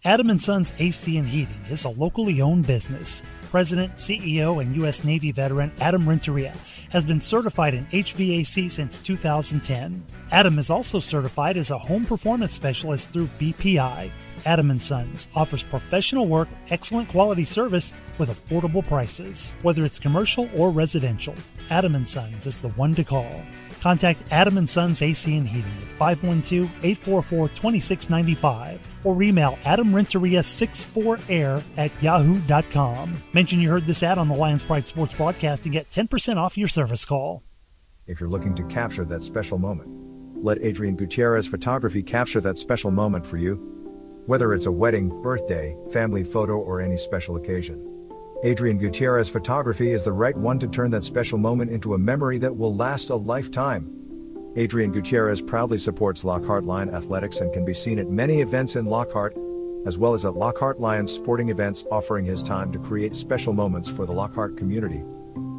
Adam & Sons AC and Heating is a locally owned business. President, CEO, and U.S. Navy veteran Adam Renteria has been certified in HVAC since 2010. Adam is also certified as a home performance specialist through BPI. Adam & Sons offers professional work, excellent quality service with affordable prices. Whether it's commercial or residential, Adam & Sons is the one to call. Contact Adam & Sons AC and Heating at 512-844-2695 or email adamrenteria64air@yahoo.com. Mention you heard this ad on the Lions Pride Sports broadcast and get 10% off your service call. If you're looking to capture that special moment, let Adrian Gutierrez Photography capture that special moment for you. Whether it's a wedding, birthday, family photo, or any special occasion, Adrian Gutierrez Photography is the right one to turn that special moment into a memory that will last a lifetime. Adrian Gutierrez proudly supports Lockhart Lion Athletics and can be seen at many events in Lockhart, as well as at Lockhart Lions sporting events, offering his time to create special moments for the Lockhart community.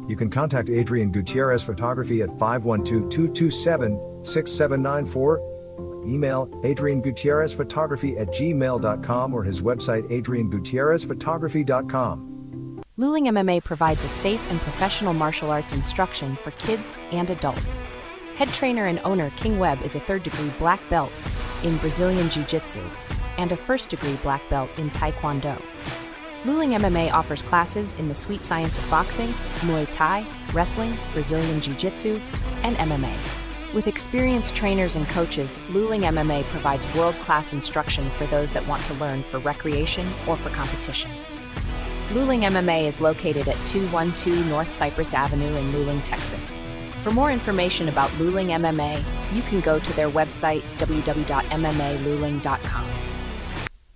You can contact Adrian Gutierrez Photography at 512-227-6794, email adriangutierrezphotography@gmail.com, or his website adriangutierrezphotography.com. Luling MMA provides a safe and professional martial arts instruction for kids and adults. Head trainer and owner King Webb is a third-degree black belt in Brazilian Jiu-Jitsu and a first-degree black belt in Taekwondo. Luling MMA offers classes in the sweet science of boxing, Muay Thai, wrestling, Brazilian Jiu-Jitsu, and MMA. With experienced trainers and coaches, Luling MMA provides world-class instruction for those that want to learn for recreation or for competition. Luling MMA is located at 212 North Cypress Avenue in Luling, Texas. For more information about Luling MMA, you can go to their website, www.mmaluling.com.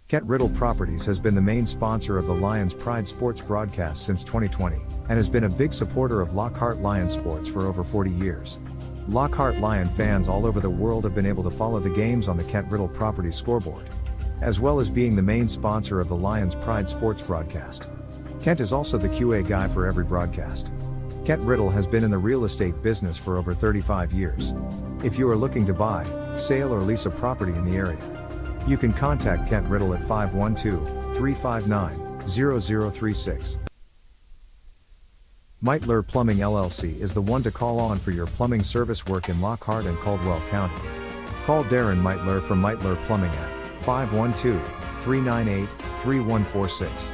Kent Riddle Properties has been the main sponsor of the Lions Pride Sports broadcast since 2020, and has been a big supporter of Lockhart Lion Sports for over 40 years. Lockhart Lion fans all over the world have been able to follow the games on the Kent Riddle Properties scoreboard, as well as being the main sponsor of the Lions Pride Sports broadcast. Kent is also the QA guy for every broadcast. Kent Riddle has been in the real estate business for over 35 years. If you are looking to buy, sale, or lease a property in the area, you can contact Kent Riddle at 512-359-0036. Meitler Plumbing LLC is the one to call on for your plumbing service work in Lockhart and Caldwell County. Call Darren Meitler from Meitler Plumbing at 512-398-3146.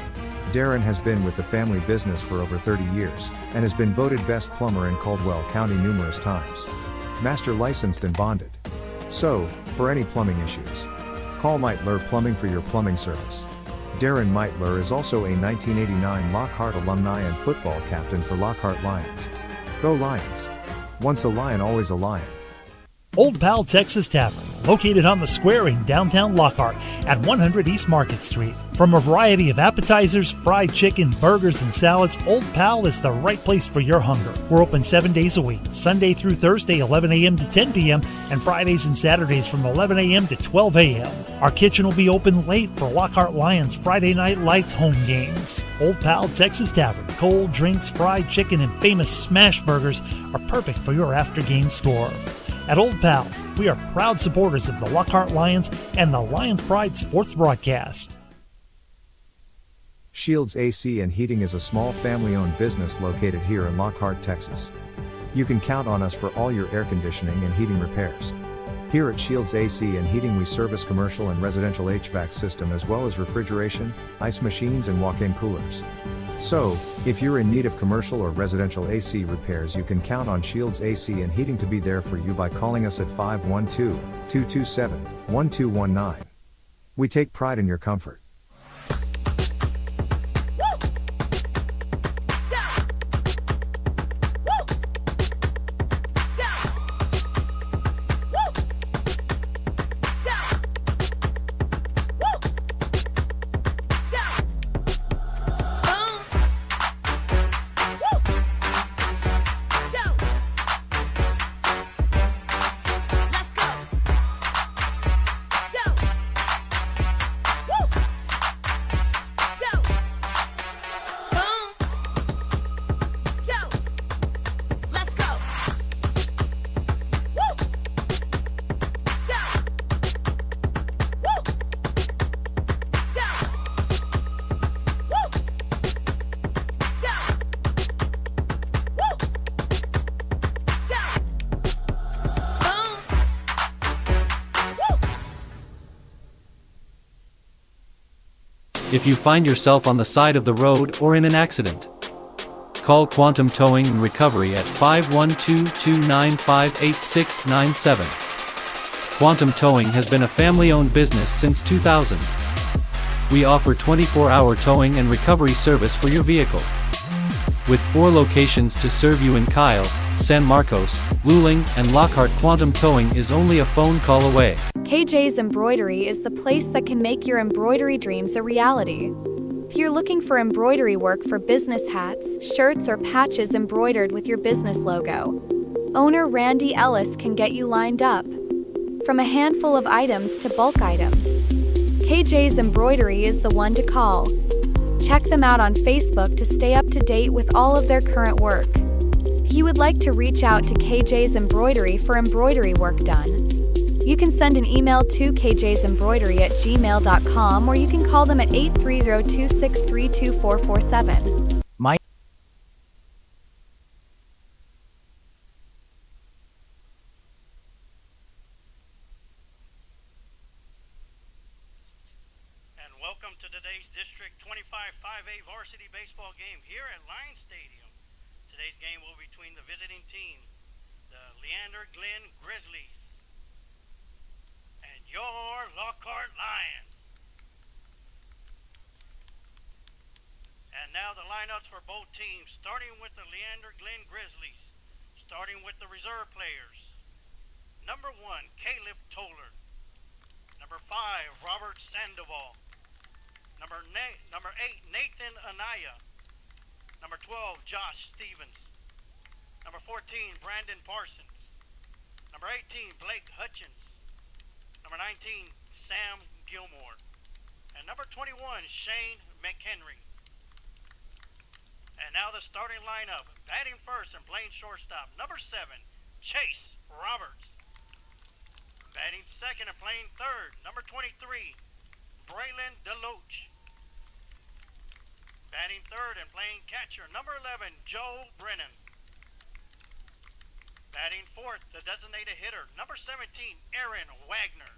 Darren has been with the family business for over 30 years, and has been voted best plumber in Caldwell County numerous times. Master licensed and bonded. So, for any plumbing issues, call Meitler Plumbing for your plumbing service. Darren Meitler is also a 1989 Lockhart alumni and football captain for Lockhart Lions. Go Lions! Once a Lion, always a Lion. Old Pal Texas Tavern, located on the square in downtown Lockhart at 100 East Market Street. From a variety of appetizers, fried chicken, burgers, and salads, Old Pal is the right place for your hunger. We're open 7 days a week, Sunday through Thursday 11 a.m. to 10 p.m. and Fridays and Saturdays from 11 a.m. to 12 a.m. Our kitchen will be open late for Lockhart Lions Friday Night Lights home games. Old Pal Texas Tavern, cold drinks, fried chicken, and famous smash burgers are perfect for your after-game score. At Old Pal's, we are proud supporters of the Lockhart Lions and the Lions Pride Sports broadcast. Shields AC and Heating is a small family-owned business located here in Lockhart, Texas. You can count on us for all your air conditioning and heating repairs. Here at Shields AC and Heating, we service commercial and residential HVAC system, as well as refrigeration, ice machines, and walk-in coolers. So, if you're in need of commercial or residential AC repairs, you can count on Shields AC and Heating to be there for you by calling us at 512-227-1219. We take pride in your comfort. if you find yourself on the side of the road or in an accident. Call Quantum Towing and Recovery at 512-295-8697. Quantum Towing has been a family-owned business since 2000. We offer 24-hour towing and recovery service for your vehicle. With 4 locations to serve you in Kyle, San Marcos, Luling, and Lockhart, Quantum Towing is only a phone call away. KJ's Embroidery is the place that can make your embroidery dreams a reality. If you're looking for embroidery work for business hats, shirts, or patches embroidered with your business logo, owner Randy Ellis can get you lined up. From a handful of items to bulk items, KJ's Embroidery is the one to call. Check them out on Facebook to stay up to date with all of their current work. If you would like to reach out to KJ's Embroidery for embroidery work done, you can send an email to kjsembroidery@gmail.com, or you can call them at 830-263-2447. And welcome to today's District 25 5A varsity baseball game here at Lions Stadium. Today's game will be between the visiting team, the Leander Grizzlies, and your Lockhart Lions. And now the lineups for both teams, starting with the Leander Grizzlies, starting with the reserve players. Number 1, Caleb Toller. Number 5, Robert Sandoval. Number 8, Nathan Anaya. Number 12, Josh Stevens. Number 14, Brandon Parsons. Number 18, Blake Hutchins. Number 19, Sam Gilmore. And number 21, Shane McHenry. And now the starting lineup. Batting first and playing shortstop, number 7, Chase Roberts. Batting second and playing third, number 23, Braylon DeLoach. Batting third and playing catcher, number 11, Joe Brennan. Batting fourth, the designated hitter, number 17, Aaron Wagner.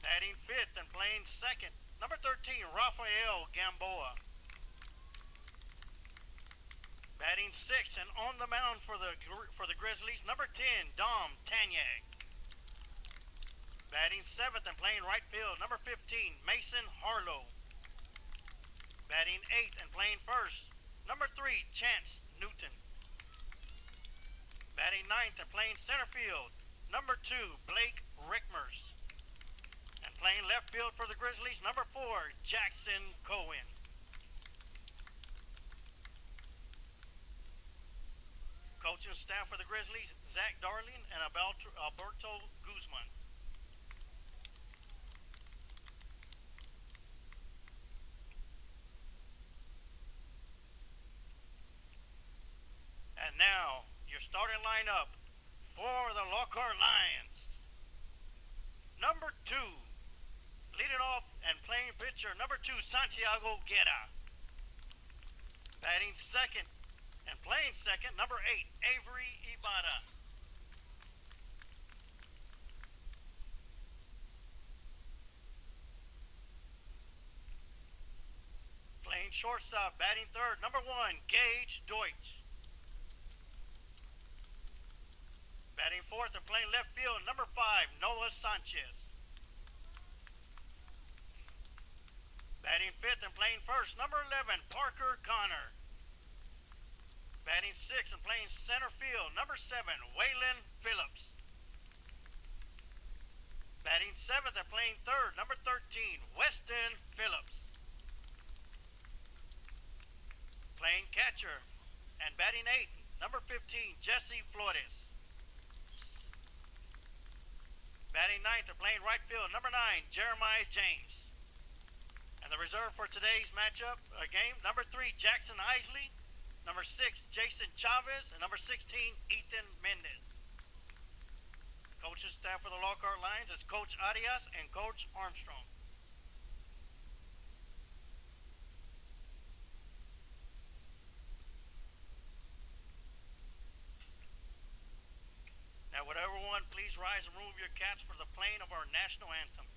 Batting fifth and playing second, number 13, Rafael Gamboa. Batting sixth and on the mound for the Grizzlies, number 10, Dom Tanyag. Batting seventh and playing right field, number 15, Mason Harlow. Batting eighth and playing first, number 3, Chance Newton. Batting ninth and playing center field, number 2, Blake Rickmers. And playing left field for the Grizzlies, number 4, Jackson Cohen. Coaching staff for the Grizzlies, Zach Darling and Alberto Guzman. And now, your starting lineup for the Lockhart Lions. Number 2, leading off and playing pitcher, number 2, Santiago Guerra. Batting second and playing second, number 8, Avery Ibarra. Playing shortstop, batting third, number 1, Gage Deutsch. Batting fourth and playing left field, number 5, Noah Sanchez. Batting fifth and playing first, number 11, Parker Connor. Batting sixth and playing center field, number 7, Waylon Phillips. Batting seventh and playing third, number 13, Weston Phillips. Playing catcher and batting eighth, number 15, Jesse Flores. Batting ninth and playing right field, number 9, Jeremiah James. And the reserve for today's matchup, game, number 3, Jackson Isley. Number 6, Jason Chavez. And number 16, Ethan Mendez. Coaching staff for the Lockhart Lions is Coach Arias and Coach Armstrong. Now, would everyone please rise and remove your caps for the playing of our national anthem.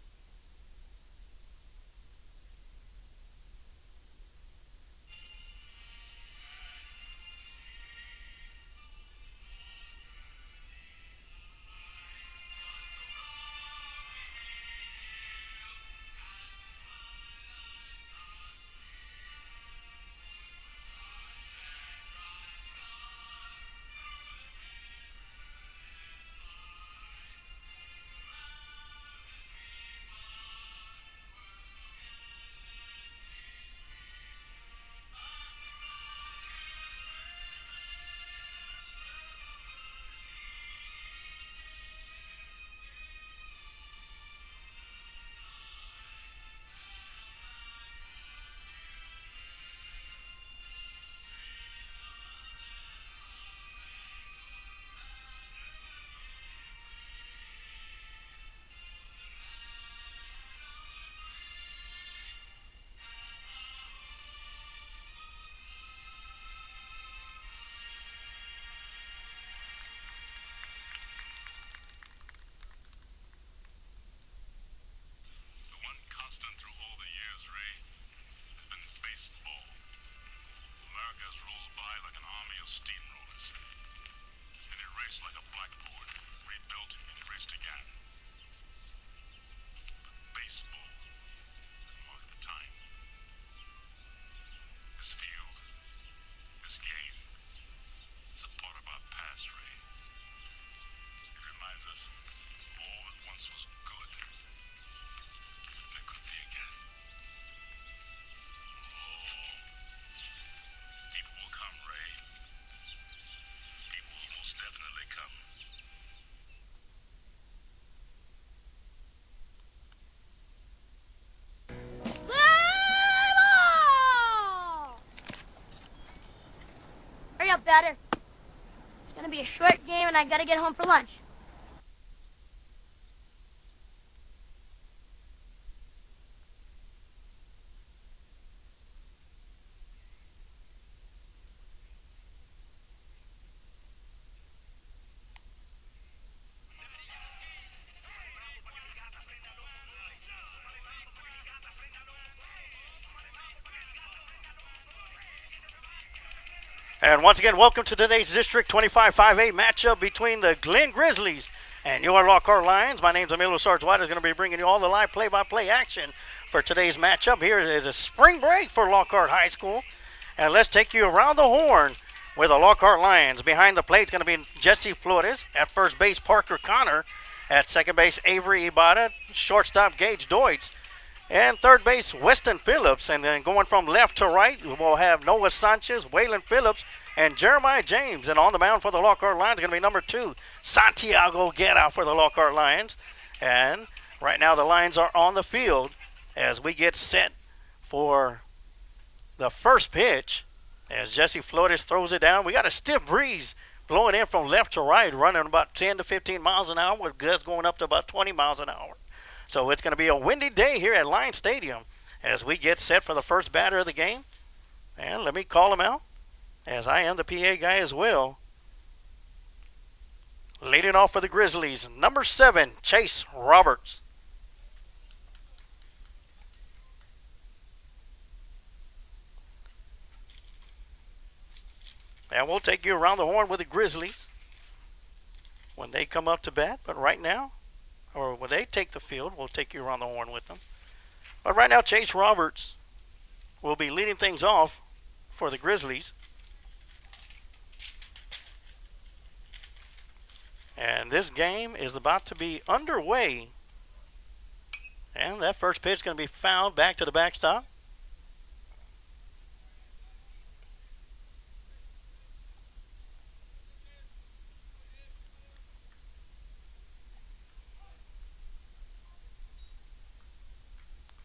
a short game and I gotta get home for lunch. And once again, welcome to today's District 25-5A matchup between the Glen Grizzlies and your Lockhart Lions. My name's Emilio Sarge-White. I'm going to be bringing you all the live play-by-play action for today's matchup. Here is a spring break for Lockhart High School. And let's take you around the horn with the Lockhart Lions. Behind the plate is going to be Jesse Flores. At first base, Parker Connor. At second base, Avery Ibarra. Shortstop, Gage Deutz. And third base, Weston Phillips. And then going from left to right, we'll have Noah Sanchez, Waylon Phillips, and Jeremiah James. And on the mound for the Lockhart Lions is going to be number 2, Santiago Guerra for the Lockhart Lions. And right now the Lions are on the field as we get set for the first pitch. As Jesse Flores throws it down, we got a stiff breeze blowing in from left to right, running about 10 to 15 miles an hour with gusts going up to about 20 miles an hour. So it's going to be a windy day here at Lions Stadium as we get set for the first batter of the game. And let me call him out, as I am the PA guy as well. Leading off for the Grizzlies, number 7, Chase Roberts. And we'll take you around the horn with the Grizzlies when they come up to bat. But right now, or when they take the field, we'll take you around the horn with them. But right now, Chase Roberts will be leading things off for the Grizzlies. And this game is about to be underway. And that first pitch is going to be fouled back to the backstop.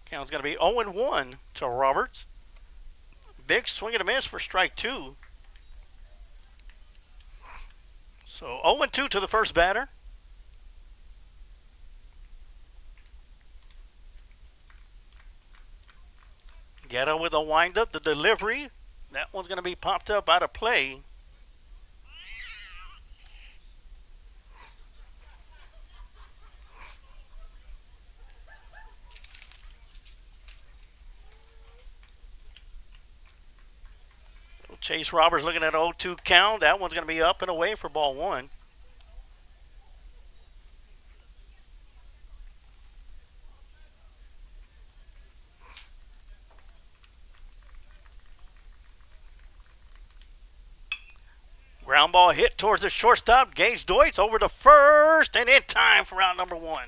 Count's going to be 0-1 to Roberts. Big swing and a miss for strike 2. So 0-2 to the first batter. Guerra with a windup, the delivery. That one's going to be popped up out of play. Chase Roberts looking at an 0-2 count. That one's going to be up and away for ball 1. Ground ball hit towards the shortstop. Gage Deutz over to first and in time for out number 1.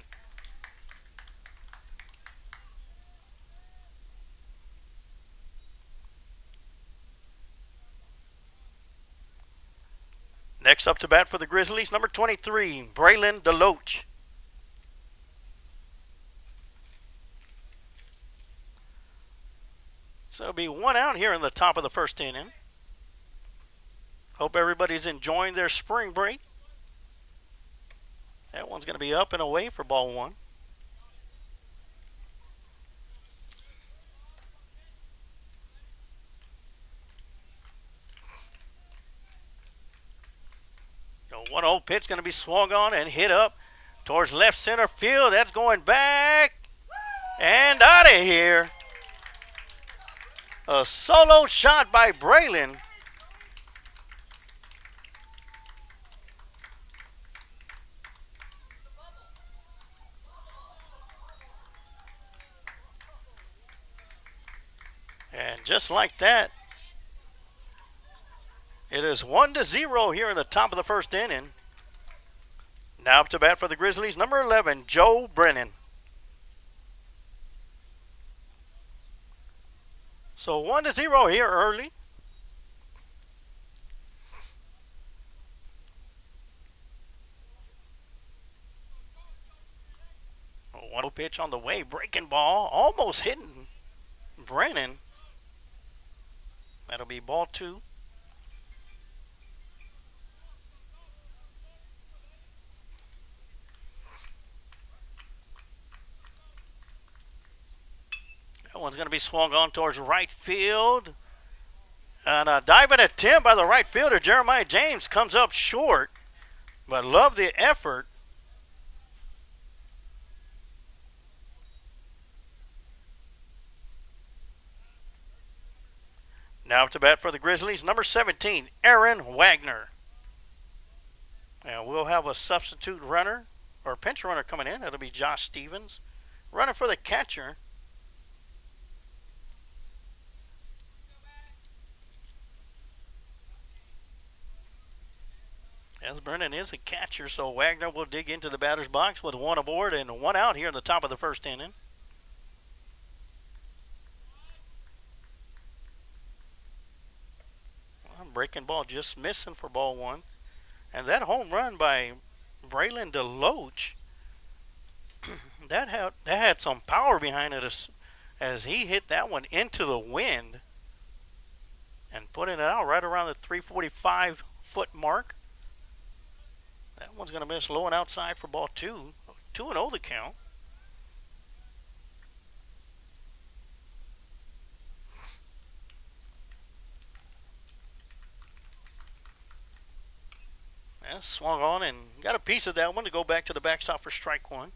Next up to bat for the Grizzlies, number 23, Braylon DeLoach. So it'll be 1 out here in the top of the first inning. Hope everybody's enjoying their spring break. That one's going to be up and away for ball 1. The 1-0 pitch going to be swung on and hit up towards left center field. That's going back and out of here. A solo shot by Braylon. And just like that, it is 1-0 here in the top of the first inning. Now up to bat for the Grizzlies, number 11, Joe Brennan. So 1-0 here early. One pitch on the way, breaking ball, almost hitting Brennan. That'll be ball 2. one's going to be swung on towards right field. And a diving attempt by the right fielder, Jeremiah James, comes up short. But love the effort. Now up to bat for the Grizzlies, number 17, Aaron Wagner. And we'll have a substitute runner, or pinch runner coming in. It'll be Josh Stevens. Running for the catcher. As Brennan is a catcher, so Wagner will dig into the batter's box with one aboard and one out here in the top of the first inning. Well, breaking ball just missing for ball one. And that home run by Braylon DeLoach, that had some power behind it as he hit that one into the wind and putting it out right around the 345-foot mark. That one's going to miss low and outside for ball two. 2-0 the count. And swung on and got a piece of that one to go back to the backstop for strike one.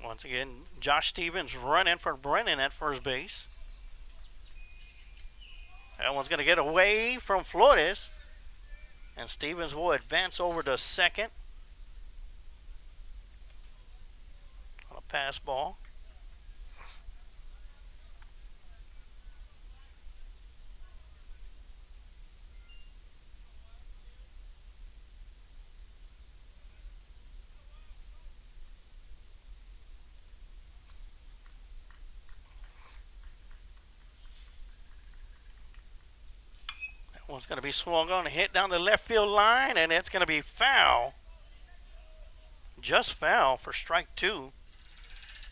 Once again, Josh Stevens running for Brennan at first base. That one's going to get away from Flores. And Stevens will advance over to second. On a pass ball. One's going to be swung on and hit down the left field line, and it's going to be foul. Just foul for strike two.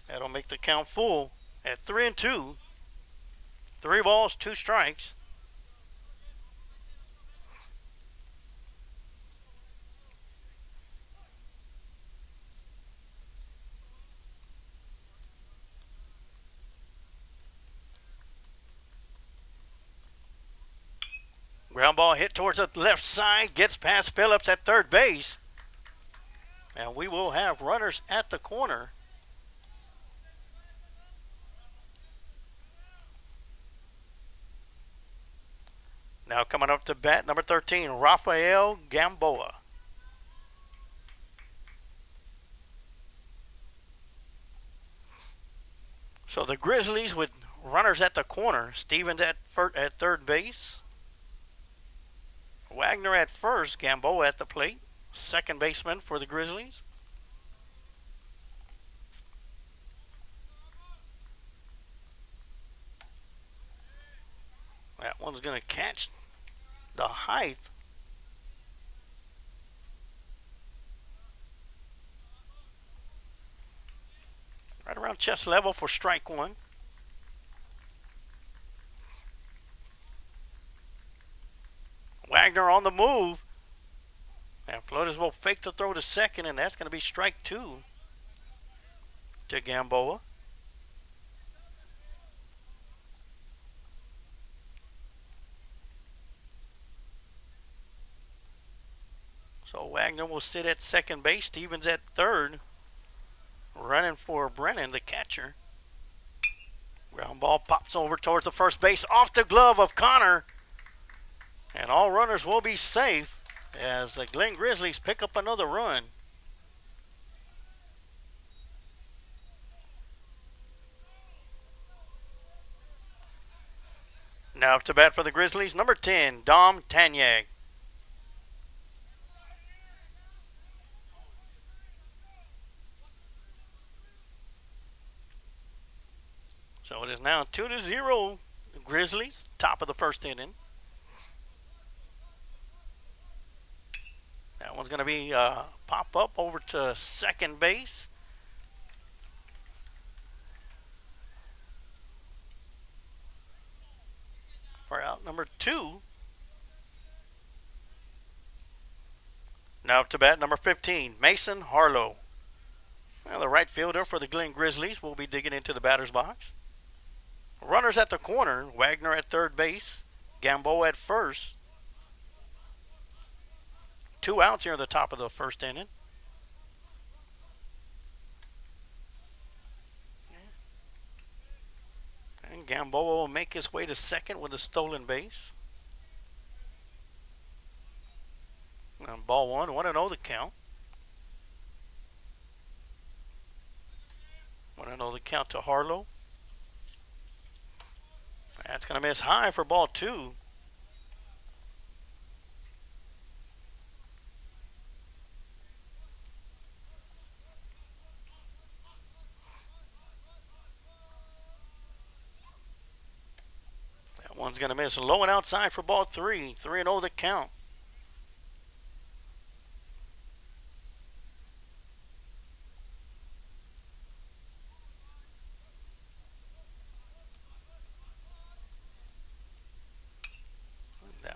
That'll make the count full at 3-2. 3 balls, 2 strikes. Ground ball hit towards the left side, gets past Phillips at third base. And we will have runners at the corner. Now coming up to bat, number 13, Rafael Gamboa. So the Grizzlies with runners at the corner. Stevens at third base. Wagner at first, Gamboa at the plate. Second baseman for the Grizzlies. That one's going to catch the height. Right around chest level for strike one. Wagner on the move. And Flores will fake the throw to second, and that's going to be strike two to Gamboa. So Wagner will sit at second base. Stevens at third. Running for Brennan, the catcher. Ground ball pops over towards the first base. Off the glove of Connor. And all runners will be safe as the Glen Grizzlies pick up another run. Now up to bat for the Grizzlies, number 10, Dom Tanyag. So it is now 2-0 Grizzlies, top of the first inning. That one's going to be pop up over to second base. For out number 2. Now up to bat, number 15, Mason Harlow. Now the right fielder for the Glen Grizzlies will be digging into the batter's box. Runners at the corner, Wagner at third base, Gamboa at first. 2 outs here at the top of the first inning. And Gamboa will make his way to second with a stolen base. And ball 1, 1-0 the count. 1-0 the count to Harlow. That's going to miss high for ball 2. That one's going to miss low and outside for ball 3. 3-0 the count.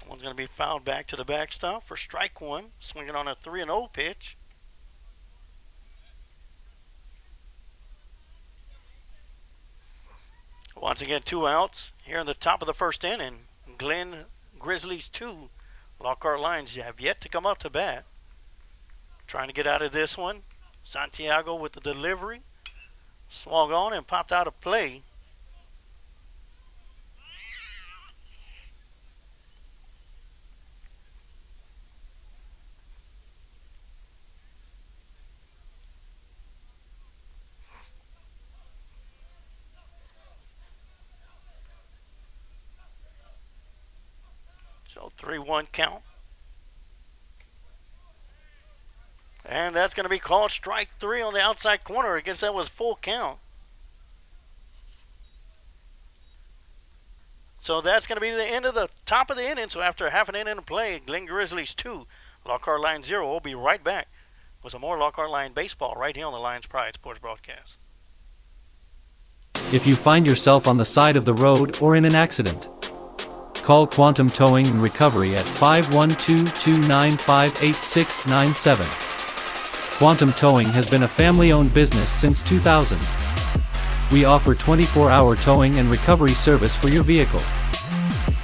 One's going to be fouled back to the backstop for strike 1, swinging on a 3-0 pitch. Once again, 2 outs here in the top of the first inning. Glen Grizzlies 2. Lockhart Lions have yet to come up to bat. Trying to get out of this one. Santiago with the delivery. Swung on and popped out of play. So 3-1 count. And that's going to be called strike 3 on the outside corner. I guess that was full count. So that's going to be the end of the top of the inning. So after half an inning of play, Glen Grizzlies 2, Lockhart Lions 0. We'll be right back with some more Lockhart Lion baseball right here on the Lions Pride Sports Broadcast. If you find yourself on the side of the road or in an accident, call Quantum Towing and Recovery at 512-295-8697. Quantum Towing has been a family-owned business since 2000. We offer 24-hour towing and recovery service for your vehicle.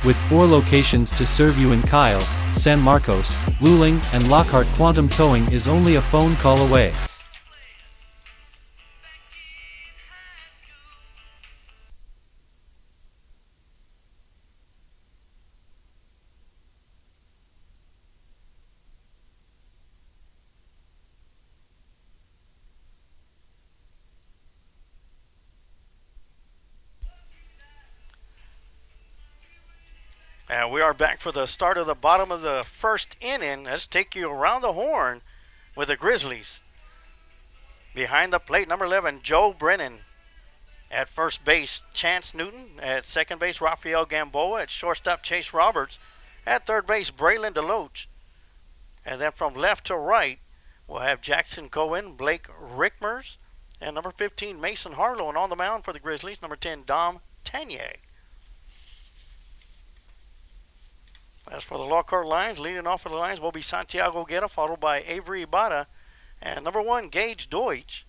With 4 locations to serve you in Kyle, San Marcos, Luling, and Lockhart, Quantum Towing is only a phone call away. And we are back for the start of the bottom of the first inning. Let's take you around the horn with the Grizzlies. Behind the plate, number 11, Joe Brennan. At first base, Chance Newton. At second base, Rafael Gamboa. At shortstop, Chase Roberts. At third base, Braylon DeLoach. And then from left to right, we'll have Jackson Cohen, Blake Rickmers, and number 15, Mason Harlow. And on the mound for the Grizzlies, number 10, Dom Tanier. As for the Lockhart Lions, leading off for the Lions will be Santiago Guerra, followed by Avery Ibarra, and number 1, Gage Deutsch.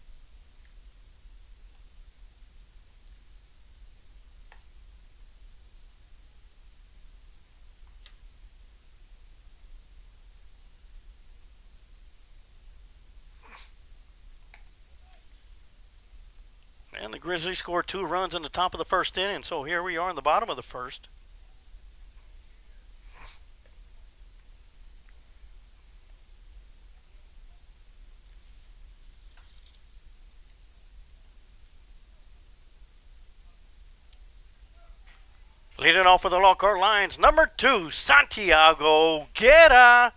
And the Grizzlies scored 2 runs in the top of the first inning, so here we are in the bottom of the first. Leading off for the Lockhart Lions, number 2, Santiago Guerra.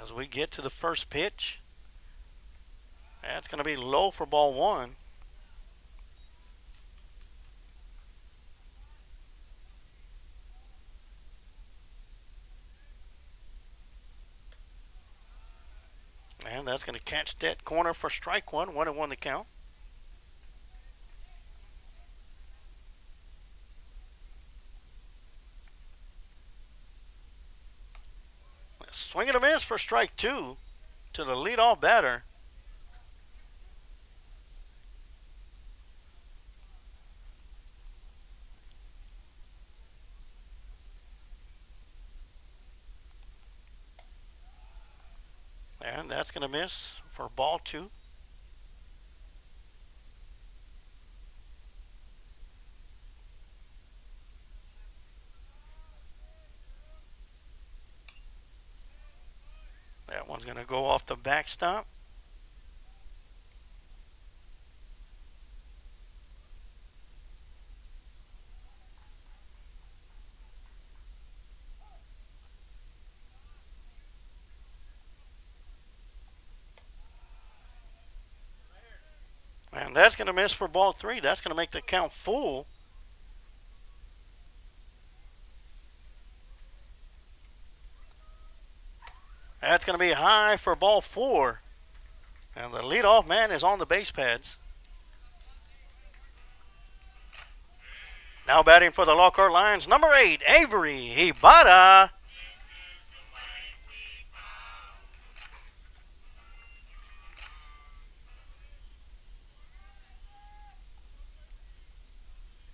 As we get to the first pitch, that's going to be low for ball 1. And that's going to catch that corner for strike one. 1-1 the count. Swing and a miss for strike two to the leadoff batter. And that's going to miss for ball two. That one's going to go off the backstop. And that's going to miss for ball three. That's going to make the count full. That's going to be high for ball four. And the leadoff man is on the base pads. Now batting for the Lockhart Lions, number 8, Avery Hibata.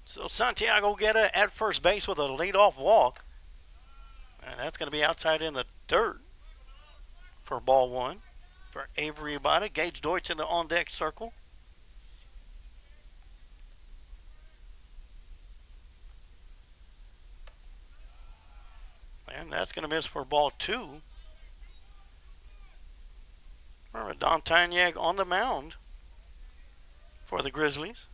So Santiago Guetta at first base with a leadoff walk. And that's going to be outside in the dirt for ball one for Avery Hibata. Gage Deutsch in the on-deck circle. And that's going to miss for ball two. Remember, Don Tanyag on the mound for the Grizzlies.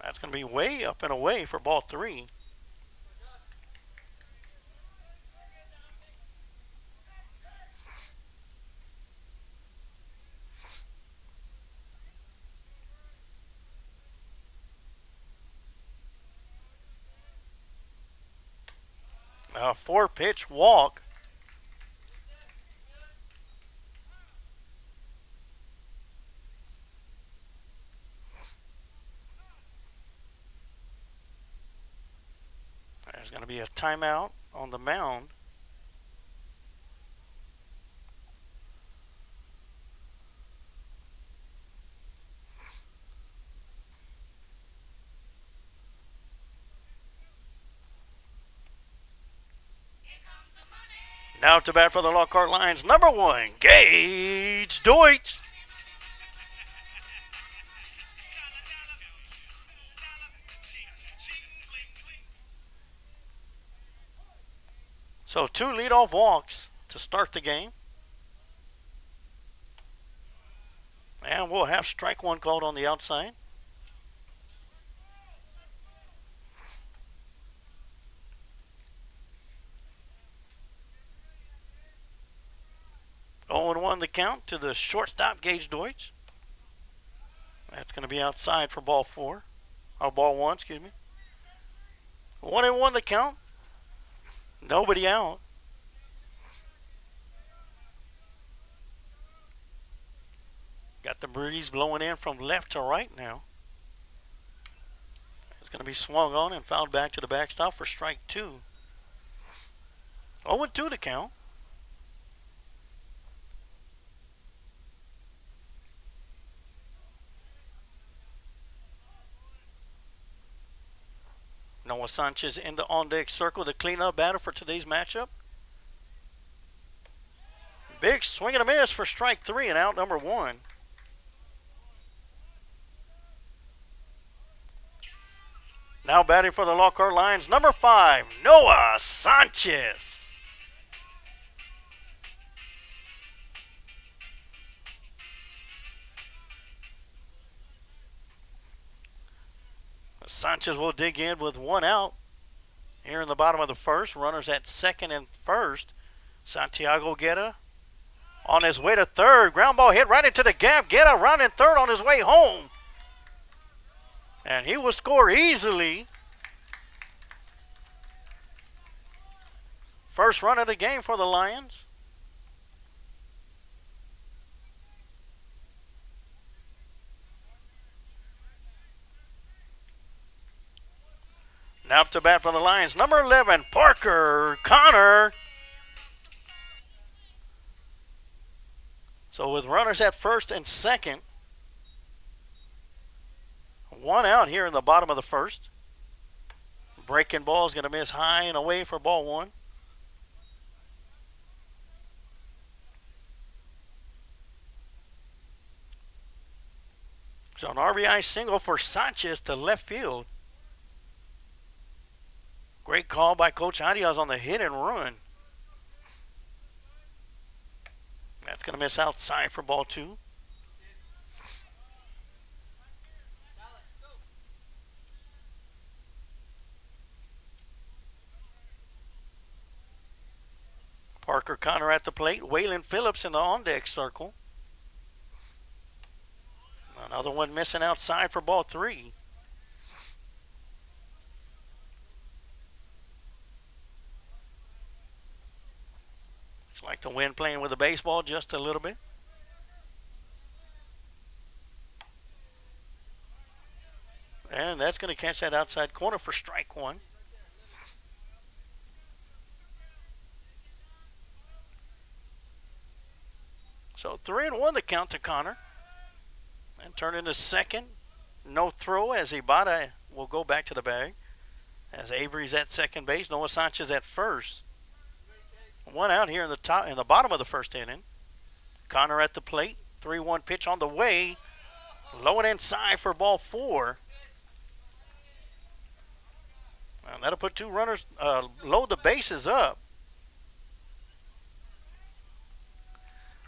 That's going to be way up and away for ball three. A 4-pitch walk. There's going to be a timeout on the mound. Now to bat for the Lockhart Lions, number 1, Gage Deutsch. So 2 leadoff walks to start the game. And we'll have strike one called on the outside. Oh, and 1 the count to the shortstop, Gage Deutsch. That's going to be outside for ball 4. Or ball 1, excuse me. 1-1 the count. Nobody out. Got the breeze blowing in from left to right now. It's going to be swung on and fouled back to the backstop for strike 2. 0-2 the count. Noah Sanchez in the on-deck circle, the cleanup batter for today's matchup. Big swing and a miss for strike 3 and out number 1. Now batting for the Lockhart Lions, number 5, Noah Sanchez. Sanchez will dig in with 1 out here in the bottom of the first. Runners at second and first. Santiago Guetta on his way to third. Ground ball hit right into the gap. Guetta rounding third on his way home. And he will score easily First run of the game for the Lions. Now up to bat for the Lions, number 11, Parker Connor. So with runners at first and second, one out here in the bottom of the first. Breaking ball is going to miss high and away for ball one. So an RBI single for Sanchez to left field. Great call by Coach Arias on the hit and run. That's going to miss outside for ball two. Parker Connor at the plate. Waylon Phillips in the on-deck circle. Another one missing outside for ball three. Looks like the wind playing with the baseball just a little bit. And that's going to catch that outside corner for strike one. So 3-1 the count to Connor. And turn into second. No throw as Ibata will go back to the bag. As Avery's at second base. Noah Sanchez at first. One out here in the bottom of the first inning. Connor at the plate. 3-1 pitch on the way. Low and inside for ball four. And that'll put two runners, load the bases up.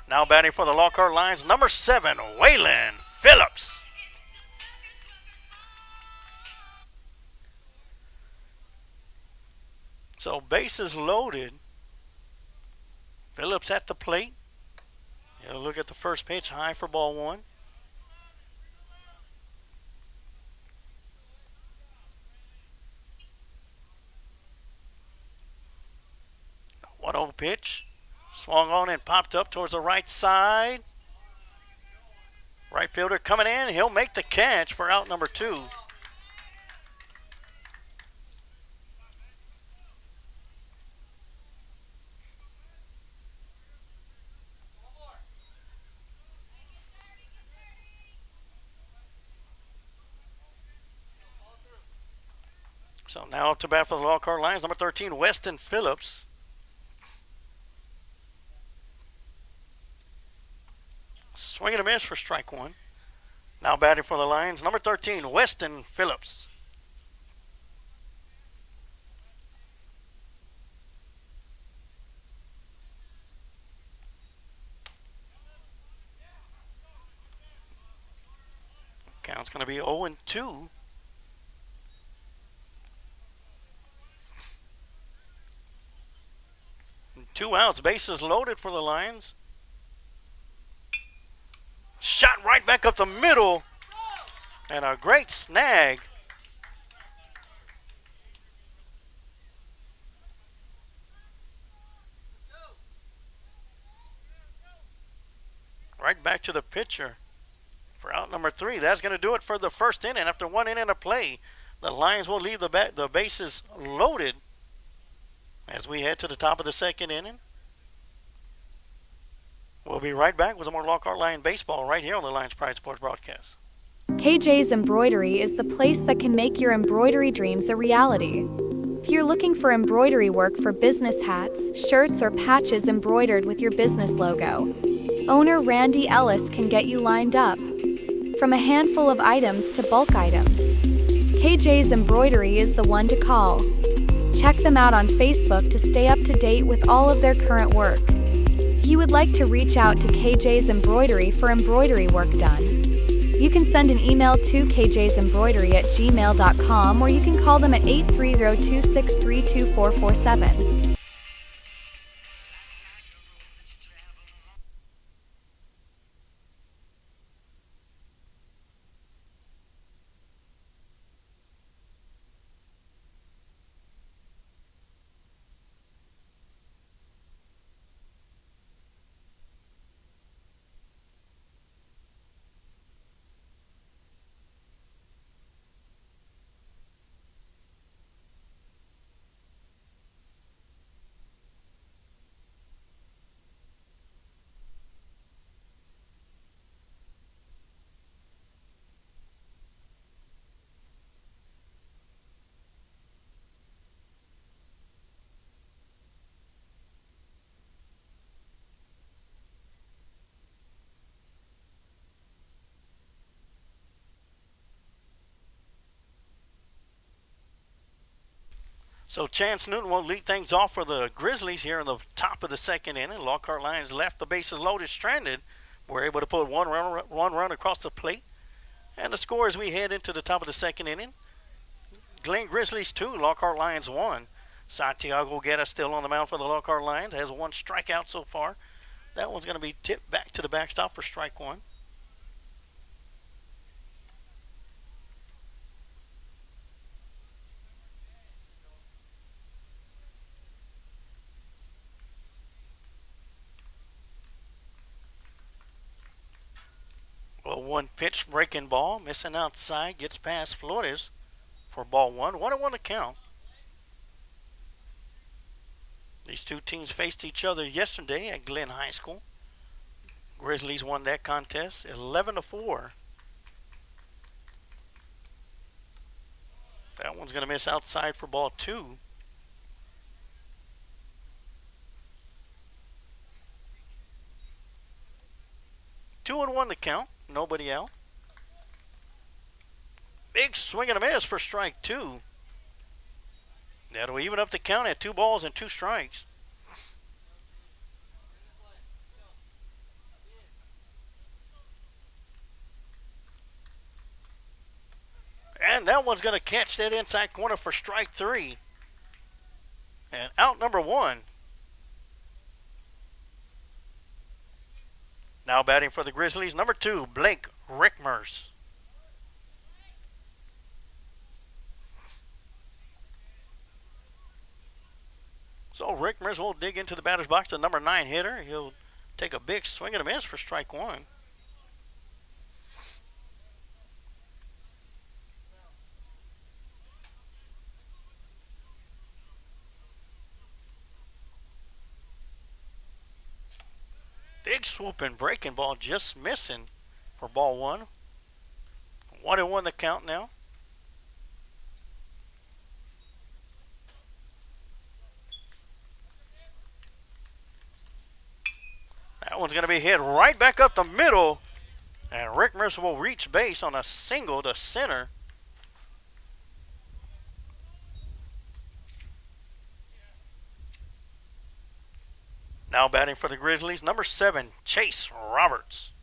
Now batting for the Lockhart Lions, number 7, Waylon Phillips. So bases loaded. Phillips at the plate. He'll look at the first pitch, high for ball one. 1-0 pitch. Swung on and popped up towards the right side. Right fielder coming in. He'll make the catch for out number 2. So now up to bat for the Lockhart Lions, number 13, Weston Phillips. Swing and a miss for strike one. Now batting for the Lions, number 13, Weston Phillips. Count's going to be 0-2. Two outs, bases loaded for the Lions. Shot right back up the middle. And a great snag. Right back to the pitcher for out number 3. That's going to do it for the first inning. After 1 inning of play, the Lions will leave the bases loaded as we head to the top of the second inning. We'll be right back with some more Lockhart Lion baseball right here on the Lions Pride Sports broadcast. KJ's Embroidery is the place that can make your embroidery dreams a reality. If you're looking for embroidery work for business hats, shirts, or patches embroidered with your business logo, owner Randy Ellis can get you lined up. From a handful of items to bulk items, KJ's Embroidery is the one to call. Check them out on Facebook to stay up to date with all of their current work. If you would like to reach out to KJ's Embroidery for embroidery work done, you can send an email to kjsembroidery@gmail.com or you can call them at 830-263-2447. So Chance Newton will lead things off for the Grizzlies here in the top of the second inning. Lockhart Lions left the bases loaded, stranded. We're able to put one run across the plate. And the score as we head into the top of the second inning. Glen Grizzlies 2, Lockhart Lions 1. Santiago Guerra still on the mound for the Lockhart Lions. Has one strikeout so far. That one's going to be tipped back to the backstop for strike one. Well, one pitch breaking ball, missing outside, gets past Flores for ball one. 1-1 to count. These two teams faced each other yesterday at Glen High School. Grizzlies won that contest 11-4. That one's going to miss outside for ball two. Two and one to count. Nobody out. Big swing and a miss for strike two. That'll even up the count at 2 balls and 2 strikes. And that one's going to catch that inside corner for strike three. And out number one. Now batting for the Grizzlies, number 2, Blake Rickmers. So Rickmers will dig into the batter's box, the number 9 hitter. He'll take a big swing and a miss for strike one. Big swooping breaking ball just missing for ball one. 1-1 the count now. That one's going to be hit right back up the middle. And Rickmers will reach base on a single to center. Now batting for the Grizzlies, number 7, Chase Roberts.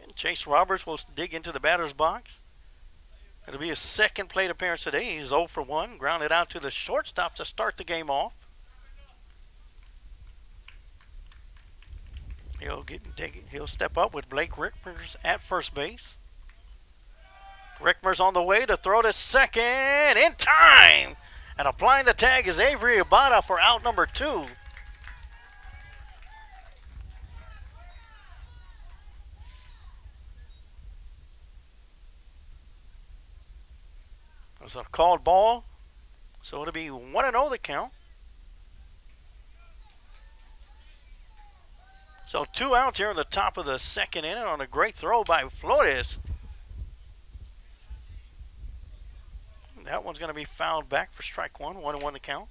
And Chase Roberts will dig into the batter's box. It'll be his second plate appearance today. He's 0 for 1, grounded out to the shortstop to start the game off. He'll step up with Blake Rickmers at first base. Rickmers on the way to throw to second in time. And applying the tag is Avery Abada for out number 2. It was a called ball, so it'll be 1-0 the count. So 2 outs here in the top of the second inning on a great throw by Flores. That one's going to be fouled back for strike one. 1-1 to count.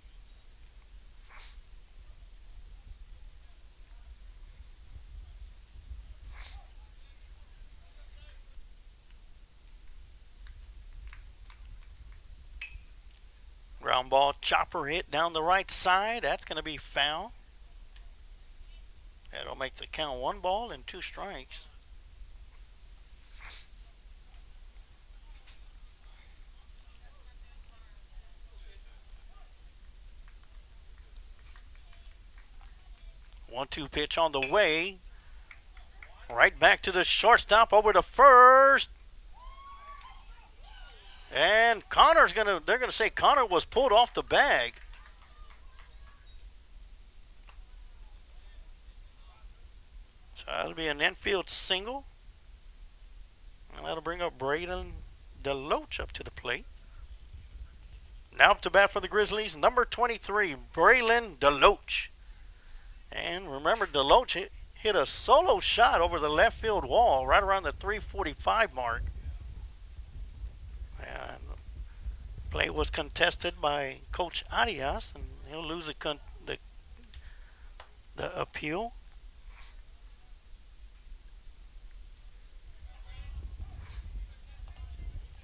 Ground ball chopper hit down the right side. That's going to be foul. That'll make the count 1 ball and 2 strikes. One-two pitch on the way. Right back to the shortstop, over to first. And they're gonna say Connor was pulled off the bag. So that'll be an infield single. And that'll bring up Braden DeLoach up to the plate. Now up to bat for the Grizzlies, number 23, Braylon DeLoach. And remember, DeLoach hit a solo shot over the left field wall right around the 345 mark. And the play was contested by Coach Arias, and he'll lose the appeal.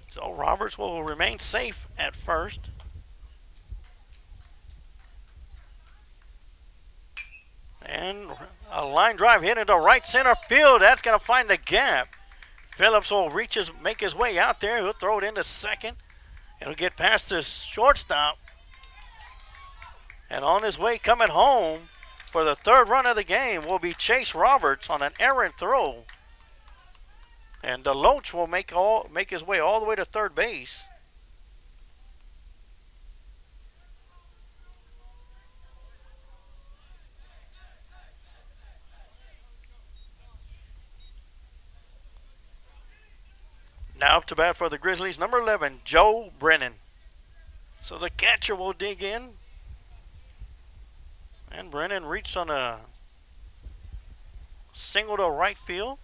So Roberts will remain safe at first. line drive hit into right center field. That's going to find the gap. Phillips will make his way out there. He'll throw it into second. It'll get past the shortstop. And on his way coming home for the third run of the game will be Chase Roberts on an errant throw. And DeLoach will make his way all the way to third base. Now up to bat for the Grizzlies, number 11, Joe Brennan. So the catcher will dig in. And Brennan reached on a single to right field.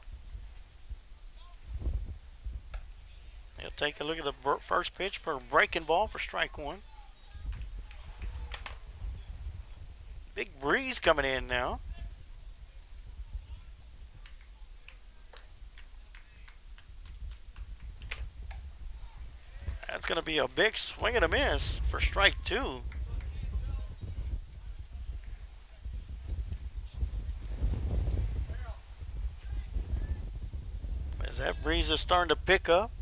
He'll take a look at the first pitch for a breaking ball for strike one. Big breeze coming in now. That's going to be a big swing and a miss for strike two. As that breeze is starting to pick up.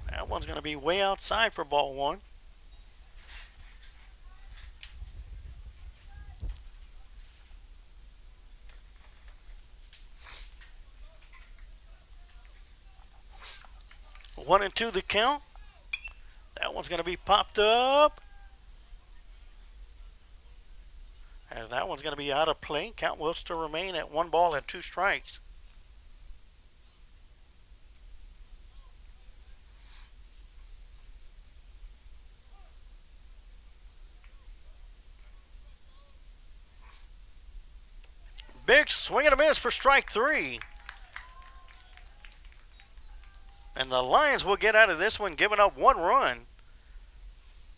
That one's going to be way outside for ball one. One and two the count. That one's going to be popped up. And that one's going to be out of play. Count will still remain at 1 ball and 2 strikes. Big swing and a miss for strike 3. And the Lions will get out of this one, giving up 1 run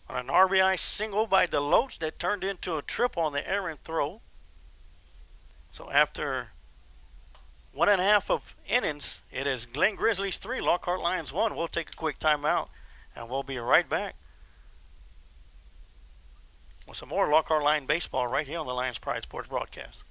on an RBI single by DeLoach that turned into a triple on the errant throw. So after 1.5 of innings, it is Glen Grizzlies 3, Lockhart Lions 1. We'll take a quick timeout, and we'll be right back with some more Lockhart Lion baseball right here on the Lions Pride Sports broadcast.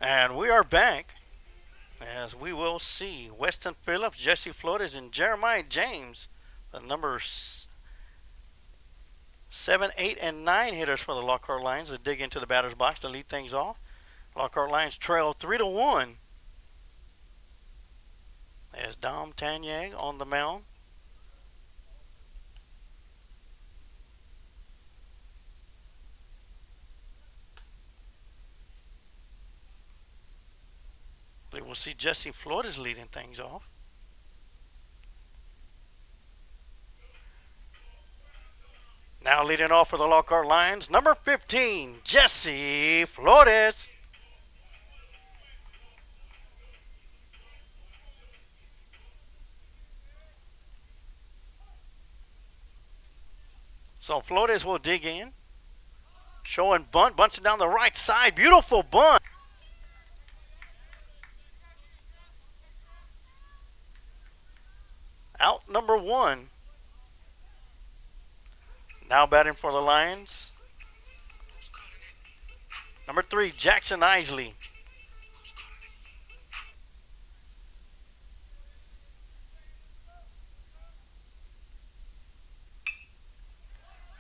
And we are back as we will see Weston Phillips, Jesse Flores, and Jeremiah James, the numbers 7, 8, and 9 hitters for the Lockhart Lions, that dig into the batter's box to lead things off. Lockhart Lions trail 3-1 as Dom Tanyag on the mound. We'll see Jesse Flores leading things off. Now leading off for the Lockhart Lions, number 15, Jesse Flores. So Flores will dig in. Showing bunt, bunts it down the right side. Beautiful bunt. Out number 1. Now batting for the Lions, Number 3, Jackson Isley.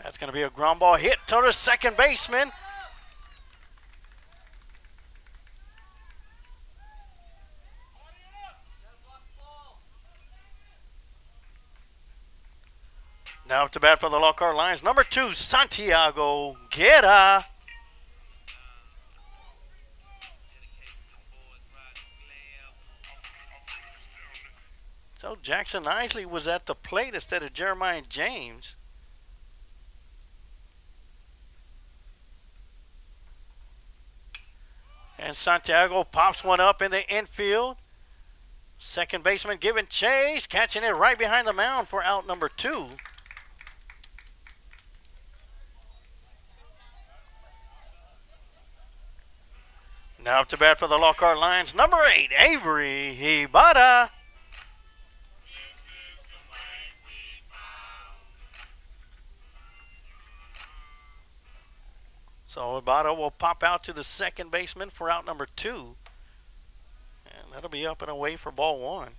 That's going to be a ground ball hit to the second baseman. Now up to bat for the Lockhart Lions, number 2, Santiago Guerra. So Jackson Isley was at the plate instead of Jeremiah James. And Santiago pops one up in the infield. Second baseman giving chase, catching it right behind the mound for out number 2. Now up to bat for the Lockhart Lions, number 8, Avery Hibata. So Hibata will pop out to the second baseman for out number 2. And that'll be up and away for ball 1.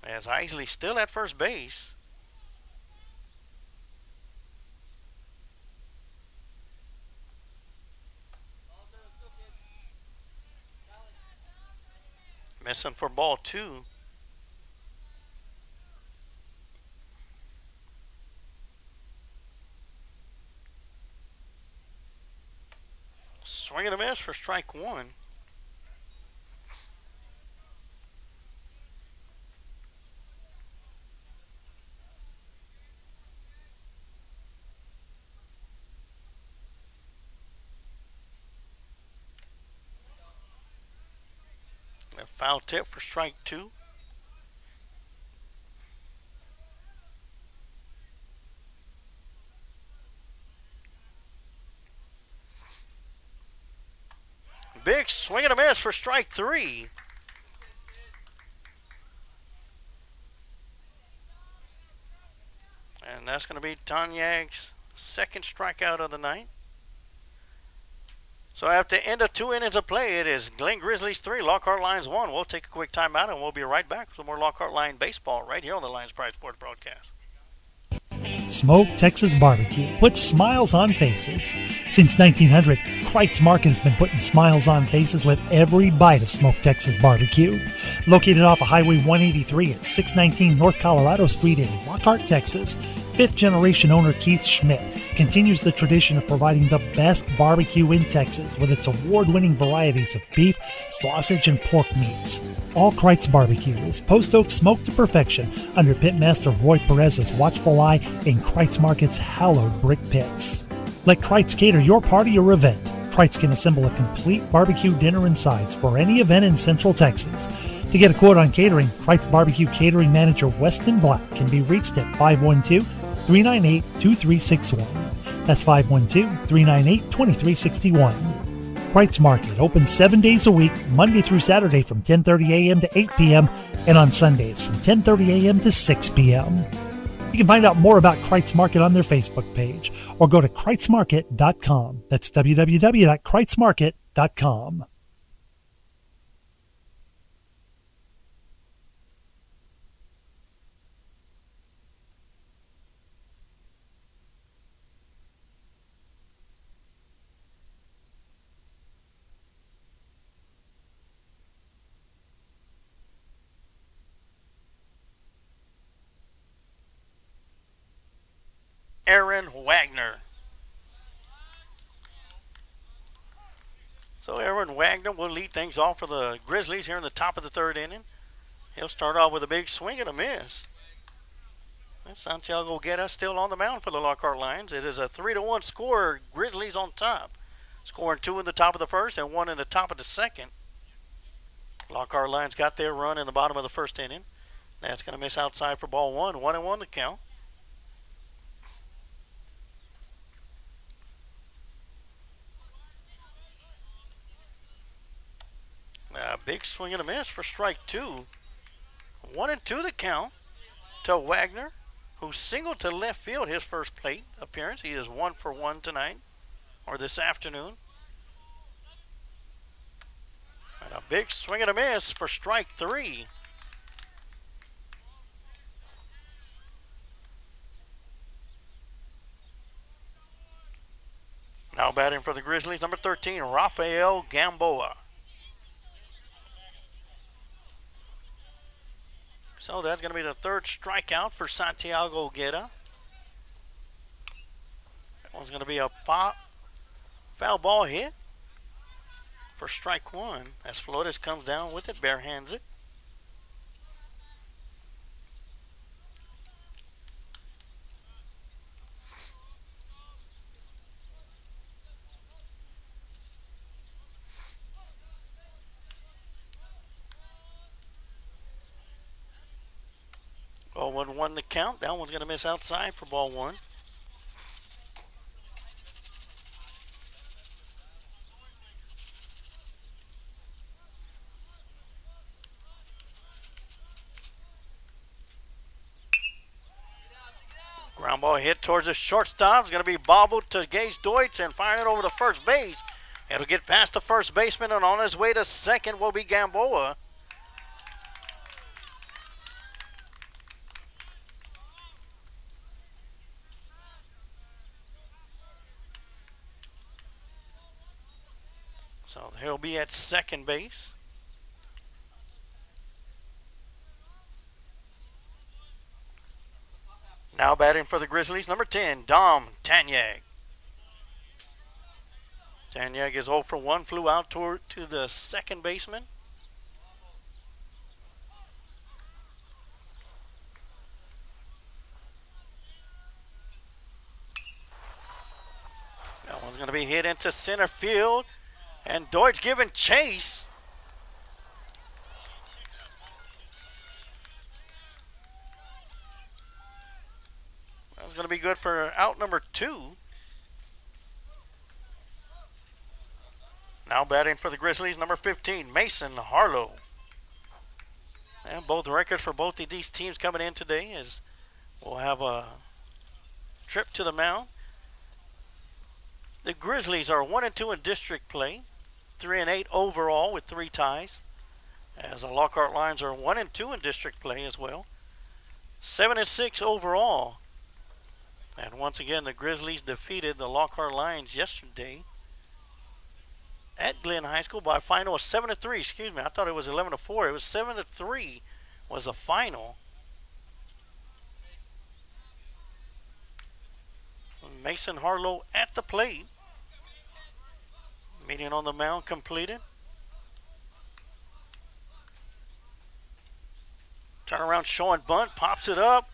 As Isley still at first base. Missing for ball 2. Swing and a miss for strike 1. A foul tip for strike 2. Big swing and a miss for strike 3. And that's going to be Tanyag's second strikeout of the night. So after the end of 2 innings of play, it is Glen Grizzlies 3, Lockhart Lions 1. We'll take a quick timeout and we'll be right back with some more Lockhart Lion baseball right here on the Lions Pride Sports broadcast. Smoke Texas Barbecue puts smiles on faces. Since 1900, Kreitz Market has been putting smiles on faces with every bite of Smoke Texas Barbecue. Located off of Highway 183 at 619 North Colorado Street in Lockhart, Texas, fifth-generation owner Keith Schmidt continues the tradition of providing the best barbecue in Texas with its award-winning varieties of beef, sausage, and pork meats. All Kreitz Barbecue is post oak smoked to perfection under Pitmaster Roy Perez's watchful eye in Kreitz Market's hallowed brick pits. Let Kreitz cater your party or event. Kreitz can assemble a complete barbecue dinner and sides for any event in Central Texas. To get a quote on catering, Kreitz Barbecue Catering Manager Weston Black can be reached at 512-398-2361. That's 512-398-2361. Kreitz Market opens 7 days a week, Monday through Saturday from 10:30 a.m. to 8 p.m. and on Sundays from 10:30 a.m. to 6 p.m. You can find out more about Kreitz Market on their Facebook page or go to kreitzmarket.com. That's www.kreitzmarket.com. Aaron Wagner. So Aaron Wagner will lead things off for the Grizzlies here in the top of the 3rd inning. He'll start off with a big swing and a miss. And Santiago Guerra still on the mound for the Lockhart Lions. It is a 3-1 score. Grizzlies on top, scoring 2 in the top of the 1st and 1 in the top of the 2nd. Lockhart Lions got their run in the bottom of the 1st inning. That's going to miss outside for ball 1. 1-1 the count. A big swing and a miss for strike 2. 1-2 the count to Wagner, who singled to left field his first plate appearance. He is 1 for 1 tonight, or this afternoon. Big swing and a miss for strike 3. Now batting for the Grizzlies, number 13, Rafael Gamboa. So that's going to be the third strikeout for Santiago Guerra. That one's going to be a foul ball hit for strike 1 as Flores comes down with it, bare hands it. Ball 1-1 the count. That one's going to miss outside for ball 1. Ground ball hit towards the shortstop. It's going to be bobbled to Gage Deutsch and firing it over to first base. It'll get past the first baseman, and on his way to second will be Gamboa. So he'll be at second base. Now batting for the Grizzlies, number 10, Dom Tanyag. Tanyag is 0 for 1, flew out to the second baseman. That one's going to be hit into center field. And Deutsch giving chase. That's going to be good for out number 2. Now batting for the Grizzlies, number 15, Mason Harlow. And both records for both of these teams coming in today as we'll have a trip to the mound. The Grizzlies are 1-2 in district play, 3-8 overall with 3 ties. As the Lockhart Lions are 1-2 in district play as well, 7-6 overall. And once again, the Grizzlies defeated the Lockhart Lions yesterday at Glenn High School by a final of 7-3. Excuse me, I thought it was 11-4. It was 7-3 was the final. Mason Harlow at the plate. Meeting on the mound completed. Turnaround showing bunt, pops it up,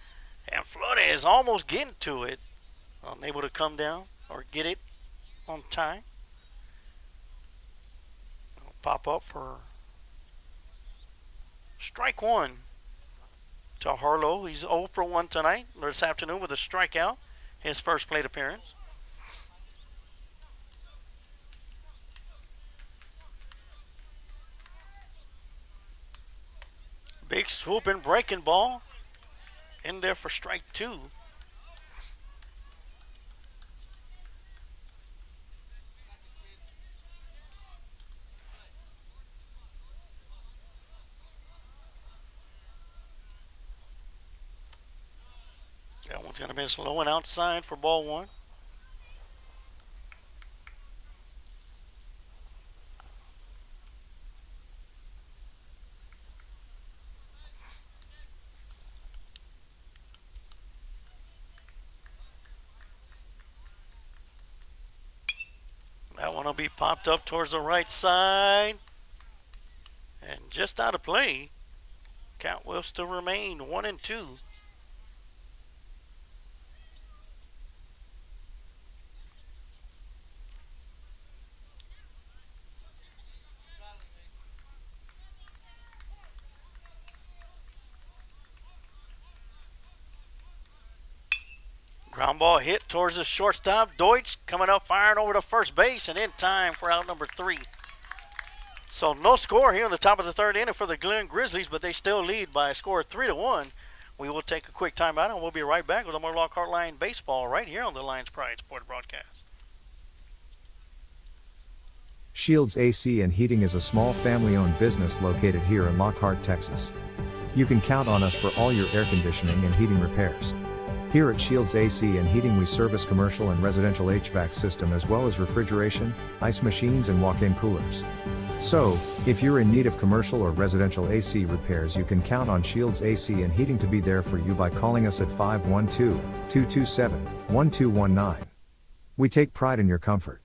and Flores is almost getting to it. Unable to come down or get it on time. It'll pop up for strike 1 to Harlow. He's 0 for 1 tonight, or this afternoon, with a strikeout. His first plate appearance. Big swooping breaking ball in there for strike 2. That one's going to miss low and outside for ball 1. That one will be popped up towards the right side. And just out of play. Count will still remain 1-2. Ground ball hit towards the shortstop. Deutsch coming up, firing over to first base, and in time for out number 3. So no score here in the top of the third inning for the Glen Grizzlies, but they still lead by a score of 3-1. We will take a quick timeout, and we'll be right back with more Lockhart Lion baseball right here on the Lions Pride Sports Broadcast. Shields AC and Heating is a small family-owned business located here in Lockhart, Texas. You can count on us for all your air conditioning and heating repairs. Here at Shields AC and Heating we service commercial and residential HVAC system as well as refrigeration, ice machines and walk-in coolers. So, if you're in need of commercial or residential AC repairs you can count on Shields AC and Heating to be there for you by calling us at 512-227-1219. We take pride in your comfort.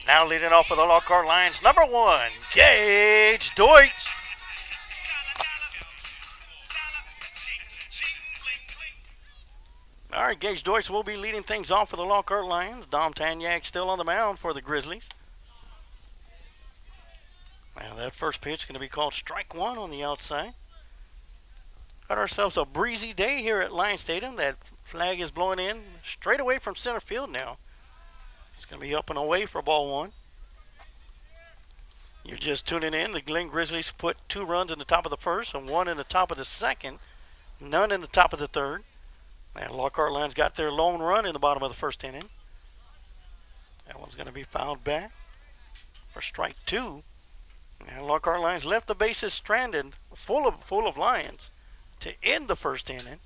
Now leading off for the Lockhart Lions, number 1, Gage Deutsch. All right, Gage Deutsch will be leading things off for the Lockhart Lions. Dom Tanyak still on the mound for the Grizzlies. Now that first pitch is going to be called strike 1 on the outside. Got ourselves a breezy day here at Lions Stadium. That flag is blowing in straight away from center field now. It's going to be up and away for ball 1. You're just tuning in. The Glen Grizzlies put 2 runs in the top of the first and 1 in the top of the second. None in the top of the third. And Lockhart Lions got their lone run in the bottom of the first inning. That one's going to be fouled back for strike 2. And Lockhart Lions left the bases stranded, full of Lions, to end the first inning.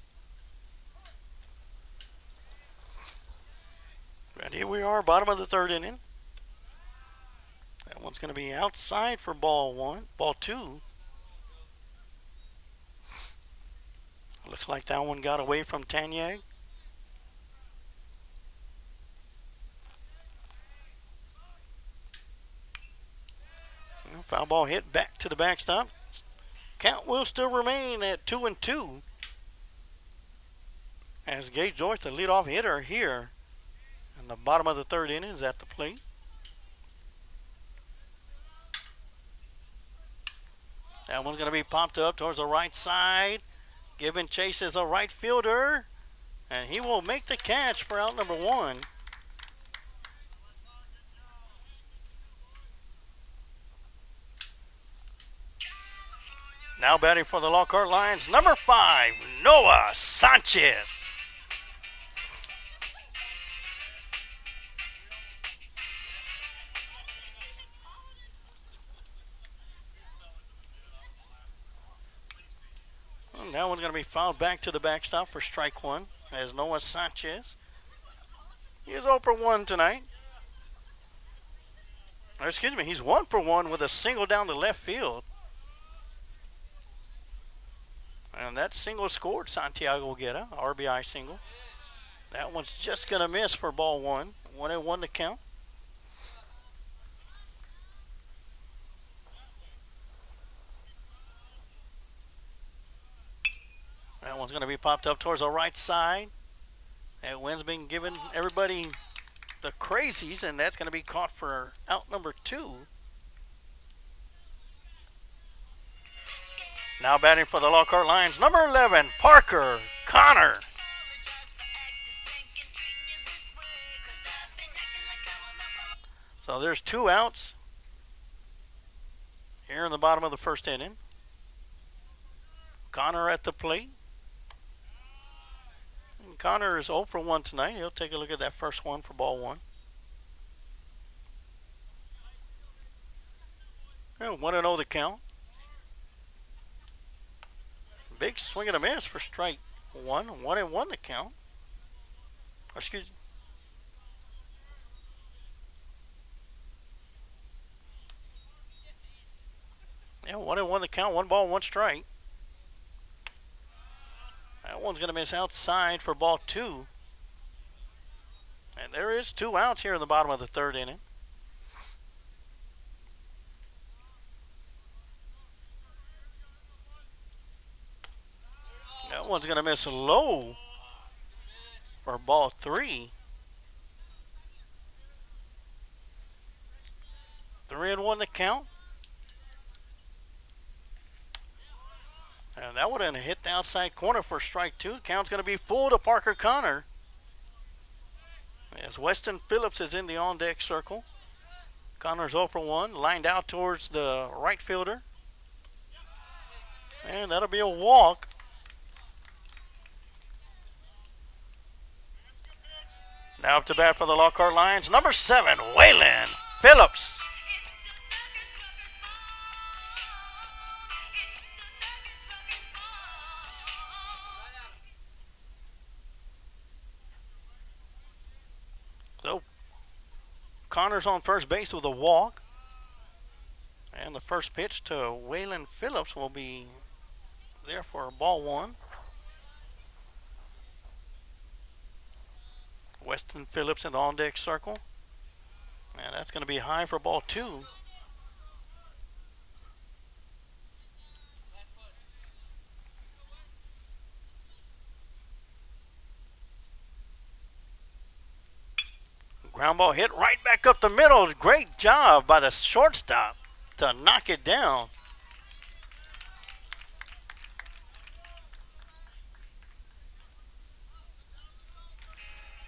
And here we are, bottom of the third inning. That one's going to be outside for ball 2. Looks like that one got away from Tanyag. Foul ball hit back to the backstop. Count will still remain at 2-2. As Gage Deutsch, the leadoff hitter here, in the bottom of the third inning, is at the plate. That one's going to be popped up towards the right side. Giving chase is a right fielder. And he will make the catch for out number 1. Now batting for the Lockhart Lions, number 5, Noah Sanchez. And that one's going to be fouled back to the backstop for strike 1 as Noah Sanchez. He is 0 for 1 tonight. Or excuse me, he's 1 for 1 with a single down the left field. And that single scored Santiago Guerra, RBI single. That one's just going to miss for ball 1. 1-1 to count. That one's going to be popped up towards the right side. That wind's been giving everybody the crazies, and that's going to be caught for out number 2. Now batting for the Lockhart Lions, number 11, Parker Connor. So there's 2 outs here in the bottom of the first inning. Connor at the plate. And Connor is 0 for 1 tonight. He'll take a look at that first one for ball 1. 1-0 the count. Big swing and a miss for strike 1. 1-1 to count. Excuse me. Yeah, 1-1 the count. 1-1 strike. That one's going to miss outside for ball 2. And there is 2 outs here in the bottom of the 3rd inning. That one's going to miss low for ball 3. 3-1 the count. And that would have hit the outside corner for strike 2. Count's going to be full to Parker Connor. As Weston Phillips is in the on-deck circle. Connor's 0 for 1, lined out towards the right fielder. And that'll be a walk. Now up to bat for the Lockhart Lions, number 7, Waylon Phillips. So Connor's on first base with a walk. And the first pitch to Waylon Phillips will be there for ball 1. Weston Phillips in the on-deck circle. And that's going to be high for ball 2. Ground ball hit right back up the middle. Great job by the shortstop to knock it down.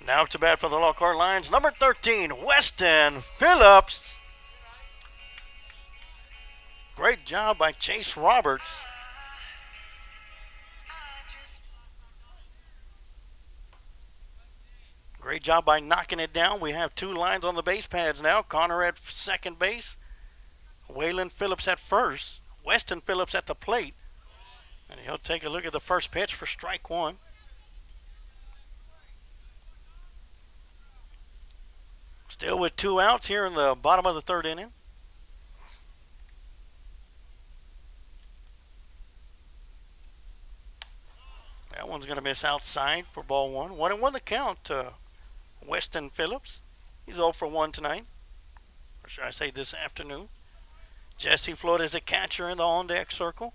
Now to bat for the Lockhart Lions, number 13, Weston Phillips. Great job by Chase Roberts. Great job by knocking it down. We have 2 lines on the base pads now. Connor at second base. Waylon Phillips at first. Weston Phillips at the plate. And he'll take a look at the first pitch for strike 1. Still with 2 outs here in the bottom of the 3rd inning. That one's going to miss outside for ball 1. 1-1 the count to Weston Phillips. He's 0 for 1 tonight. Or should I say this afternoon. Jesse Floyd is a catcher in the on-deck circle.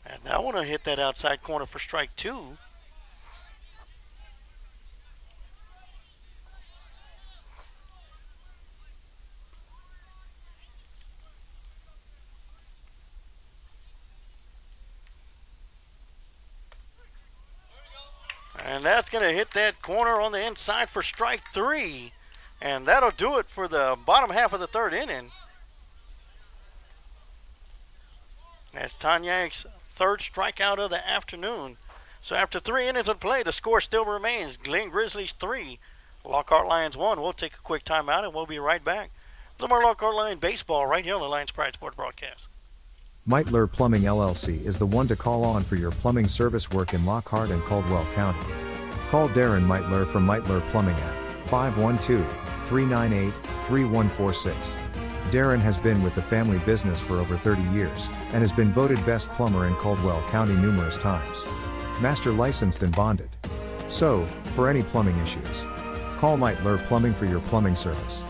And I want to hit that outside corner for strike 2. And that's going to hit that corner on the inside for strike 3. And that'll do it for the bottom half of the 3rd inning. That's Tanyak's 3rd strikeout of the afternoon. So after 3 innings of play, the score still remains Glen Grizzlies 3, Lockhart Lions 1. We'll take a quick timeout and we'll be right back. Some more Lockhart Lion baseball right here on the Lions Pride Sports Broadcast. Meitler Plumbing LLC is the one to call on for your plumbing service work in Lockhart and Caldwell County. Call Darren Meitler from Meitler Plumbing at 512-398-3146. Darren has been with the family business for over 30 years and has been voted best plumber in Caldwell County numerous times. Master licensed and bonded. So, for any plumbing issues, call Meitler Plumbing for your plumbing service.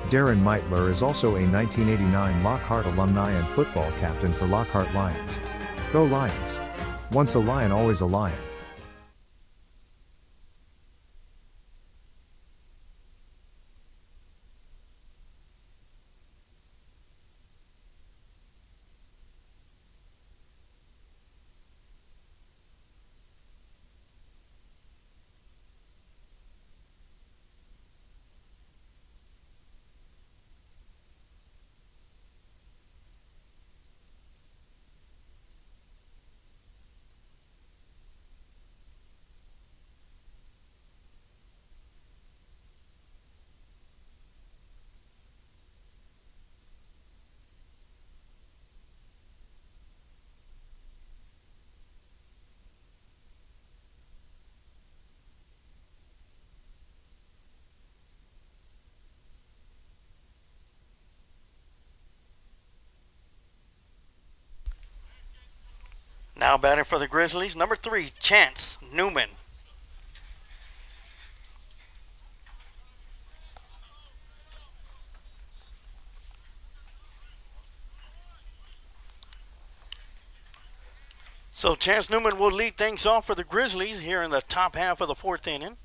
Darren Meitler is also a 1989 Lockhart alumni and football captain for Lockhart Lions. Go Lions! Once a Lion, always a Lion. Now batting for the Grizzlies, number 3, Chance Newman. So Chance Newman will lead things off for the Grizzlies here in the top half of the 4th inning.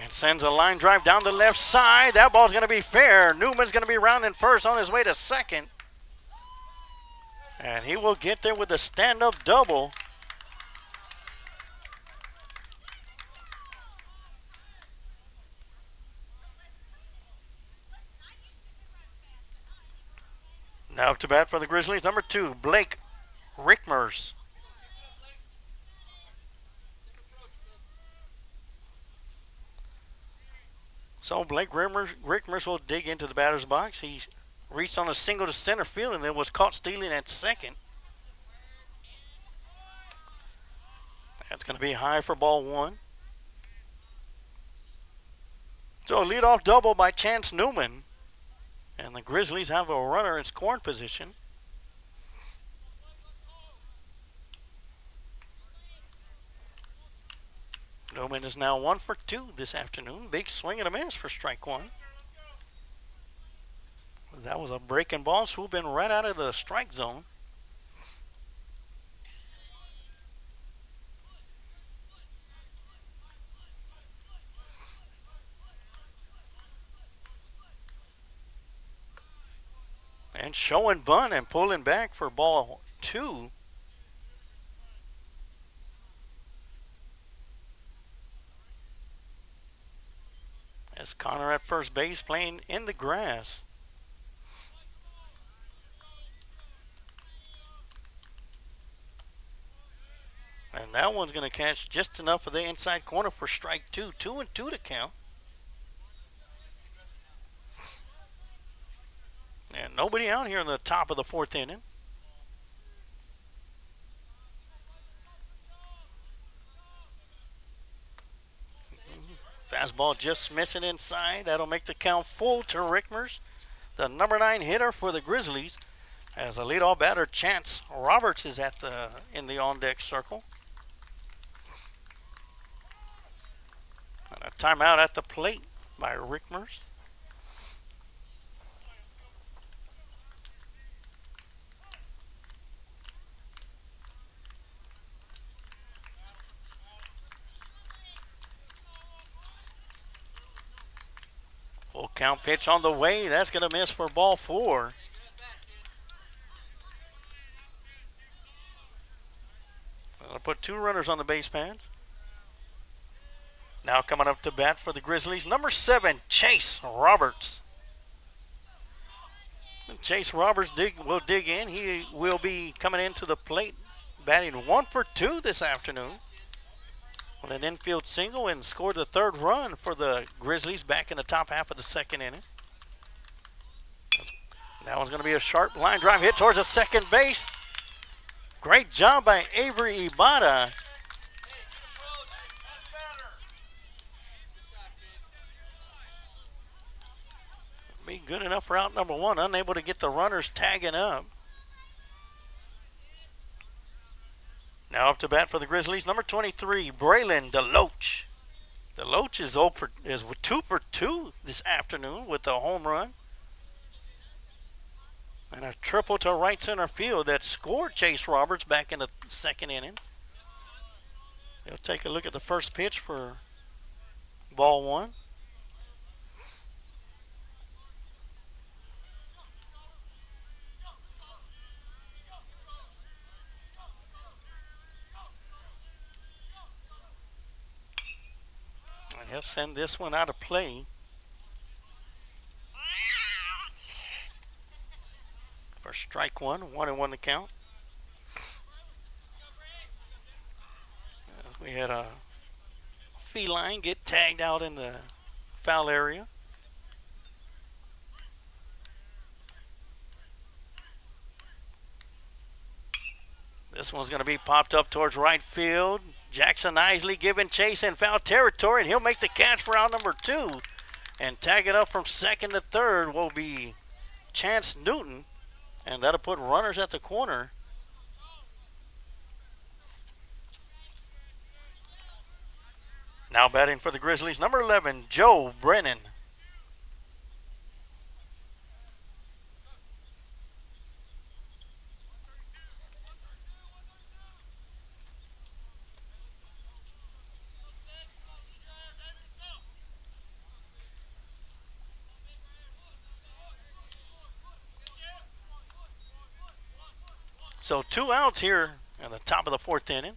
And sends a line drive down the left side. That ball's going to be fair. Newman's going to be rounding first on his way to second. And he will get there with a stand-up double. Now up to bat for the Grizzlies, number 2, Blake Rickmers. So Blake Rickmers will dig into the batter's box. He reached on a single to center field and then was caught stealing at second. That's going to be high for ball 1. So a leadoff double by Chance Newman. And the Grizzlies have a runner in scoring position. Newman is now 1 for 2 this afternoon. Big swing and a miss for strike 1. That was a breaking ball, swooping right out of the strike zone. And showing bunt and pulling back for ball 2. As Connor at first base playing in the grass. And that one's going to catch just enough of the inside corner for strike 2. 2-2 to count. And nobody out here in the top of the 4th inning. Fastball just missing inside. That'll make the count full to Rickmers, the number 9 hitter for the Grizzlies, as a leadoff batter Chance Roberts is in the on-deck circle. And a timeout at the plate by Rickmers. Full count pitch on the way. That's going to miss for ball 4. That'll put 2 runners on the base paths. Now coming up to bat for the Grizzlies, number 7, Chase Roberts. Chase Roberts will dig in. He will be coming into the plate, batting 1 for 2 this afternoon. On an infield single and scored the 3rd run for the Grizzlies back in the top half of the 2nd inning. That one's going to be a sharp line drive hit towards the second base. Great job by Avery Ibada. Be good enough for out number 1, unable to get the runners tagging up. Now up to bat for the Grizzlies, number 23, Braylon DeLoach. DeLoach is 2 for 2 this afternoon with a home run. And a triple to right center field that scored Chase Roberts back in the 2nd inning. They'll take a look at the first pitch for ball 1. He'll send this one out of play. For strike 1, 1-1 to count. We had a feline get tagged out in the foul area. This one's going to be popped up towards right field. Jackson Isley giving chase in foul territory, and he'll make the catch for out number 2. And tag it up from second to third will be Chance Newton, and that'll put runners at the corner. Now batting for the Grizzlies, number 11, Joe Brennan. So 2 outs here in the top of the 4th inning.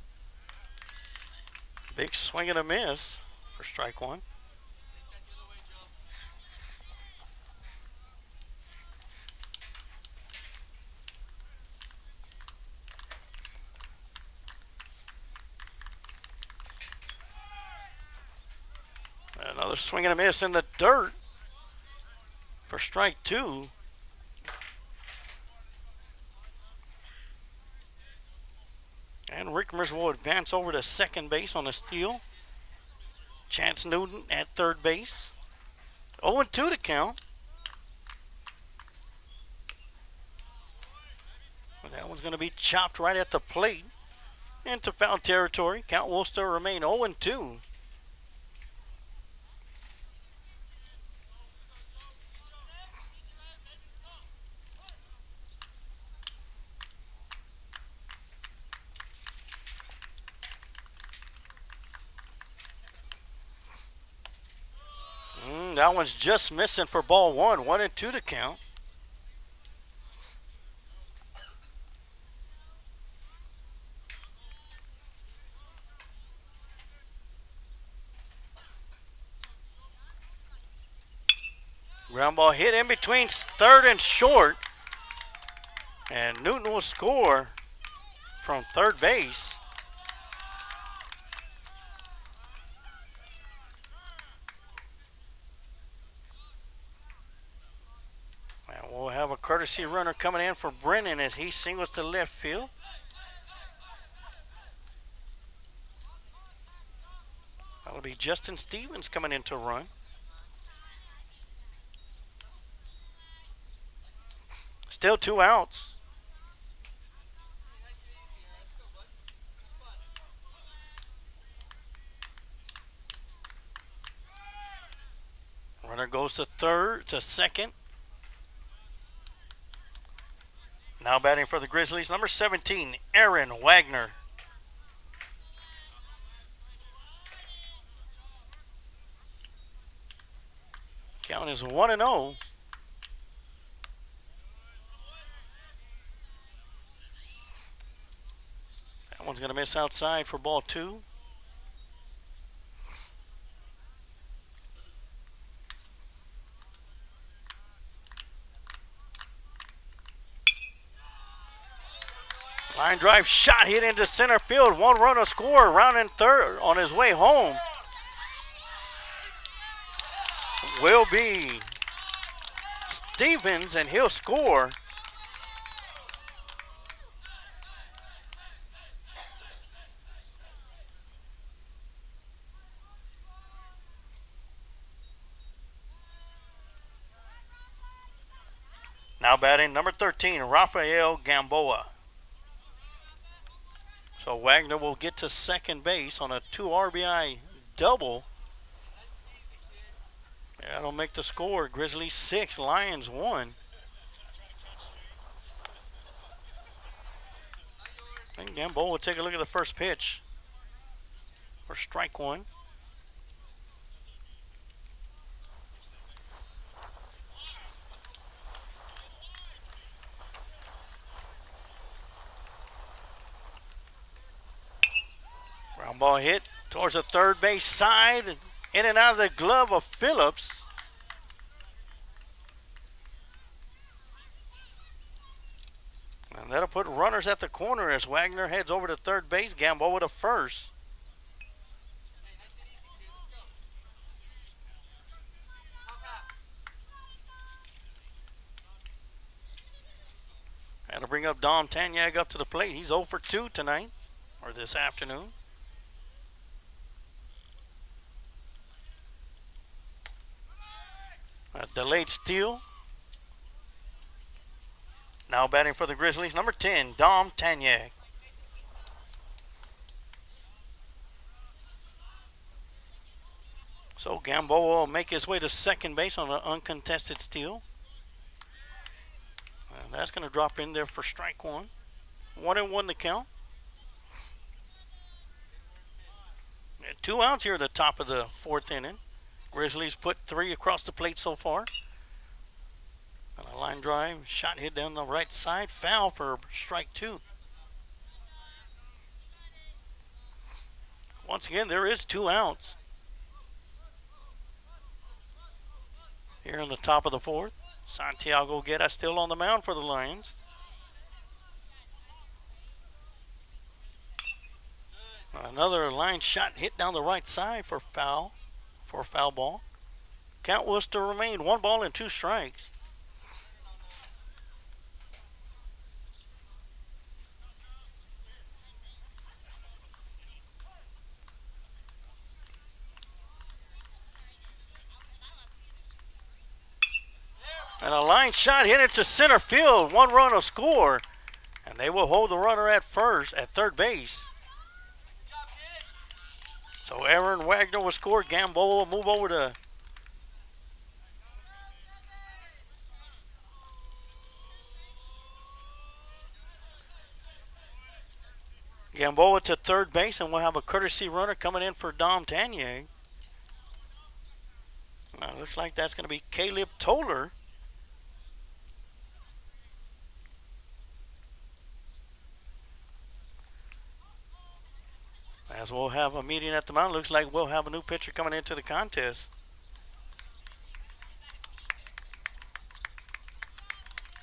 Big swing and a miss for strike 1. Another swing and a miss in the dirt for strike 2. And Rickmers will advance over to second base on a steal. Chance Newton at third base. 0-2 to count. And that one's going to be chopped right at the plate into foul territory. Count will still remain 0-2. That one's just missing for ball 1. 1-2 to count. Ground ball hit in between third and short. And Newton will score from third base. We'll have a courtesy runner coming in for Brennan as he singles to left field. That'll be Justin Stevens coming in to run. Still 2 outs. Runner goes to second. Now batting for the Grizzlies, number 17, Aaron Wagner. Count is 1-0. That one's going to miss outside for ball 2. Line drive shot hit into center field. 1 run to score. Rounding third on his way home will be Stevens, and he'll score. Now batting number 13, Rafael Gamboa. So Wagner will get to second base on a 2 RBI double. That'll make the score. Grizzlies 6, Lions 1. And Gamboa will take a look at the first pitch for strike 1. Ground ball hit towards the third base side, in and out of the glove of Phillips. And that'll put runners at the corner as Wagner heads over to third base. Gamboa to first. That'll bring up Dom Tanyag up to the plate. He's 0 for 2 tonight, or this afternoon. A delayed steal. Now batting for the Grizzlies, number 10, Dom Tanyag. So Gamboa will make his way to second base on an uncontested steal. And that's going to drop in there for strike one. 1-1 to count. And 2 outs here at the top of the fourth inning. Grizzlies put 3 across the plate so far. And a line drive, shot hit down the right side, foul for strike 2. Once again, there is 2 outs. Here on the top of the fourth, Santiago Guerra still on the mound for the Lions. Another line shot hit down the right side for foul ball. Count was to remain 1 ball and 2 strikes. And a line shot hit it to center field. 1 run will score. And they will hold the runner at third base. So Aaron Wagner will score. Gamboa will move over to Gamboa to third base, and we'll have a courtesy runner coming in for Dom Tanyag. Now, looks like that's going to be Caleb Toller. As we'll have a meeting at the mound, looks like we'll have a new pitcher coming into the contest.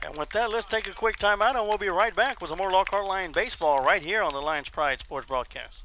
And with that, let's take a quick timeout, and we'll be right back with some more Lockhart Lion baseball right here on the Lions Pride Sports Broadcast.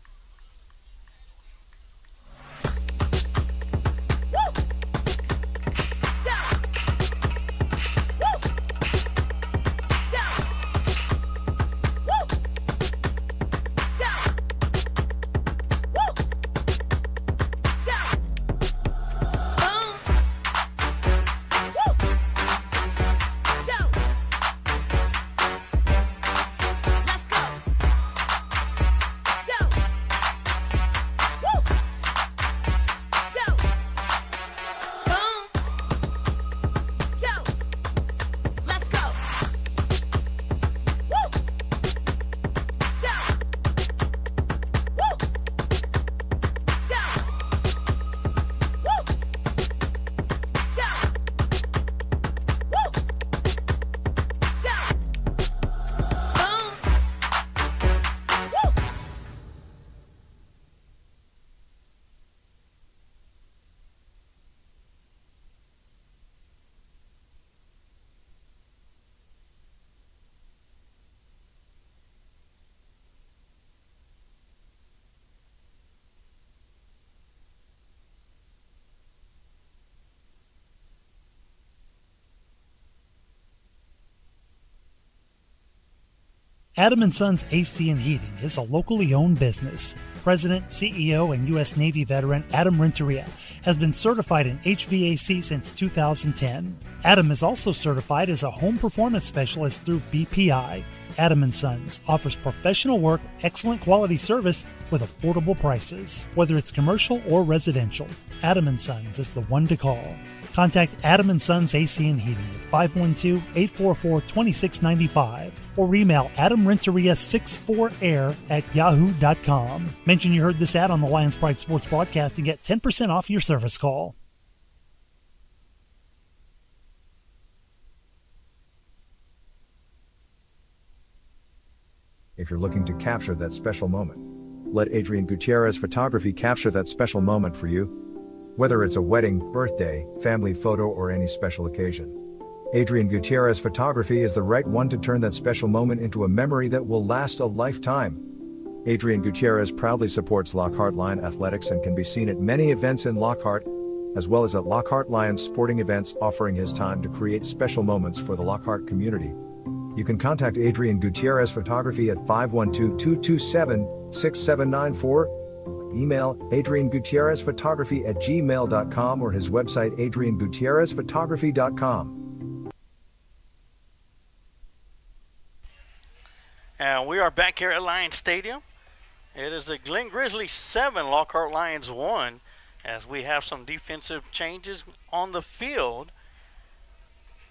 Adam & Sons AC and Heating is a locally owned business. President, CEO, and U.S. Navy veteran Adam Renteria has been certified in HVAC since 2010. Adam is also certified as a home performance specialist through BPI. Adam & Sons offers professional work, excellent quality service with affordable prices. Whether it's commercial or residential, Adam & Sons is the one to call. Contact Adam & Sons AC and Heating at 512-844-2695 or email adamrenteria64air@yahoo.com. Mention you heard this ad on the Lions Pride Sports Broadcast and get 10% off your service call. If you're looking to capture that special moment, let Adrian Gutierrez Photography capture that special moment for you. Whether it's a wedding, birthday, family photo, or any special occasion, Adrian Gutierrez Photography is the right one to turn that special moment into a memory that will last a lifetime. Adrian Gutierrez proudly supports Lockhart Lion Athletics and can be seen at many events in Lockhart, as well as at Lockhart Lions sporting events, offering his time to create special moments for the Lockhart community. You can contact Adrian Gutierrez Photography at 512-227-6794. Email adriangutierrezphotography@gmail.com or his website adriangutierrezphotography.com. And we are back here at Lions Stadium. It is the Glen Grizzlies 7, Lockhart Lions 1, as we have some defensive changes on the field,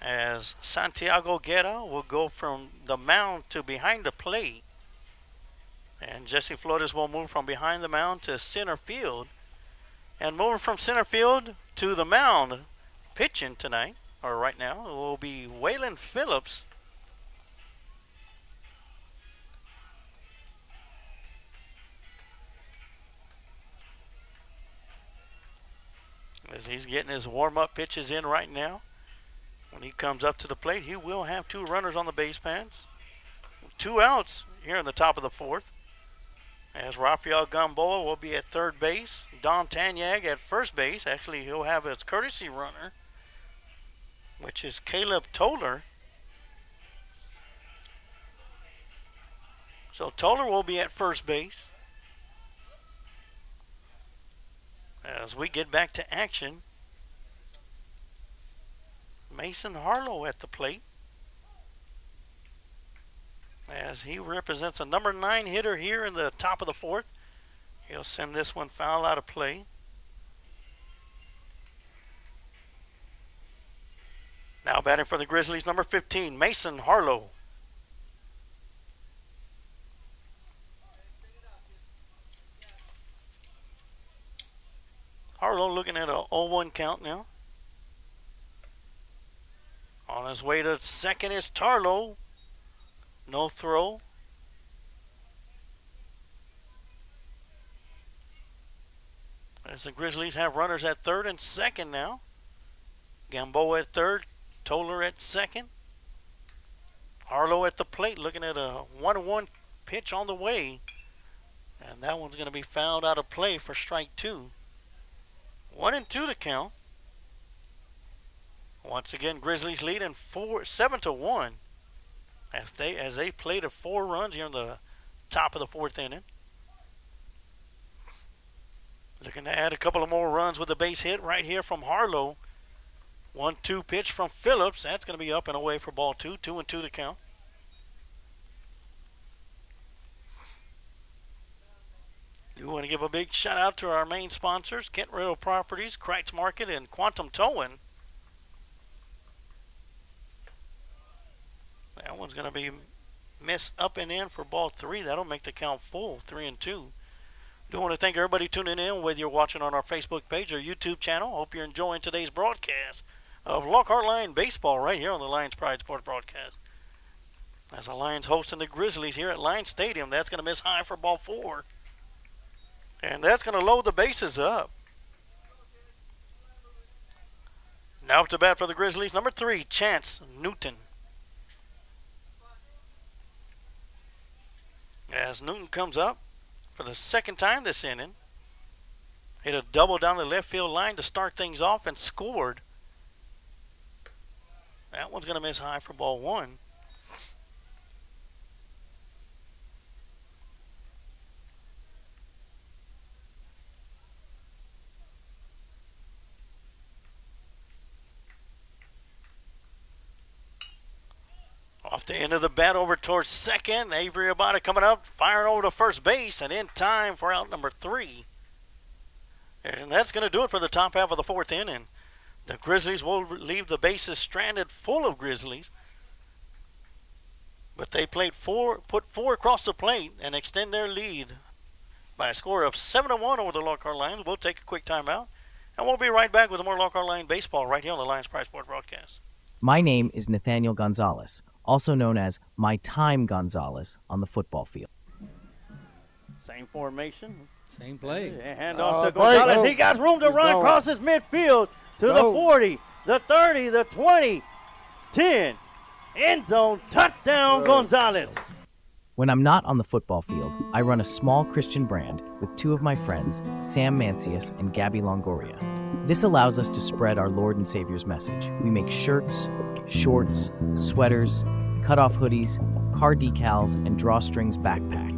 as Santiago Guerra will go from the mound to behind the plate, and Jesse Flores will move from behind the mound to center field, and moving from center field to the mound pitching tonight, or right now, it will be Waylon Phillips. As he's getting his warm-up pitches in right now. When he comes up to the plate, he will have 2 runners on the base paths. 2 outs here in the top of the 4th. As Rafael Gamboa will be at third base. Dom Tanyag at first base. Actually, he'll have his courtesy runner, which is Caleb Toller. So Toller will be at first base. As we get back to action, Mason Harlow at the plate, as he represents a number 9 hitter here in the top of the 4th. He'll send this one foul out of play. Now batting for the Grizzlies, number 15, Mason Harlow. Harlow looking at a 0-1 count now. On his way to second is Tarlow. No throw. As the Grizzlies have runners at third and second now. Gamboa at third, Toller at second. Harlow at the plate looking at a 1-1 pitch on the way. And that one's going to be fouled out of play for strike 2. 1-2 to count. Once again, Grizzlies leading 7-1 as they played 4 runs here in the top of the 4th inning. Looking to add a couple of more runs with a base hit right here from Harlow. 1-2 pitch from Phillips. That's going to be up and away for ball 2. 2-2 to count. We want to give a big shout out to our main sponsors, Kent Riddle Properties, Kreitz Market, and Quantum Towing. That one's going to be missed up and in for ball 3. That'll make the count full, 3-2. Do want to thank everybody tuning in, whether you're watching on our Facebook page or YouTube channel. Hope you're enjoying today's broadcast of Lockhart Lion Baseball right here on the Lions Pride Sports Broadcast. As the Lions hosting the Grizzlies here at Lions Stadium, that's going to miss high for ball 4. And that's going to load the bases up. Now up to bat for the Grizzlies, number 3, Chance Newton. As Newton comes up for the second time this inning, hit a double down the left field line to start things off and scored. That one's going to miss high for ball 1. Off the end of the bat over towards second. Avery Abada coming up, firing over to first base, and in time for out number 3. And that's going to do it for the top half of the 4th inning. The Grizzlies will leave the bases stranded full of Grizzlies. But they put 4 across the plate and extend their lead by a score of 7-1 over the Lockhart Lions. We'll take a quick timeout, and we'll be right back with more Lockhart Lion baseball right here on the Lions Pride Sports Broadcast. My name is Nathaniel Gonzalez, also known as My Time Gonzalez on the football field. Same formation. Same play. Hand off to Gonzalez. He got room to run across his midfield to the 40, the 30, the 20, 10. End zone, touchdown, Gonzalez. When I'm not on the football field, I run a small Christian brand with 2 of my friends, Sam Mancius and Gabby Longoria. This allows us to spread our Lord and Savior's message. We make shirts, shorts, sweaters, cut-off hoodies, car decals, and drawstrings backpack.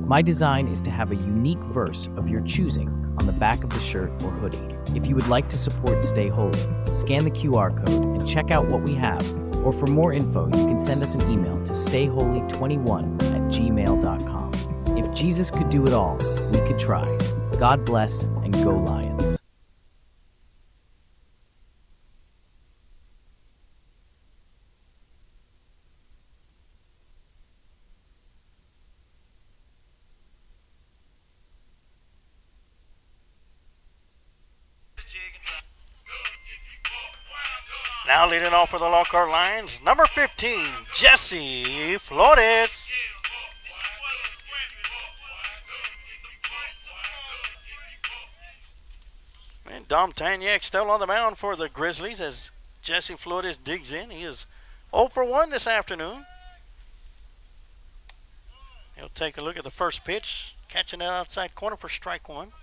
My design is to have a unique verse of your choosing on the back of the shirt or hoodie. If you would like to support Stay Holy, scan the QR code and check out what we have. Or for more info, you can send us an email to stayholy21@gmail.com. If Jesus could do it all, we could try. God bless and go Lions. Now leading off for the Lockhart Lions, number 15, Jesse Flores. And Dom Taniak still on the mound for the Grizzlies as Jesse Flores digs in. He is 0 for 1 this afternoon. He'll take a look at the first pitch, catching that outside corner for strike one.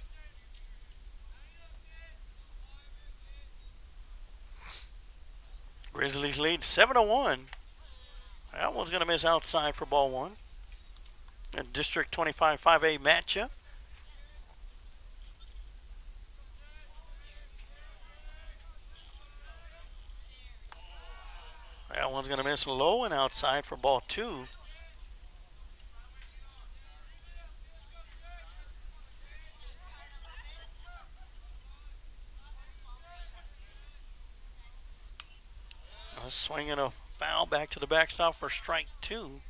Grizzlies lead 7-1. That one's going to miss outside for ball one. A District 25 5A matchup. That one's going to miss low and outside for ball two. A swing and a foul back to the backstop for strike two.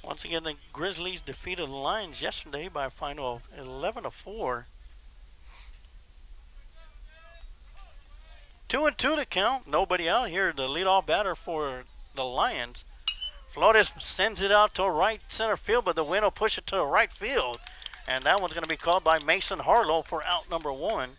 Once again, the Grizzlies defeated the Lions yesterday by a final of 11-4. 2-2 to count. Nobody out here. The leadoff batter for the Lions. Flores sends it out to right center field, but the wind will push it to the right field. And that one's going to be called by Mason Harlow for out number one.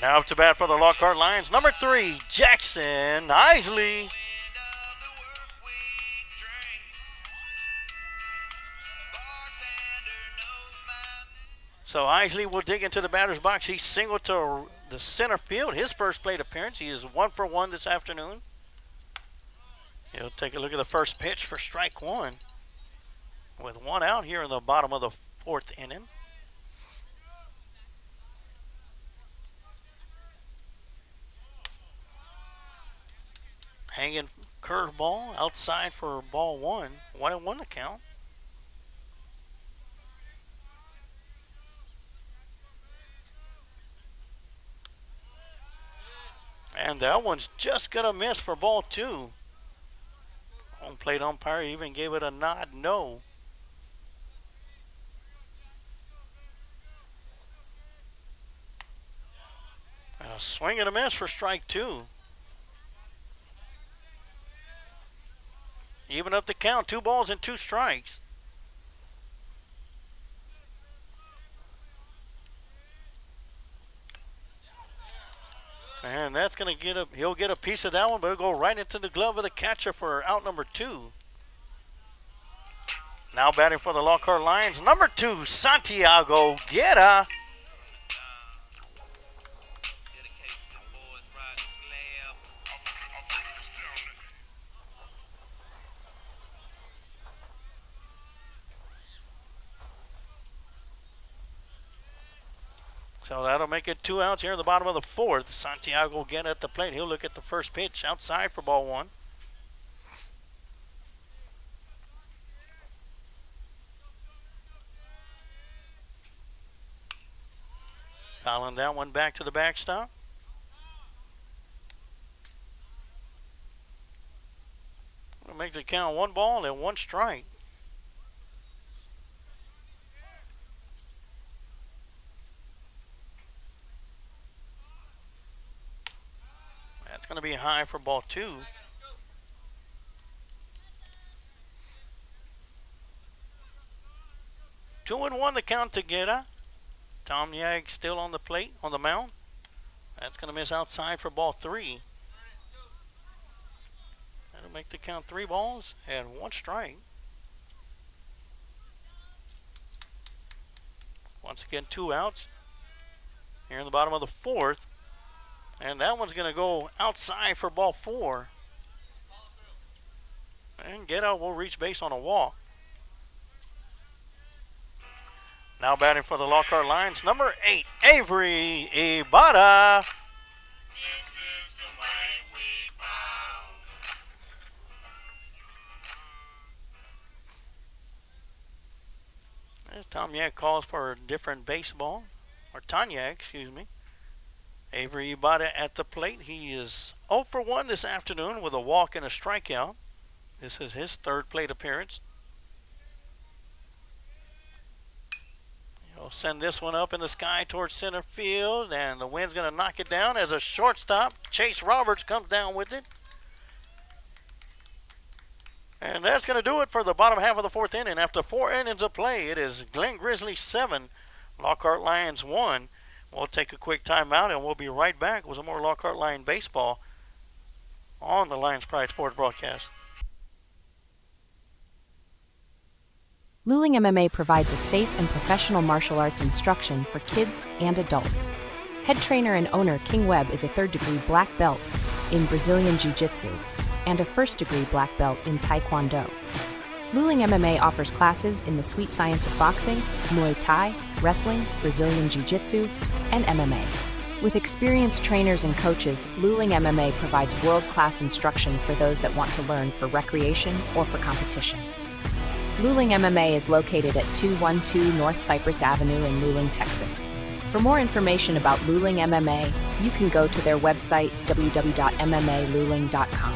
Now up to bat for the Lockhart Lions, number 3, Jackson Isley. So Isley will dig into the batter's box. He singled to the center field. His first plate appearance. He is 1 for 1 this afternoon. He'll take a look at the first pitch for strike one. With one out here in the bottom of the fourth inning. Hanging curveball outside for ball one. 1-1 to count. And that one's just going to miss for ball two. Home plate umpire even gave it a nod no. A swing and a miss for strike two. Even up the count, 2 balls and 2 strikes. And that's going to he'll get a piece of that one, but it'll go right into the glove of the catcher for out number 2. Now batting for the Lockhart Lions, number 2, Santiago Guerra. So that'll make it 2 outs here in the bottom of the fourth. Santiago will get at the plate. He'll look at the first pitch outside for ball one. Fouling that one back to the backstop. We'll make the count 1 ball and 1 strike. That's going to be high for ball 2. 2-1 the count to Guerra. Tom Yag still on the plate, on the mound. That's going to miss outside for ball 3. That'll make the count 3 balls and 1 strike. Once again, 2 outs here in the bottom of the fourth. And that one's going to go outside for ball 4. And Get Out will reach base on a walk. Now batting for the Lockhart Lions, number 8, Avery Ibarra. This is the way we bow. As Tomyak calls for a different baseball, or Tanya, excuse me. Avery Ibarra at the plate. He is 0 for 1 this afternoon with a walk and a strikeout. This is his third plate appearance. He'll send this one up in the sky towards center field, and the wind's going to knock it down as a shortstop. Chase Roberts comes down with it. And that's going to do it for the bottom half of the 4th inning. After 4 innings of play, it is Glen Grizzlies 7, Lockhart Lions 1. We'll take a quick timeout, and we'll be right back with some more Lockhart Lion baseball on the Lions Pride Sports broadcast. Luling MMA provides a safe and professional martial arts instruction for kids and adults. Head trainer and owner King Webb is a 3rd-degree black belt in Brazilian Jiu-Jitsu and a 1st-degree black belt in Taekwondo. Luling MMA offers classes in the sweet science of boxing, Muay Thai, wrestling, Brazilian Jiu-Jitsu, and MMA. With experienced trainers and coaches, Luling MMA provides world-class instruction for those that want to learn for recreation or for competition. Luling MMA is located at 212 North Cypress Avenue in Luling, Texas. For more information about Luling MMA, you can go to their website, www.mmaluling.com.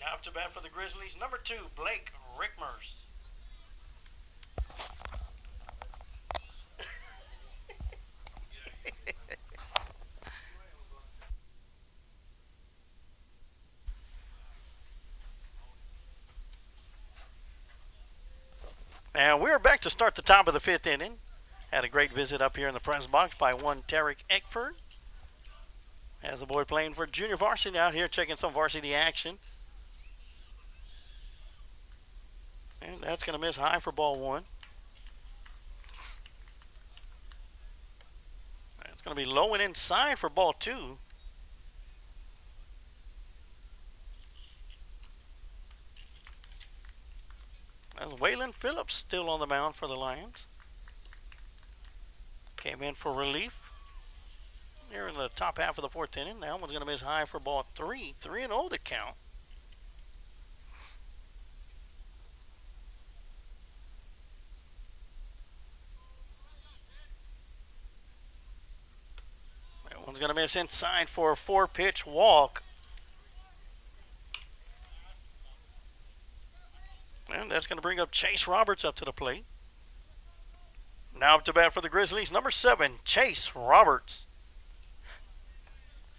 Now up to bat for the Grizzlies, number 2, Blake Rickmers. And we're back to start the top of the 5th inning. Had a great visit up here in the press box by one Tarek Eckford. As a boy playing for junior varsity out here, checking some varsity action. And that's going to miss high for ball 1. It's going to be low and inside for ball 2. That's Waylon Phillips still on the mound for the Lions. Came in for relief. Here in the top half of the 4th inning. That one's going to miss high for ball 3. 3-0 to count. That one's going to miss inside for a 4-pitch walk. And that's going to bring up Chase Roberts up to the plate. Now up to bat for the Grizzlies, number 7, Chase Roberts.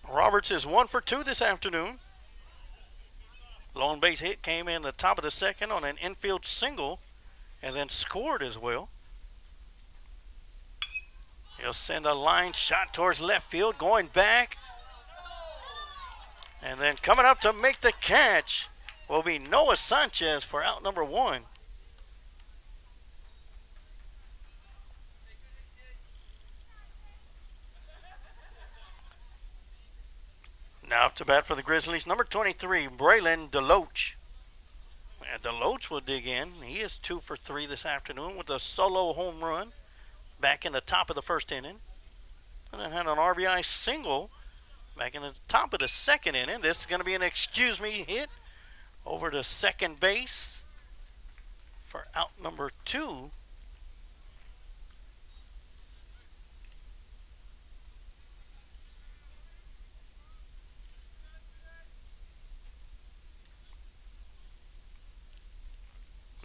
Roberts is 1 for 2 this afternoon. Lone base hit came in the top of the 2nd on an infield single and then scored as well. He'll send a line shot towards left field, going back. And then coming up to make the catch will be Noah Sanchez for out number 1. Now up to bat for the Grizzlies, number 23, Braylon DeLoach. And DeLoach will dig in. He is 2 for 3 this afternoon with a solo home run back in the top of the first inning. And then had an RBI single back in the top of the second inning. This is going to be an excuse me hit over to second base for out number 2.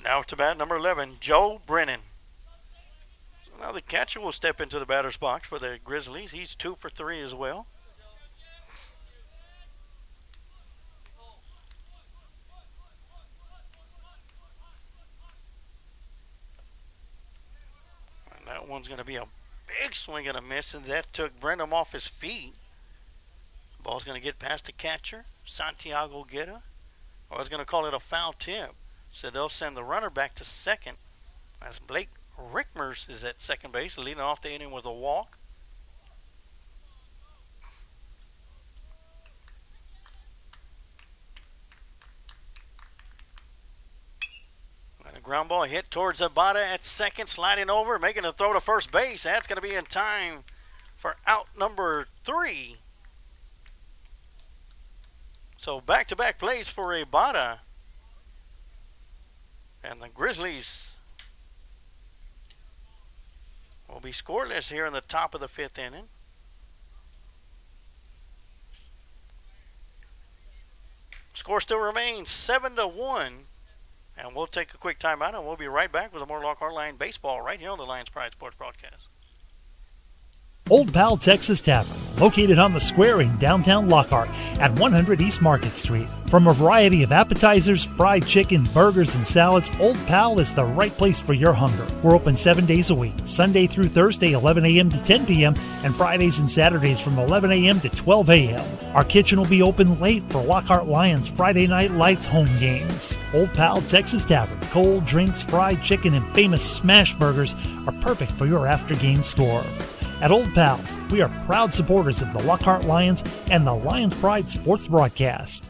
Now to bat, number 11, Joe Brennan. So now the catcher will step into the batter's box for the Grizzlies. He's 2 for 3 as well. And that one's going to be a big swing and a miss, and that took Brennan off his feet. The ball's going to get past the catcher, Santiago Guerra. I was going to call it a foul tip. So they'll send the runner back to second as Blake Rickmers is at second base, leading off the inning with a walk. And a ground ball hit towards Abada at second, sliding over, making a throw to first base. That's going to be in time for out number 3. So back-to-back plays for Abada. And the Grizzlies will be scoreless here in the top of the 5th inning. Score still remains 7-1. And we'll take a quick timeout, and we'll be right back with more Lockhart Lion baseball right here on the Lions Pride Sports Broadcast. Old Pal Texas Tavern, located on the square in downtown Lockhart at 100 East Market Street. From a variety of appetizers, fried chicken, burgers, and salads, Old Pal is the right place for your hunger. We're open 7 days a week, Sunday through Thursday, 11 a.m. to 10 p.m., and Fridays and Saturdays from 11 a.m. to 12 a.m. Our kitchen will be open late for Lockhart Lions Friday Night Lights home games. Old Pal Texas Tavern's cold drinks, fried chicken, and famous smash burgers are perfect for your after-game score. At Old Pals, we are proud supporters of the Lockhart Lions and the Lions Pride Sports Broadcast.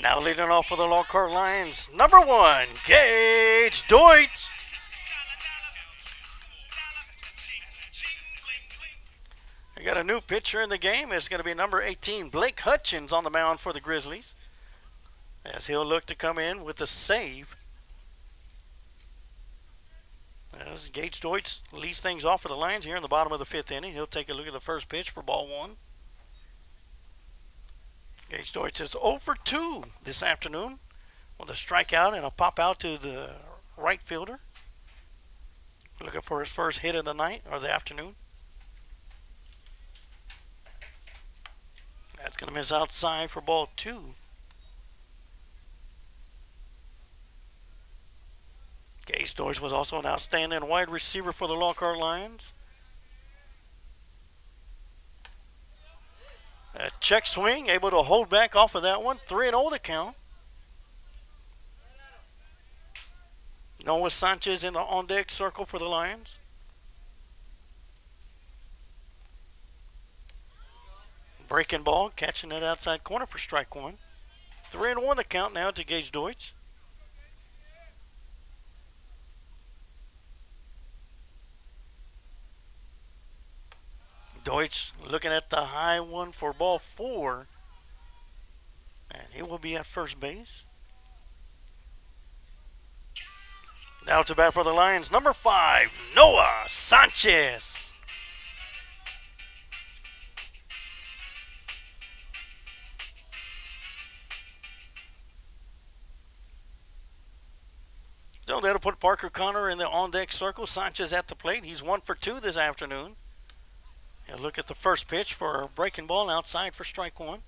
Now leading off for the Lockhart Lions, number 1, Gage Deutsch. We got a new pitcher in the game. It's going to be number 18, Blake Hutchins, on the mound for the Grizzlies, as he'll look to come in with a save. As Gage Deutsch leads things off for the Lions here in the bottom of the 5th inning. He'll take a look at the first pitch for ball 1. Gage Deutsch is 0 for 2 this afternoon with a strikeout and a pop out to the right fielder. Looking for his first hit of the night or the afternoon. That's going to miss outside for ball 2. Gage Deutsch was also an outstanding wide receiver for the Lockhart Lions. A check swing, able to hold back off of that one. 3-0 the count. Noah Sanchez in the on-deck circle for the Lions. Breaking ball, catching that outside corner for strike 1. 3-1 the count now to Gage Deutsch. Deutsch looking at the high one for ball 4. And he will be at first base. Now to bat for the Lions, number 5, Noah Sanchez. So that'll put Parker Connor in the on-deck circle. Sanchez at the plate. He's 1 for 2 this afternoon. And look at the first pitch for a breaking ball outside for strike 1.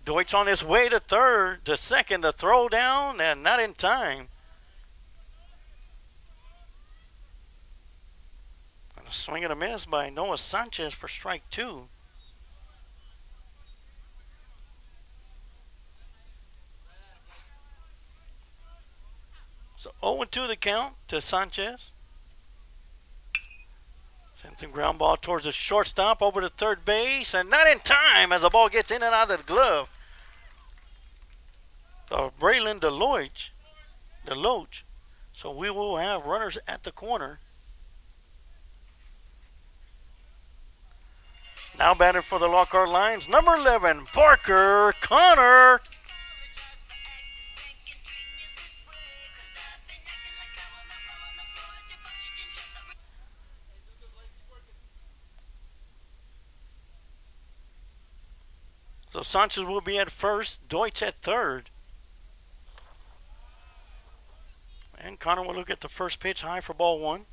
Deutsch on his way to second, to throw down, and not in time. And a swing and a miss by Noah Sanchez for strike 2. So 0-2 the count to Sanchez. Sends a ground ball towards the shortstop, over to third base, and not in time as the ball gets in and out of the glove of Braylon Deloach. So we will have runners at the corner. Now batting for the Lockhart Lions, number 11, Parker Connor. So Sanchez will be at first, Deutsch at third. And Connor will look at the first pitch, high for ball 1.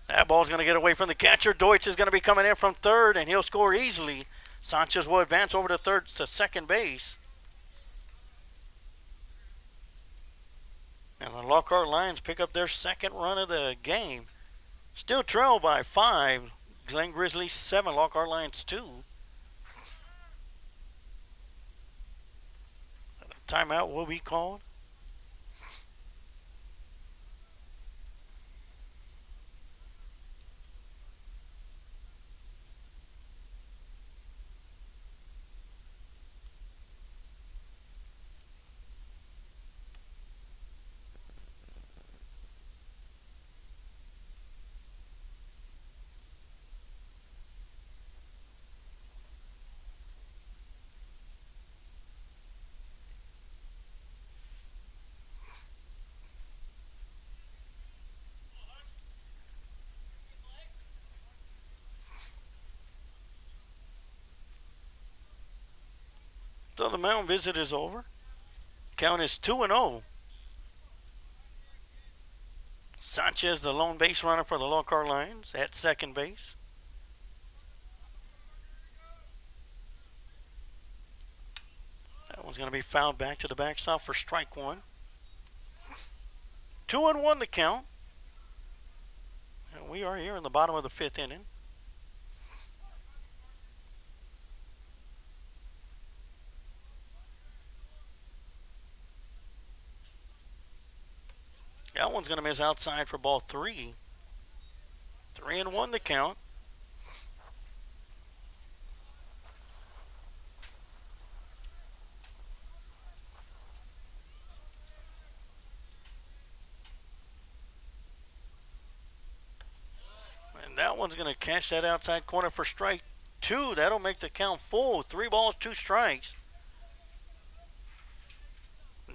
That ball's going to get away from the catcher. Deutsch is going to be coming in from third, and he'll score easily. Sanchez will advance over to second base. And the Lockhart Lions pick up their second run of the game. Still trailed by 5. Glen Grizzlies 7, Lockhart Lions 2. A timeout will be called. So the mound visit is over. Count is 2-0. Sanchez, the lone base runner for the Lockhart Lions, at second base. That one's going to be fouled back to the backstop for strike 1. 2-1 the count. And we are here in the bottom of the 5th inning. That one's going to miss outside for ball 3. 3-1 the count. And that one's going to catch that outside corner for strike 2. That'll make the count full. 3 balls, 2 strikes.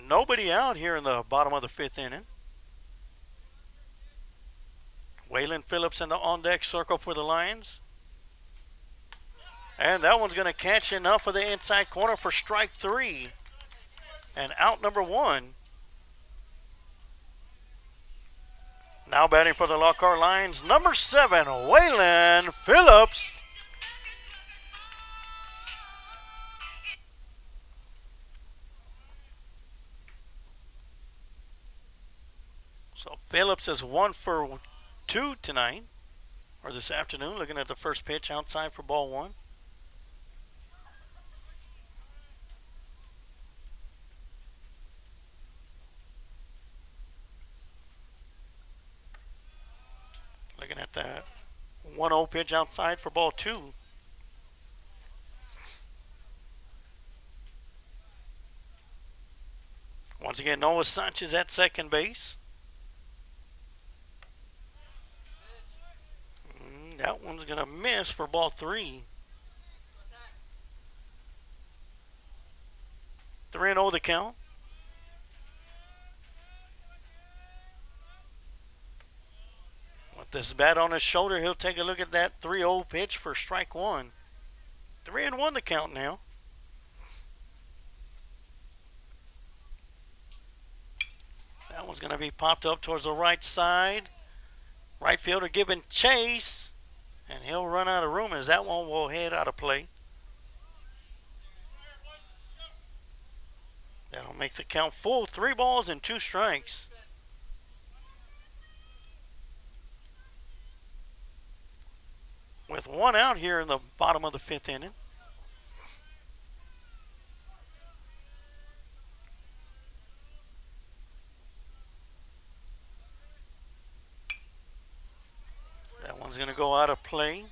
Nobody out here in the bottom of the 5th inning. Waylon Phillips in the on-deck circle for the Lions. And that one's going to catch enough of the inside corner for strike 3. And out number 1. Now batting for the Lockhart Lions, number 7, Waylon Phillips. So Phillips is 1 for 2 tonight, or this afternoon, looking at the first pitch outside for ball 1. that 1-0 pitch outside for ball 2. Once again, Noah Sanchez at second base. That one's going to miss for ball 3. 3-0 the count. With this bat on his shoulder, he'll take a look at that 3-0 pitch for strike 1. 3-1 the count now. That one's going to be popped up towards the right side. Right fielder giving chase, and he'll run out of room as that one will head out of play. That'll make the count full. 3 balls and 2 strikes. With 1 out here in the bottom of the 5th inning. That one's going to go out of play.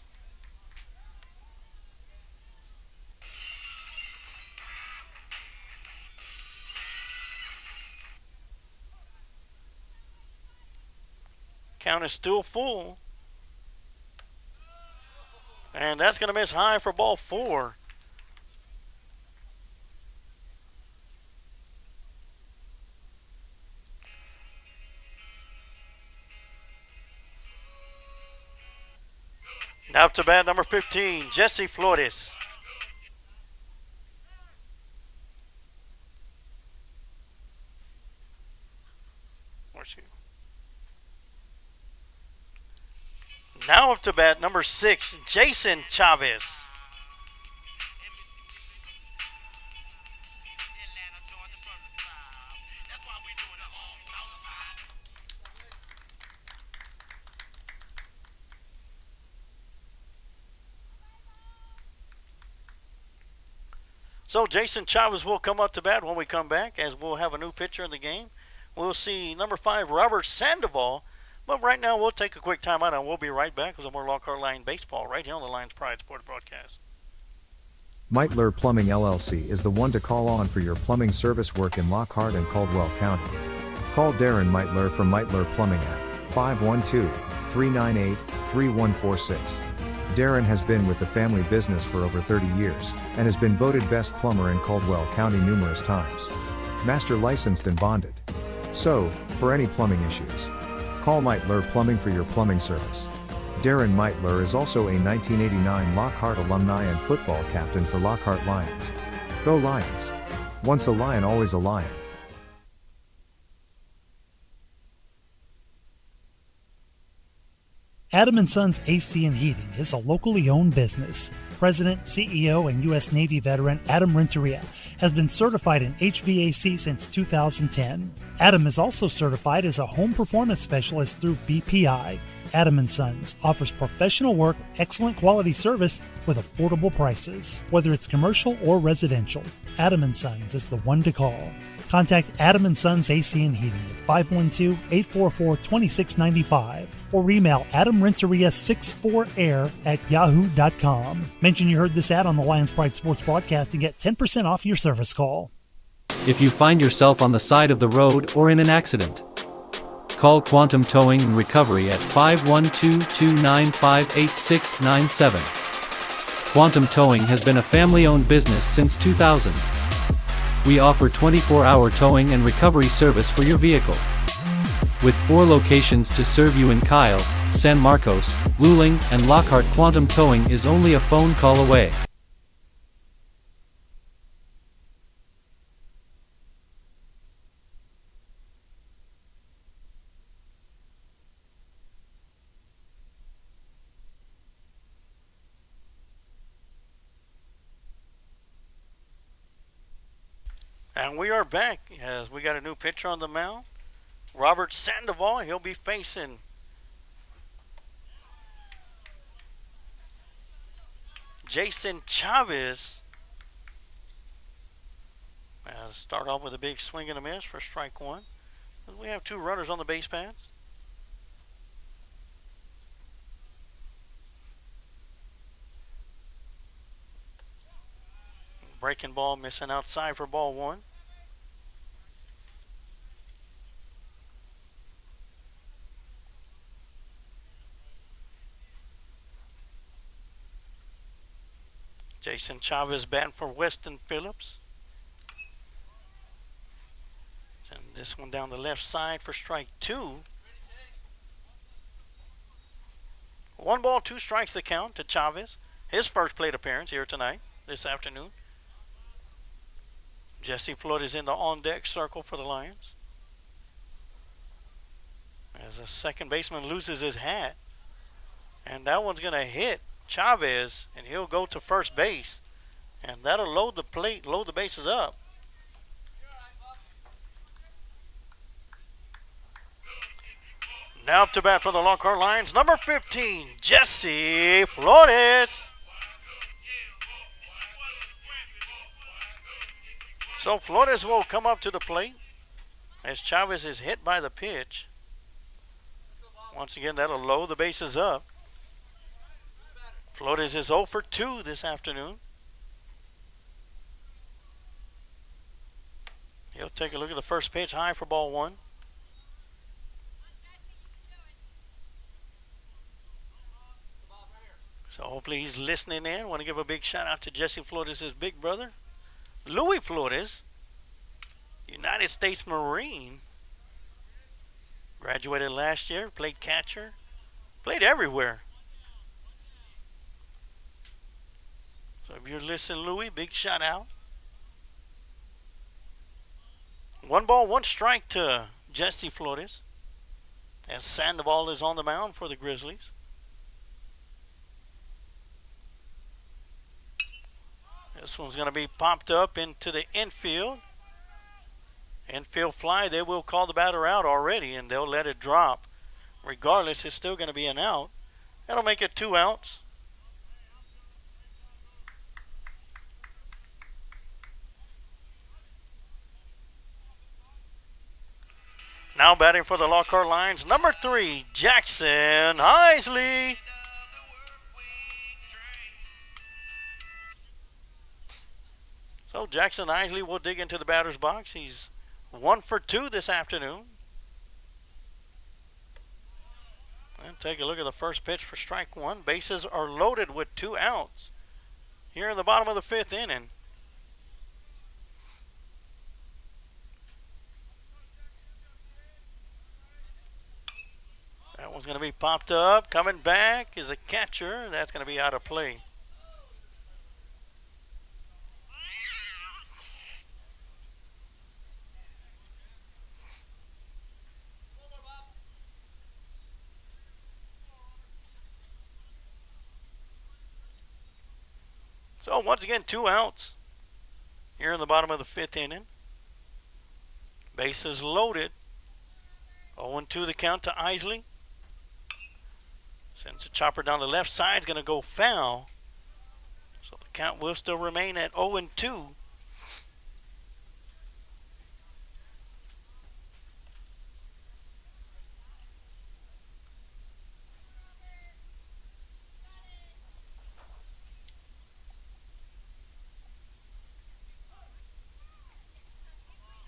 Count is still full. And that's going to miss high for ball 4. Now up to bat number 15, Jesse Flores. Now up to bat number 6, Jason Chavez. So Jason Chavez will come up to bat when we come back, as we'll have a new pitcher in the game. We'll see number 5, Robert Sandoval. But right now, we'll take a quick timeout, and we'll be right back with some more Lockhart Lion baseball right here on the Lions Pride Sports Broadcast. Meitler Plumbing LLC is the one to call on for your plumbing service work in Lockhart and Caldwell County. Call Darren Meitler from Meitler Plumbing at 512-398-3146. Darren has been with the family business for over 30 years and has been voted best plumber in Caldwell County numerous times. Master licensed and bonded. So, for any plumbing issues, call Meitler Plumbing for your plumbing service. Darren Meitler is also a 1989 Lockhart alumni and football captain for Lockhart Lions. Go Lions! Once a Lion, always a Lion. Adam & Sons AC and Heating is a locally owned business. President, CEO, and U.S. Navy veteran Adam Renteria has been certified in HVAC since 2010. Adam is also certified as a home performance specialist through BPI. Adam & Sons offers professional work, excellent quality service with affordable prices, whether it's commercial or residential. Adam & Sons is the one to call. Contact Adam & Sons AC and Heating at 512-844-2695 or email adamrenteria64air@yahoo.com. Mention you heard this ad on the Lions Pride Sports Broadcast and get 10% off your service call. If you find yourself on the side of the road or in an accident, call Quantum Towing and Recovery at 512-295-8697. Quantum Towing has been a family-owned business since 2000. We offer 24-hour towing and recovery service for your vehicle. With 4 locations to serve you in Kyle, San Marcos, Luling, and Lockhart, Quantum Towing is only a phone call away. And we are back as we got a new pitcher on the mound. Robert Sandoval, he'll be facing Jason Chavez. Start off with a big swing and a miss for strike 1. We have 2 runners on the base paths. breaking ball missing outside for ball one. Jason Chavez batting for Weston Phillips. Send this one down the left side for strike two. 1 ball, 2 strikes the count to Chavez. His first plate appearance here tonight, this afternoon. Jesse Flores in the on-deck circle for the Lions. As a second baseman loses his hat. And that one's going to hit Chavez, and he'll go to first base. And that'll load the plate, load the bases up. Now up to bat for the Lockhart Lions, number 15, Jesse Flores. So Flores will come up to the plate as Chavez is hit by the pitch. Once again, that'll load the bases up. Flores is 0 for 2 this afternoon. He'll take a look at the first pitch, high for ball one. So hopefully he's listening in. Want to give a big shout out to Jesse Flores, his big brother, Louis Flores, United States Marine. Graduated last year, played catcher, played everywhere. So if you're listening, Louis, big shout out. 1 ball, 1 strike to Jesse Flores. As Sandoval is on the mound for the Grizzlies. This one's going to be popped up into the infield. Infield fly, they will call the batter out already, and they'll let it drop. Regardless, it's still going to be an out. That'll make it 2 outs. Now batting for the Lockhart Lions, number 3, Jackson Isley. So Jackson Isley will dig into the batter's box. He's 1 for 2 this afternoon. And take a look at the first pitch for strike one. Bases are loaded with 2 outs here in the bottom of the 5th inning. That one's going to be popped up. Coming back is a catcher. That's going to be out of play. So once again, 2 outs here in the bottom of the 5th inning. Bases loaded. 0-2 the count to Isley. Sends a chopper down the left side. It's going to go foul. So the count will still remain at 0-2.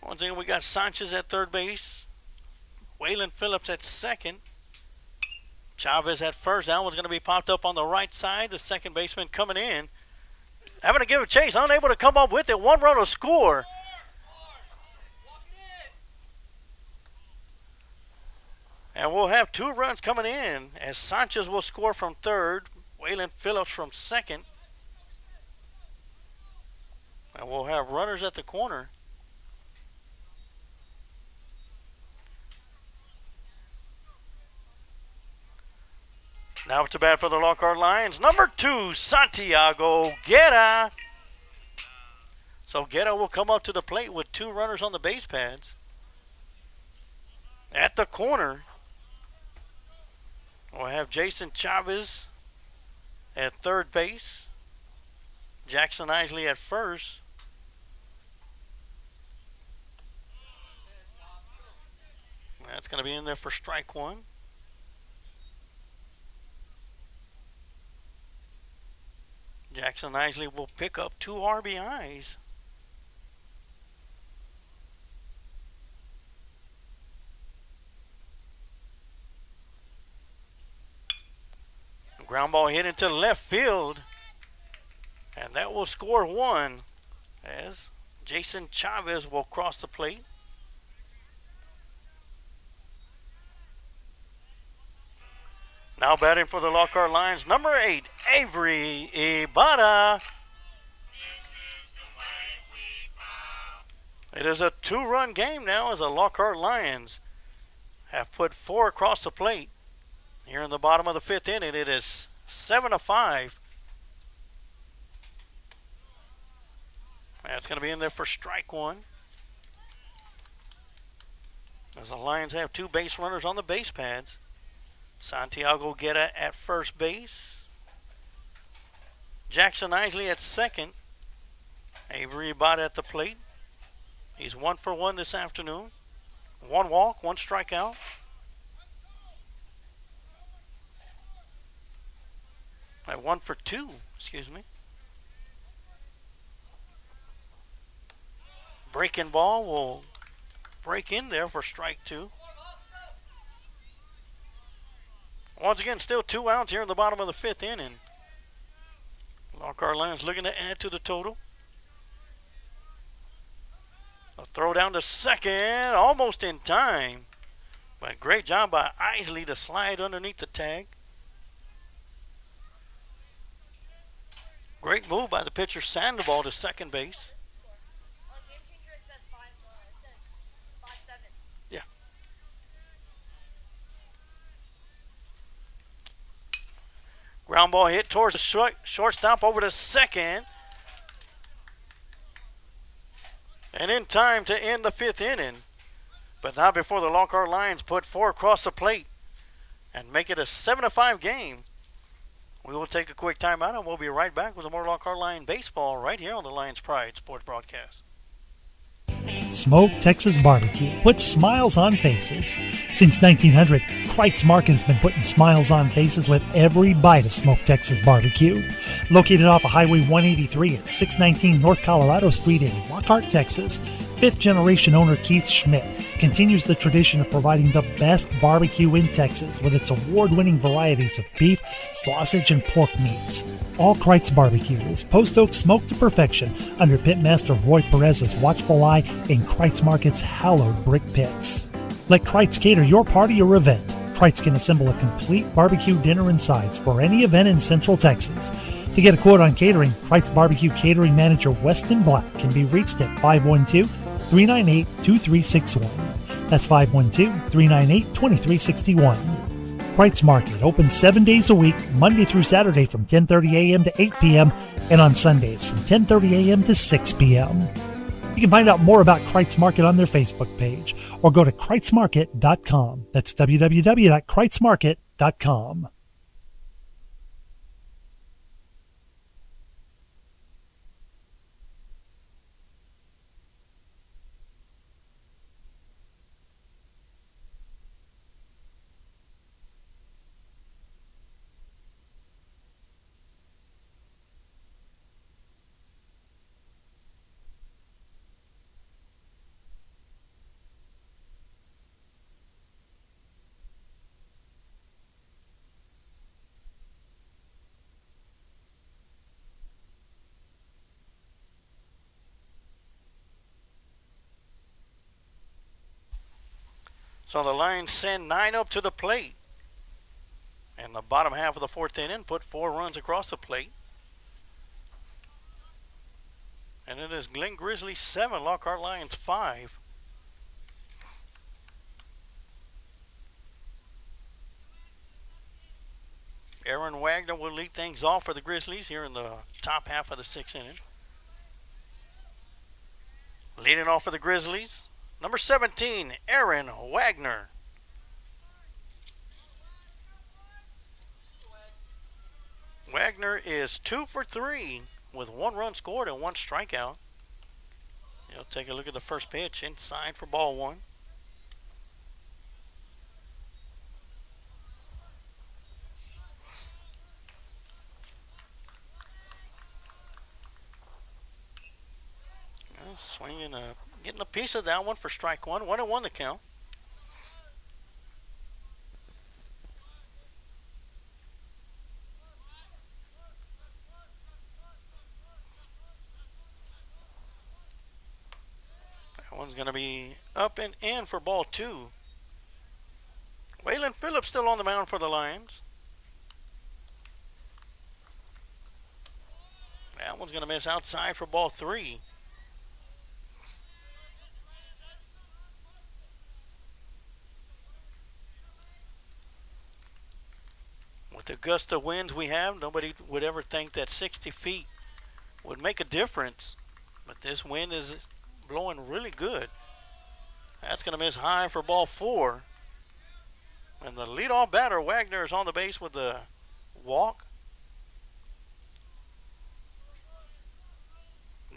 Once again, we got Sanchez at third base. Waylon Phillips at second. Chavez at first. That one's going to be popped up on the right side. The second baseman coming in. Having to give a chase. Unable to come up with it. 1 run to score. And we'll have 2 runs coming in as Sanchez will score from third. Waylon Phillips from second. And we'll have runners at the corner. Now to bat for the Lockhart Lions, number 2, Santiago Guerra. So Guerra will come up to the plate with 2 runners on the base pads. At the corner, we'll have Jason Chavez at third base. Jackson Isley at first. That's going to be in there for strike one. Jackson Isley will pick up 2 RBIs. Ground ball hit into left field. And that will score 1 as Jason Chavez will cross the plate. Now batting for the Lockhart Lions, number 8, Avery Ibarra. It is a 2-run game now as the Lockhart Lions have put 4 across the plate. Here in the bottom of the 5th inning, it is 7-5. That's going to be in there for strike 1. As the Lions have 2 base runners on the base pads. Santiago Guerra at first base. Jackson Isley at second. Avery Ibarra at the plate. He's 1 for 1 this afternoon. 1 walk, 1 strikeout. At 1 for 2, excuse me. Breaking ball will break in there for strike 2. Once again, still 2 outs here in the bottom of the 5th inning. Lockhart Lions looking to add to the total. A throw down to second, almost in time. But great job by Isley to slide underneath the tag. Great move by the pitcher, Sandoval to second base. Yeah. Ground ball hit towards the shortstop over to second. And in time to end the 5th inning. But not before the Lockhart Lions put 4 across the plate and make it a 7-5 game. We will take a quick timeout and we'll be right back with more Lockhart Lion baseball right here on the Lions Pride Sports Broadcast. Smoke Texas Barbecue puts smiles on faces. Since 1900, Kreitz Market has been putting smiles on faces with every bite of Smoke Texas Barbecue. Located off of Highway 183 at 619 North Colorado Street in Lockhart, Texas, 5th generation owner Keith Schmidt continues the tradition of providing the best barbecue in Texas with its award-winning varieties of beef, sausage, and pork meats. All Kreitz Barbecue is post oak smoked to perfection under Pitmaster Roy Perez's watchful eye in Kreitz Market's hallowed brick pits. Let Kreitz cater your party or event. Kreitz can assemble a complete barbecue dinner and sides for any event in Central Texas. To get a quote on catering, Kreitz Barbecue Catering Manager Weston Black can be reached at 512-398-2361. That's 512-398-2361. Kreitz Market opens 7 days a week, Monday through Saturday from 10:30 a.m. to 8 p.m. and on Sundays from 10:30 a.m. to 6 p.m. You can find out more about Kreitz Market on their Facebook page or go to kreitzmarket.com. That's www.kreitzmarket.com. So the Lions send 9 up to the plate. And the bottom half of the 4th inning put 4 runs across the plate. And it is Glen Grizzlies 7, Lockhart Lions 5. Aaron Wagner will lead things off for the Grizzlies here in the top half of the 6th inning. Leading off for the Grizzlies, number 17, Aaron Wagner. Wagner is 2 for 3 with 1 run scored and 1 strikeout. You'll take a look at the first pitch, inside for ball 1. Swinging, getting a piece of that one for strike one. 1-1 the count. That one's going to be up and in for ball two. Waylon Phillips still on the mound for the Lions. That one's going to miss outside for ball three. With the gust of winds we have, nobody would ever think that 60 feet would make a difference. But this wind is blowing really good. That's going to miss high for ball four. And the leadoff batter, Wagner, is on the base with the walk.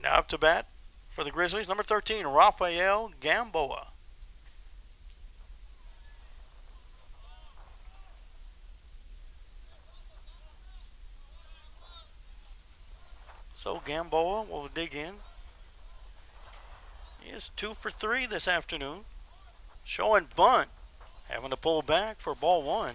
Now up to bat for the Grizzlies, number 13, Rafael Gamboa. So Gamboa will dig in. He is 2 for 3 this afternoon. Showing bunt. Having to pull back for ball one.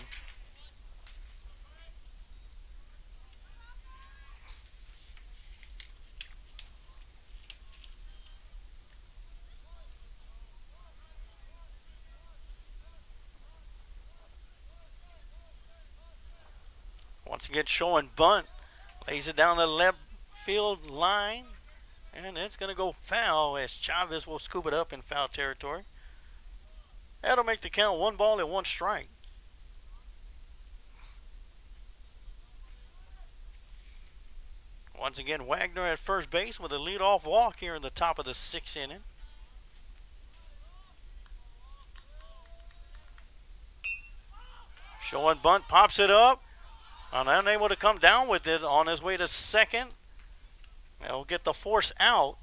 Once again, showing bunt. Lays it down the left field line. And it's going to go foul as Chavez will scoop it up in foul territory. That'll make the count 1 ball and 1 strike. Once again, Wagner at first base with a leadoff walk here in the top of the 6th inning. Showing bunt, pops it up. And unable to come down with it on his way to second. He'll get the force out.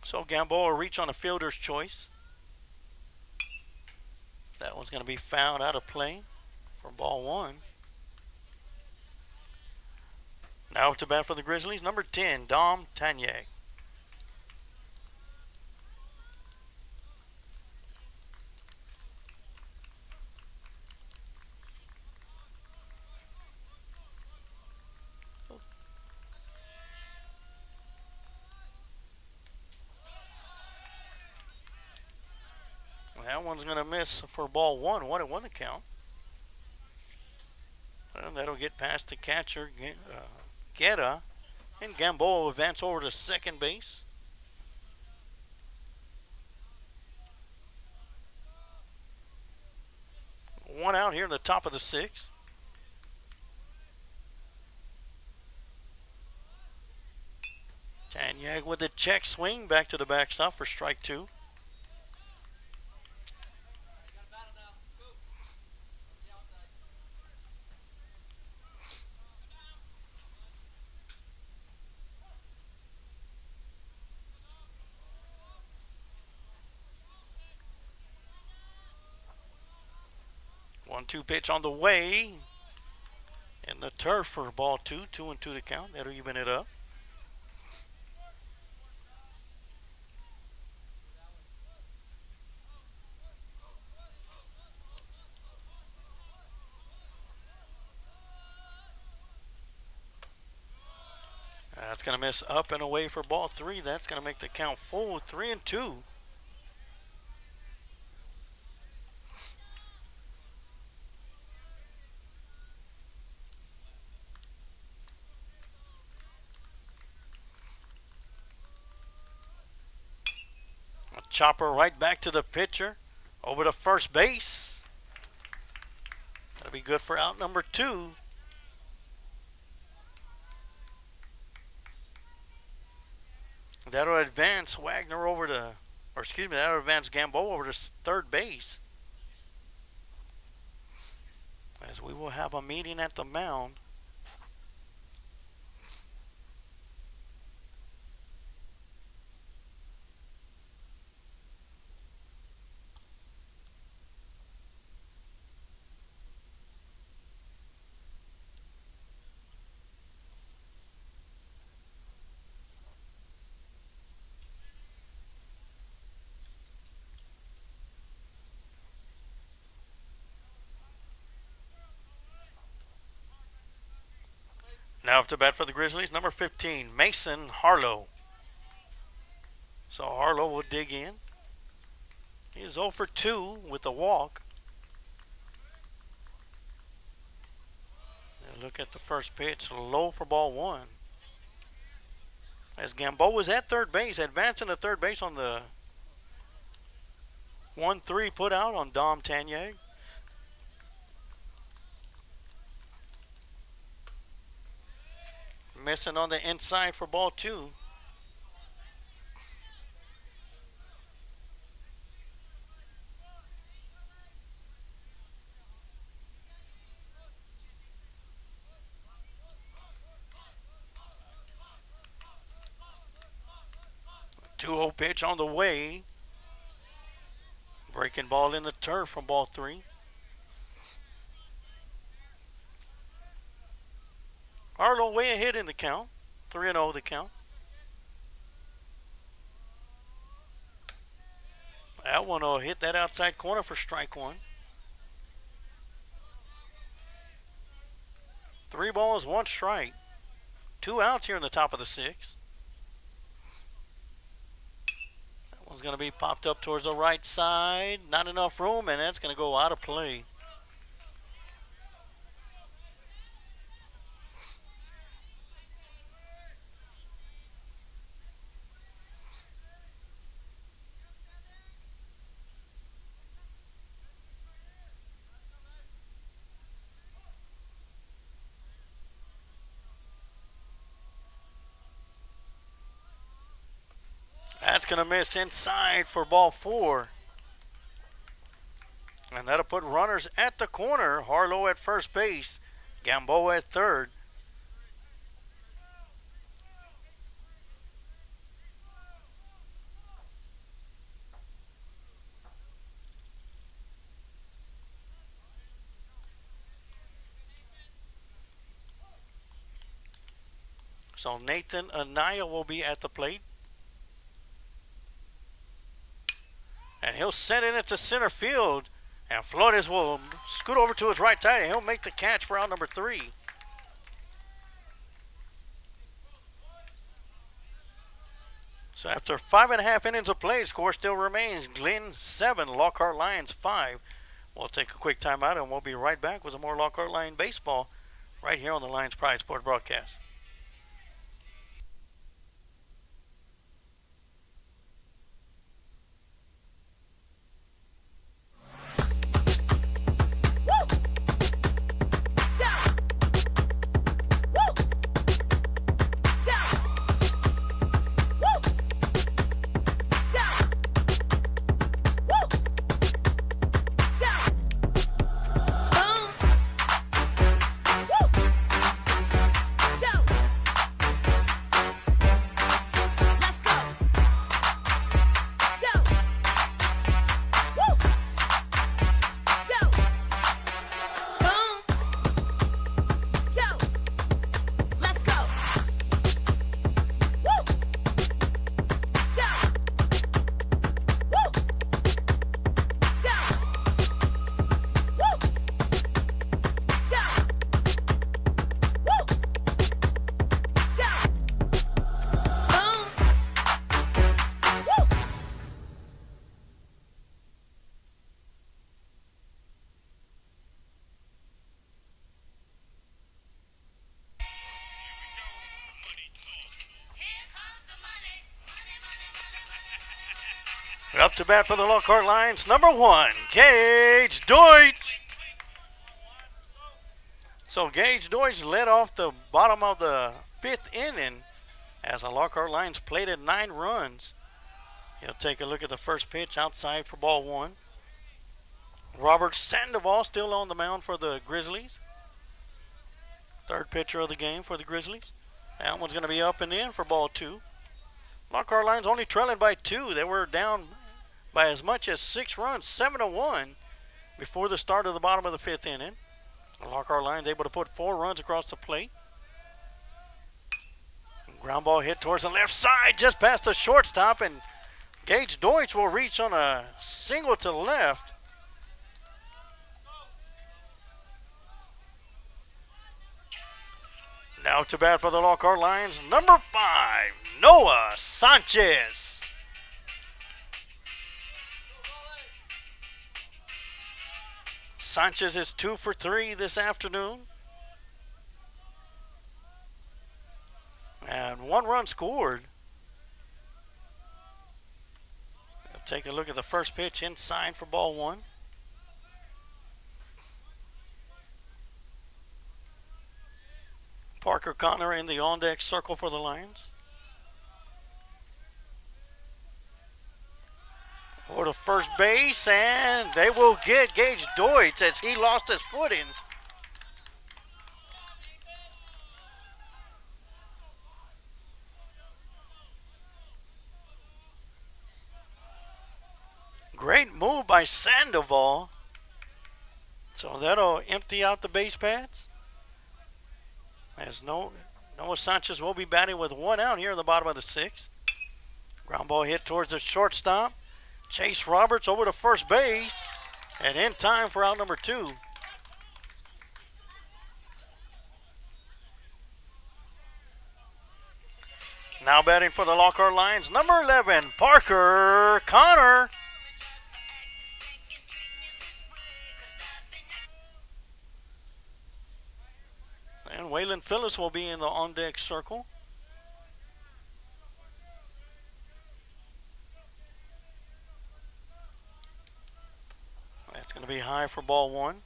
So Gamboa reach on a fielder's choice. That one's going to be fouled out of play for ball one. Now to bat for the Grizzlies, number 10, Dom Tanyag. That one's going to miss for ball one. 1-1 the count. And that'll get past the catcher, Guetta. And Gamboa will advance over to second base. One out here in the top of the 6th. Tanyag with the check swing back to the backstop for strike two. One-two pitch on the way. In the turf for ball two. 2-2 the count. That'll even it up. That's going to miss up and away for ball three. That's going to make the count full. 3-2. Chopper right back to the pitcher. Over to first base. That'll be good for out number 2. That'll advance Wagner over to, or excuse me, that'll advance Gamboa over to third base. As we will have a meeting at the mound. Now up to bat for the Grizzlies, number 15, Mason Harlow. So Harlow will dig in. He is 0 for 2 with a walk. And look at the first pitch, low for ball 1. As Gamboa is at third base, advancing to third base on the 1-3 put out on Dom Tanier. Missing on the inside for ball 2. Two-0 pitch on the way. Breaking ball in the turf from ball 3. Harlow way ahead in the count. 3-0 the count. That one will hit that outside corner for strike 1. 3 balls, 1 strike. 2 outs here in the top of the 6th. That one's going to be popped up towards the right side. Not enough room, and that's going to go out of play. That's going to miss inside for ball 4. And that'll put runners at the corner. Harlow at first base. Gamboa at third. So Nathan Anaya will be at the plate. And he'll send it into center field. And Flores will scoot over to his right side, and he'll make the catch for out number 3. So after 5.5 innings of play, score still remains Glen 7, Lockhart Lions 5. We'll take a quick timeout, and we'll be right back with some more Lockhart Lion baseball right here on the Lions Pride Sport broadcast. Up to bat for the Lockhart Lions, number 1, Gage Deutsch. So Gage Deutsch led off the bottom of the 5th inning as the Lockhart Lions plated 9 runs. He'll take a look at the first pitch outside for ball 1. Robert Sandoval still on the mound for the Grizzlies. Third pitcher of the game for the Grizzlies. That one's going to be up and in for ball 2. Lockhart Lions only trailing by 2. They were down by as much as 6 runs, 7-1, before the start of the bottom of the 5th inning. The Lockhart Lions able to put 4 runs across the plate. Ground ball hit towards the left side, just past the shortstop, and Gage Deutsch will reach on a single to the left. Now Now to bat for the Lockhart Lions, number 5, Noah Sanchez. Sanchez is 2 for 3 this afternoon. And 1 run scored. We'll take a look at the first pitch inside for ball 1. Parker Connor in the on-deck circle for the Lions. Over to first base, and they will get Gage Deutsch as he lost his footing. Great move by Sandoval. So that'll empty out the base pads. As Noah Sanchez will be batting with 1 out here in the bottom of the 6th. Ground ball hit towards the shortstop. Chase Roberts over to first base. And in time for out number 2. Now batting for the Lockhart Lions, number 11, Parker Connor. And Waylon Phillips will be in the on-deck circle. That's going to be high for ball 1.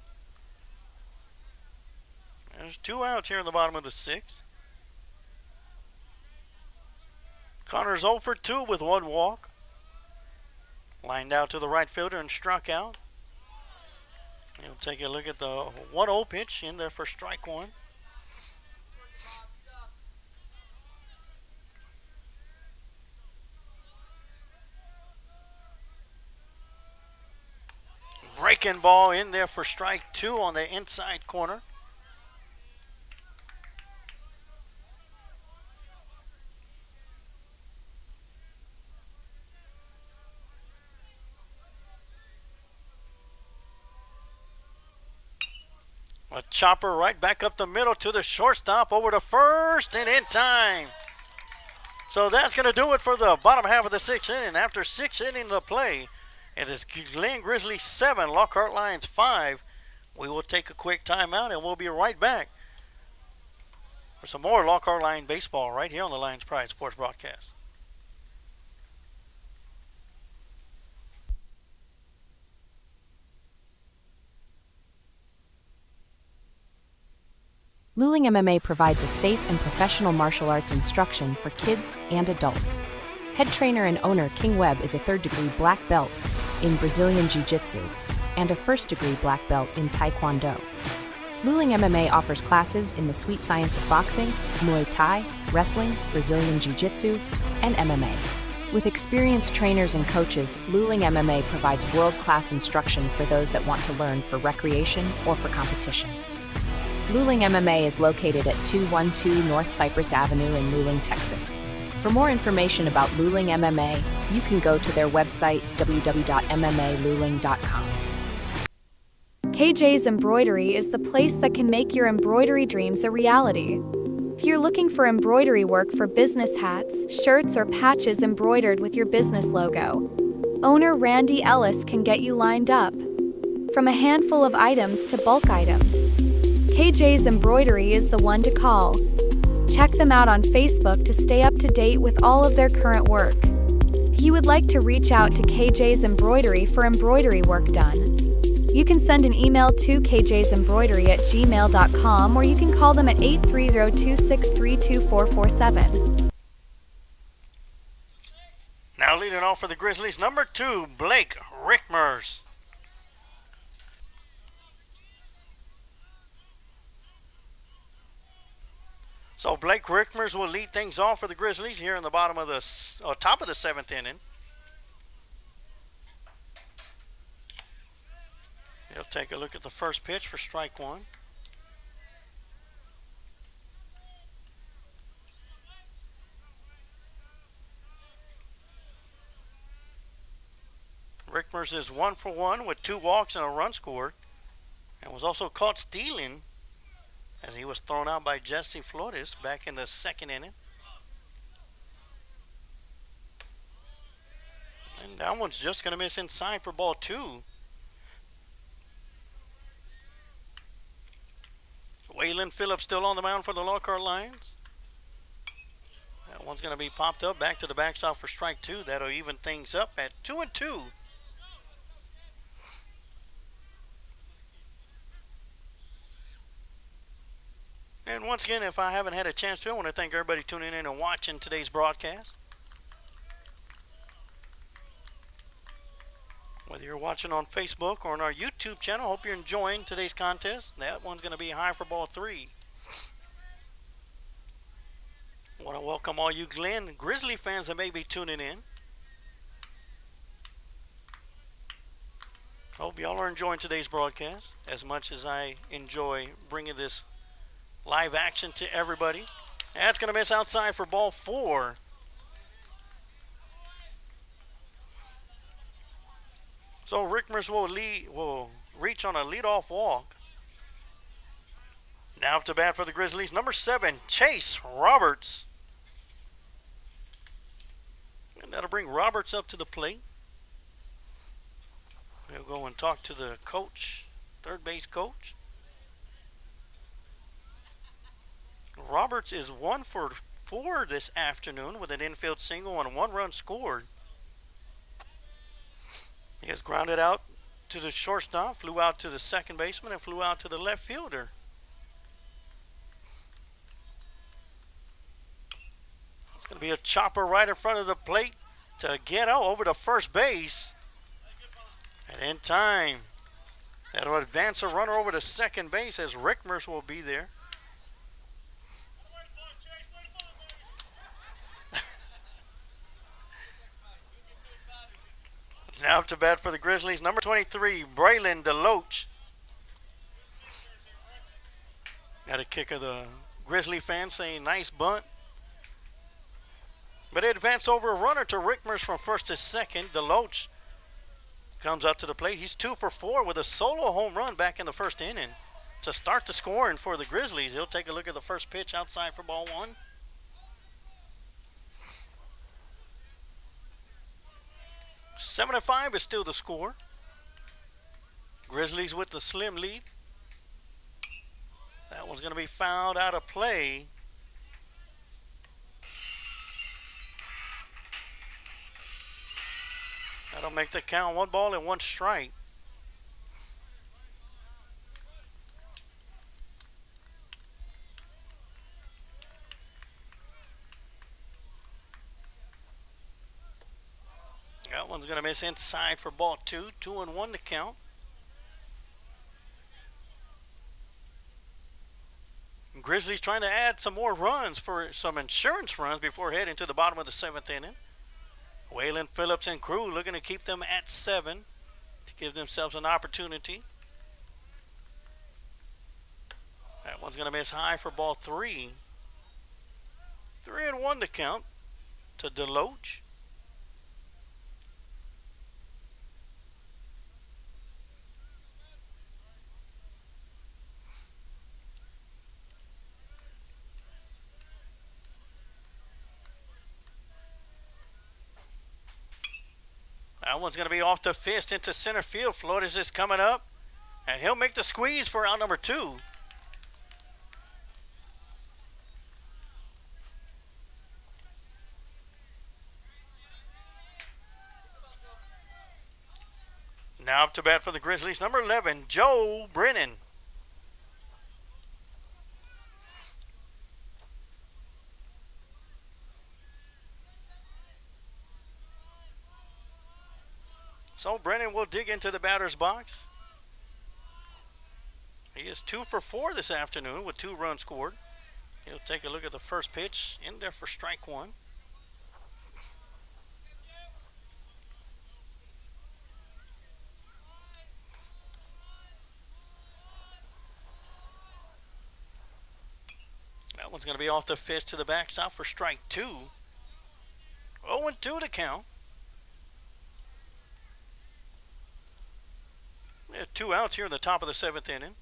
There's 2 outs here in the bottom of the 6th. Connor's 0 for 2 with 1 walk. Lined out to the right fielder and struck out. We'll take a look at the 1-0 pitch in there for strike 1. Breaking ball in there for strike 2 on the inside corner. A chopper right back up the middle to the shortstop, over to first, and in time. So that's going to do it for the bottom half of the 6th inning. After 6 innings of play, it is Glen Grizzlies 7, Lockhart Lions 5. We will take a quick timeout, and we'll be right back for some more Lockhart Lion baseball right here on the Lions Pride Sports Broadcast. Luling MMA provides a safe and professional martial arts instruction for kids and adults. Head trainer and owner King Webb is a 3rd-degree black belt in Brazilian Jiu-Jitsu and a 1st-degree black belt in Taekwondo. Luling MMA offers classes in the sweet science of boxing, Muay Thai, wrestling, Brazilian Jiu-Jitsu, and MMA. With experienced trainers and coaches, Luling MMA provides world-class instruction for those that want to learn for recreation or for competition. Luling MMA is located at 212 North Cypress Avenue in Luling, Texas. For more information about Luling MMA, you can go to their website, www.mmaluling.com. KJ's Embroidery is the place that can make your embroidery dreams a reality. If you're looking for embroidery work for business hats, shirts, or patches embroidered with your business logo, owner Randy Ellis can get you lined up. From a handful of items to bulk items, KJ's Embroidery is the one to call. Check them out on Facebook to stay up to date with all of their current work. If you would like to reach out to KJ's Embroidery for embroidery work done, you can send an email to kjsembroidery@gmail.com, or you can call them at 830-263-2447. Now leading off for the Grizzlies, number 2, Blake Rickmers. So Blake Rickmers will lead things off for the Grizzlies here in the top of the 7th inning. He'll take a look at the first pitch for strike 1. Rickmers is 1 for 1 with 2 walks and a run scored, and was also caught stealing as he was thrown out by Jesse Flores back in the second inning. And that one's just going to miss inside for ball 2. Waylon Phillips still on the mound for the Lockhart Lions. That one's going to be popped up back to the backstop for strike 2. That'll even things up at 2-2. And once again, if I haven't had a chance to, I want to thank everybody tuning in and watching today's broadcast. Whether you're watching on Facebook or on our YouTube channel, hope you're enjoying today's contest. That one's going to be high for ball 3. I want to welcome all you Glen Grizzly fans that may be tuning in. Hope y'all are enjoying today's broadcast as much as I enjoy bringing this live action to everybody. That's going to miss outside for ball 4. So Rickmers will reach on a leadoff walk. Now up to bat for the Grizzlies, number 7, Chase Roberts. And that'll bring Roberts up to the plate. We'll go and talk to the coach, third base coach. Roberts is 1 for 4 this afternoon with an infield single and 1 run scored. He has grounded out to the shortstop, flew out to the second baseman, and flew out to the left fielder. It's going to be a chopper right in front of the plate to get out over to first base. And in time, that'll advance a runner over to second base as Rickmers will be there. Now up to bat for the Grizzlies, number 23, Braylon DeLoach. Got a kick of the Grizzly fans saying nice bunt. But it advanced over a runner to Rickmers from first to second. DeLoach comes up to the plate. He's 2 for 4 with a solo home run back in the first inning to start the scoring for the Grizzlies. He'll take a look at the first pitch outside for ball 1. Seven to 5 is still the score. Grizzlies with the slim lead. That one's going to be fouled out of play. That'll make the count 1 ball and 1 strike. That one's going to miss inside for ball 2. 2-1 to count. Grizzlies trying to add some more runs for some insurance runs before heading to the bottom of the 7th inning. Waylon Phillips and crew looking to keep them at 7 to give themselves an opportunity. That one's going to miss high for ball 3. 3-1 to count to DeLoach. That one's going to be off the fist into center field. Flores is coming up, and he'll make the squeeze for out number 2. Now up to bat for the Grizzlies, number 11, Joe Brennan. So Brennan will dig into the batter's box. He is 2 for 4 this afternoon with 2 runs scored. He'll take a look at the first pitch in there for strike 1. That one's going to be off the fist to the backstop for strike 2. 0-2 to count. We have 2 outs here in the top of the 7th inning.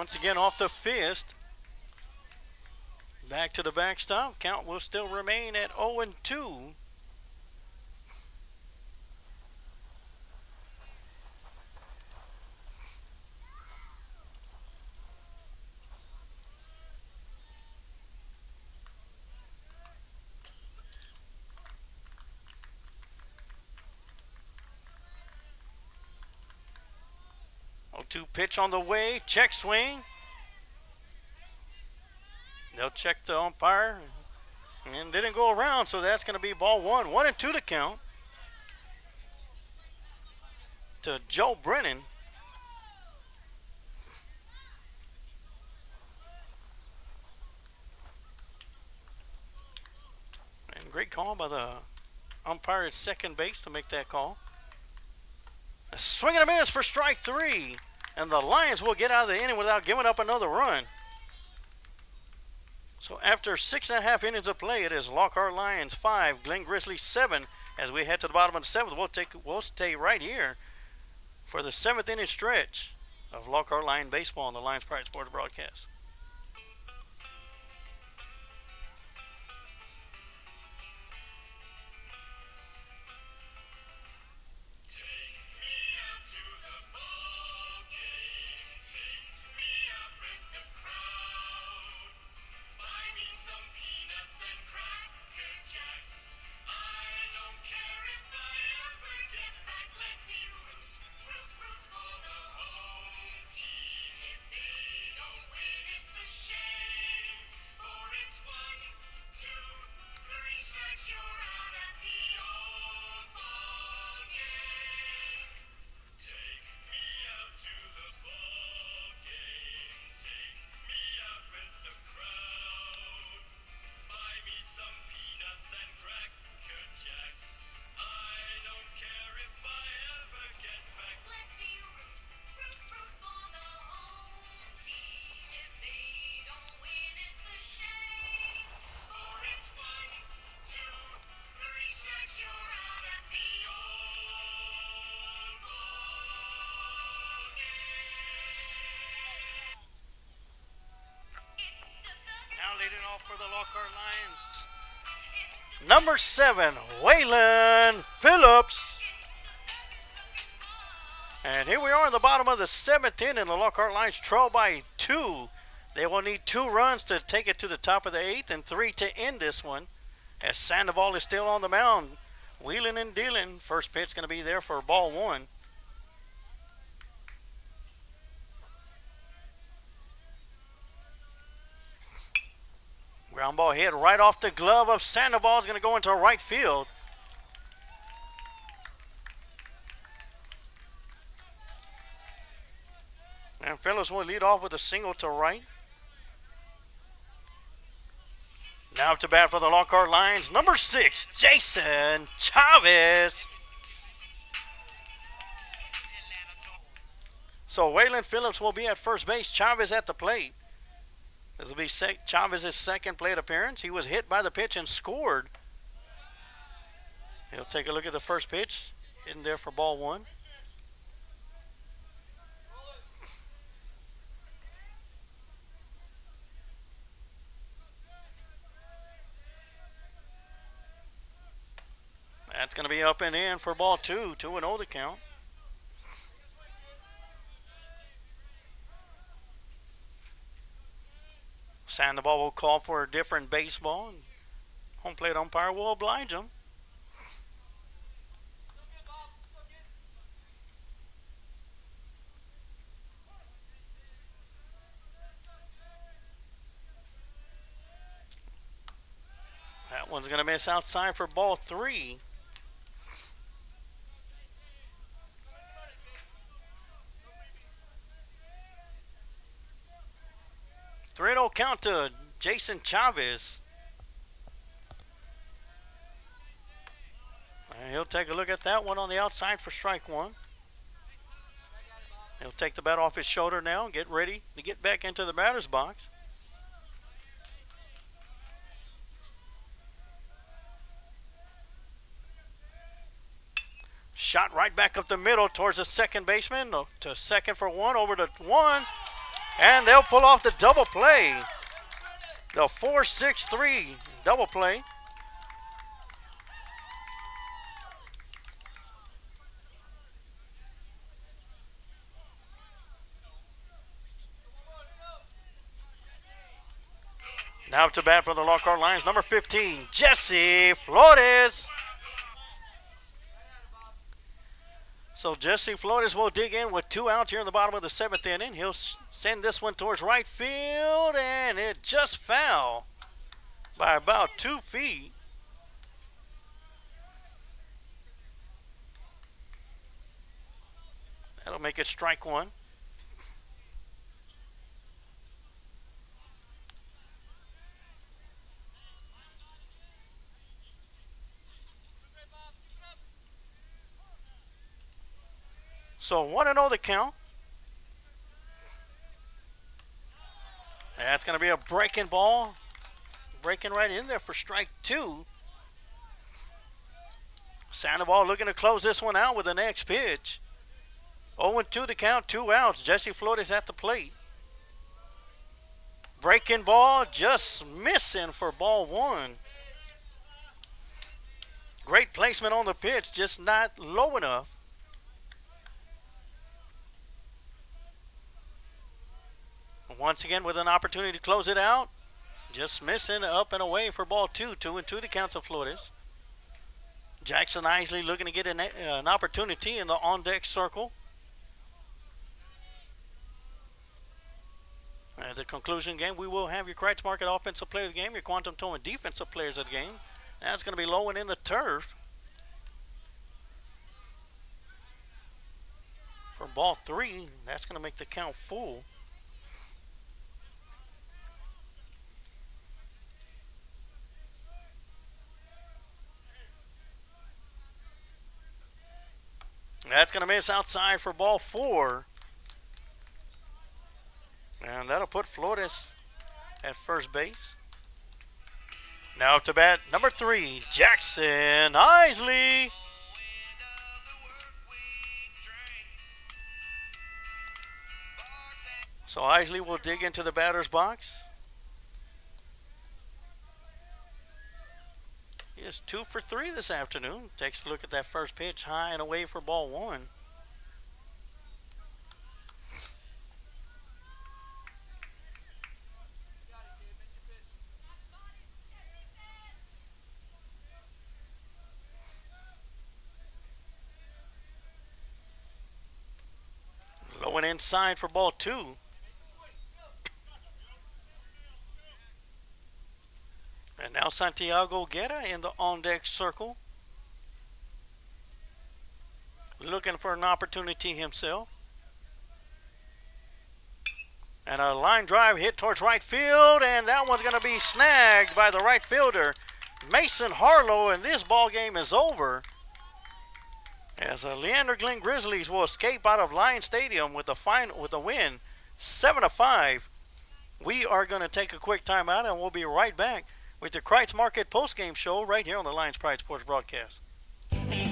once again off the fist. Back to the backstop. Count will still remain at 0-2. Two pitch on the way, check swing. They'll check the umpire and didn't go around, so that's going to be ball one. 1-2 to count to Joe Brennan. And great call by the umpire at second base to make that call. A swing and a miss for strike three. And the Lions will get out of the inning without giving up another run. So after 6.5 innings of play, it is Lockhart Lions 5, Glen Grizzlies 7. As we head to the bottom of the seventh, we'll stay right here for the 7th inning stretch of Lockhart Lion baseball on the Lions Pride Sports broadcast. Leading off for the Lockhart Lions, number 7, Waylon Phillips. And here we are in the bottom of the 7th inning. The Lockhart Lions trail by 2. They will need 2 runs to take it to the top of the 8th and 3 to end this one. As Sandoval is still on the mound, wheeling and dealing. First pitch going to be there for ball 1. Ground ball hit right off the glove of Sandoval is going to go into right field. And Phillips will lead off with a single to right. Now to bat for the Lockhart Lions, number 6, Jason Chavez. So Waylon Phillips will be at first base, Chavez at the plate. This will be Chavez's second plate appearance. He was hit by the pitch and scored. He'll take a look at the first pitch in there for ball 1. That's going to be up and in for ball 2, 2-0 to count. Sandoval will call for a different baseball, and home plate umpire will oblige him. That one's going to miss outside for ball 3. Three-0 count to Jason Chavez. And he'll take a look at that one on the outside for strike 1. He'll take the bat off his shoulder now and get ready to get back into the batter's box. Shot right back up the middle towards the second baseman. To second for 1, over to 1. And they'll pull off the double play. The 4-6-3 double play. Now to bat for the Lockhart Lions, number 15, Jesse Flores. So Jesse Flores will dig in with 2 outs here in the bottom of the 7th inning. He'll send this one towards right field, and it just foul by about 2 feet. That'll make it strike 1. So 1-0 the count. That's going to be a breaking ball. Breaking right in there for strike 2. Sandoval looking to close this one out with the next pitch. 0-2 the count, 2 outs. Jesse Flores at the plate. Breaking ball just missing for ball 1. Great placement on the pitch, just not low enough. Once again with an opportunity to close it out. Just missing, up and away for ball 2. 2-2 the count to Flores. Jackson Isley looking to get an opportunity in the on-deck circle. At the conclusion game, we will have your Kreitz Market offensive player of the game, your Quantum Towing defensive players of the game. That's going to be low and in the turf. For ball 3, that's going to make the count full. That's going to miss outside for ball 4. And that'll put Flores at first base. Now to bat, number 3, Jackson Isley. So Isley will dig into the batter's box. He is 2 for 3 this afternoon. Takes a look at that first pitch, high and away for ball 1. Low and inside for ball 2. And now Santiago Guerra in the on-deck circle. Looking for an opportunity himself. And a line drive hit towards right field, and that one's going to be snagged by the right fielder, Mason Harlow, and this ball game is over. As the Leander Glen Grizzlies will escape out of Lion Stadium with a win, 7-5. We are going to take a quick timeout, and we'll be right back with the Kreitz Market postgame show right here on the Lions Pride Sports broadcast.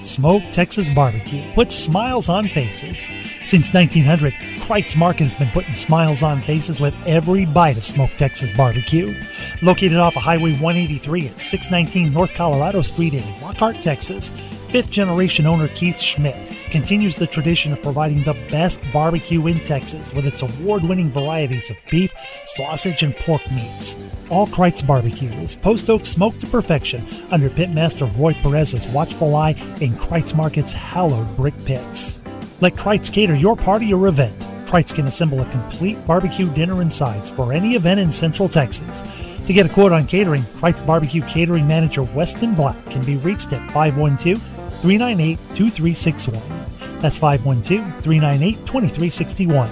Smoked Texas Barbecue puts smiles on faces. Since 1900, Kreitz Market has been putting smiles on faces with every bite of Smoked Texas Barbecue. Located off of Highway 183 at 619 North Colorado Street in Lockhart, Texas, fifth-generation owner Keith Schmidt continues the tradition of providing the best barbecue in Texas with its award-winning varieties of beef, sausage, and pork meats. All Kreitz Barbecue is post oak smoked to perfection under Pitmaster Roy Perez's watchful eye in Kreitz Market's hallowed brick pits. Let Kreitz cater your party or event. Kreitz can assemble a complete barbecue dinner and sides for any event in Central Texas. To get a quote on catering, Kreitz Barbecue Catering Manager Weston Black can be reached at 512-398-2361. That's 512-398-2361.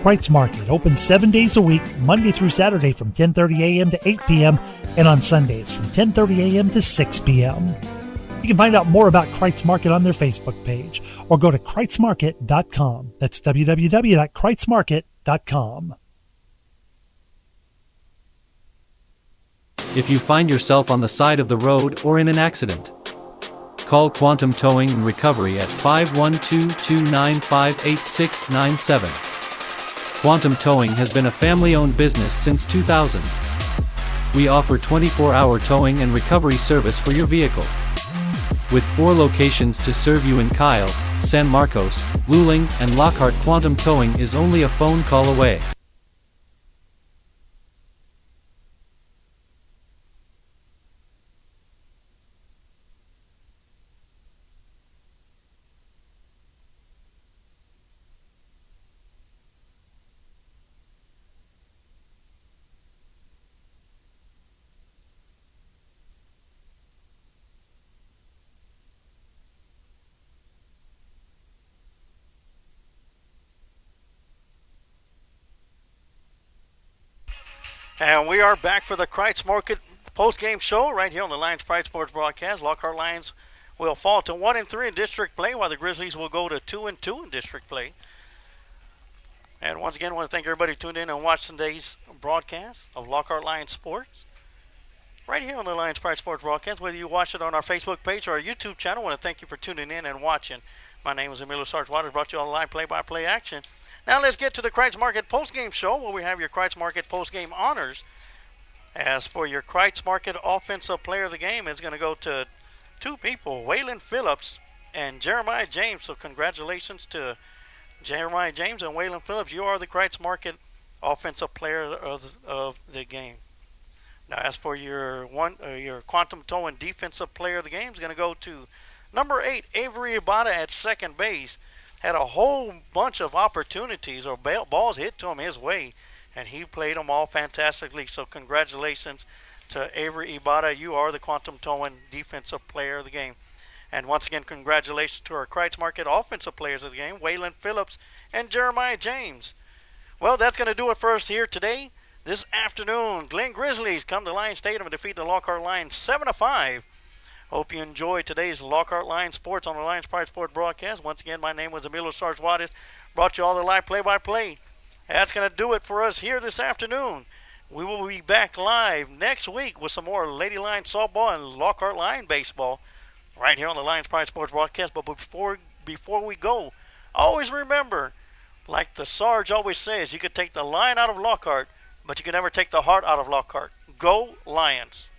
Kreitz Market opens 7 days a week, Monday through Saturday from 10:30 a.m. to 8 p.m. and on Sundays from 10:30 a.m. to 6 p.m. You can find out more about Kreitz Market on their Facebook page or go to kreitzmarket.com. That's www.kreitzmarket.com. If you find yourself on the side of the road or in an accident, call Quantum Towing and Recovery at 512-295-8697. Quantum Towing has been a family-owned business since 2000. We offer 24-hour towing and recovery service for your vehicle. With 4 locations to serve you in Kyle, San Marcos, Luling, and Lockhart, Quantum Towing is only a phone call away. And we are back for the Kreitz Market post-game show right here on the Lions Pride Sports broadcast. Lockhart Lions will fall to 1-3 in district play, while the Grizzlies will go to 2-2 in district play. And once again, I want to thank everybody who tuned in and watched today's broadcast of Lockhart Lions Sports right here on the Lions Pride Sports broadcast. Whether you watch it on our Facebook page or our YouTube channel, I want to thank you for tuning in and watching. My name is Emilio Sarge Waters, brought to you on live play-by-play action. Now let's get to the Kreitz Market postgame show, where we have your Kreitz Market postgame honors. As for your Kreitz Market offensive player of the game, it's going to go to 2 people, Waylon Phillips and Jeremiah James. So congratulations to Jeremiah James and Waylon Phillips. You are the Kreitz Market offensive player of the game. Now as for your Quantum Towing defensive player of the game, is going to go to number 8, Avery Ibarra at second base. Had a whole bunch of opportunities or balls hit to him his way, and he played them all fantastically. So congratulations to Avery Ibarra. You are the Quantum Towing defensive player of the game. And once again, congratulations to our Kreitz Market offensive players of the game, Waylon Phillips and Jeremiah James. Well, that's going to do it for us here today. This afternoon, Glen Grizzlies come to Lions Stadium and defeat the Lockhart Lions 7-5. Hope you enjoyed today's Lockhart Lions Sports on the Lions Pride Sports broadcast. Once again, my name was Emilio Sarge Waters. Brought you all the live play-by-play. That's going to do it for us here this afternoon. We will be back live next week with some more Lady Lions softball and Lockhart Lion baseball right here on the Lions Pride Sports broadcast. But before we go, always remember, like the Sarge always says, you could take the lion out of Lockhart, but you can never take the heart out of Lockhart. Go Lions!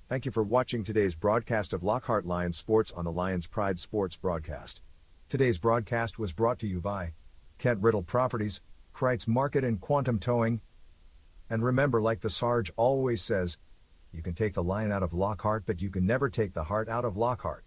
Thank you for watching today's broadcast of Lockhart Lions Sports on the Lions Pride Sports broadcast. Today's broadcast was brought to you by Kent Riddle Properties, Kreitz Market and Quantum Towing. And remember, like the Sarge always says, you can take the lion out of Lockhart, but you can never take the heart out of Lockhart.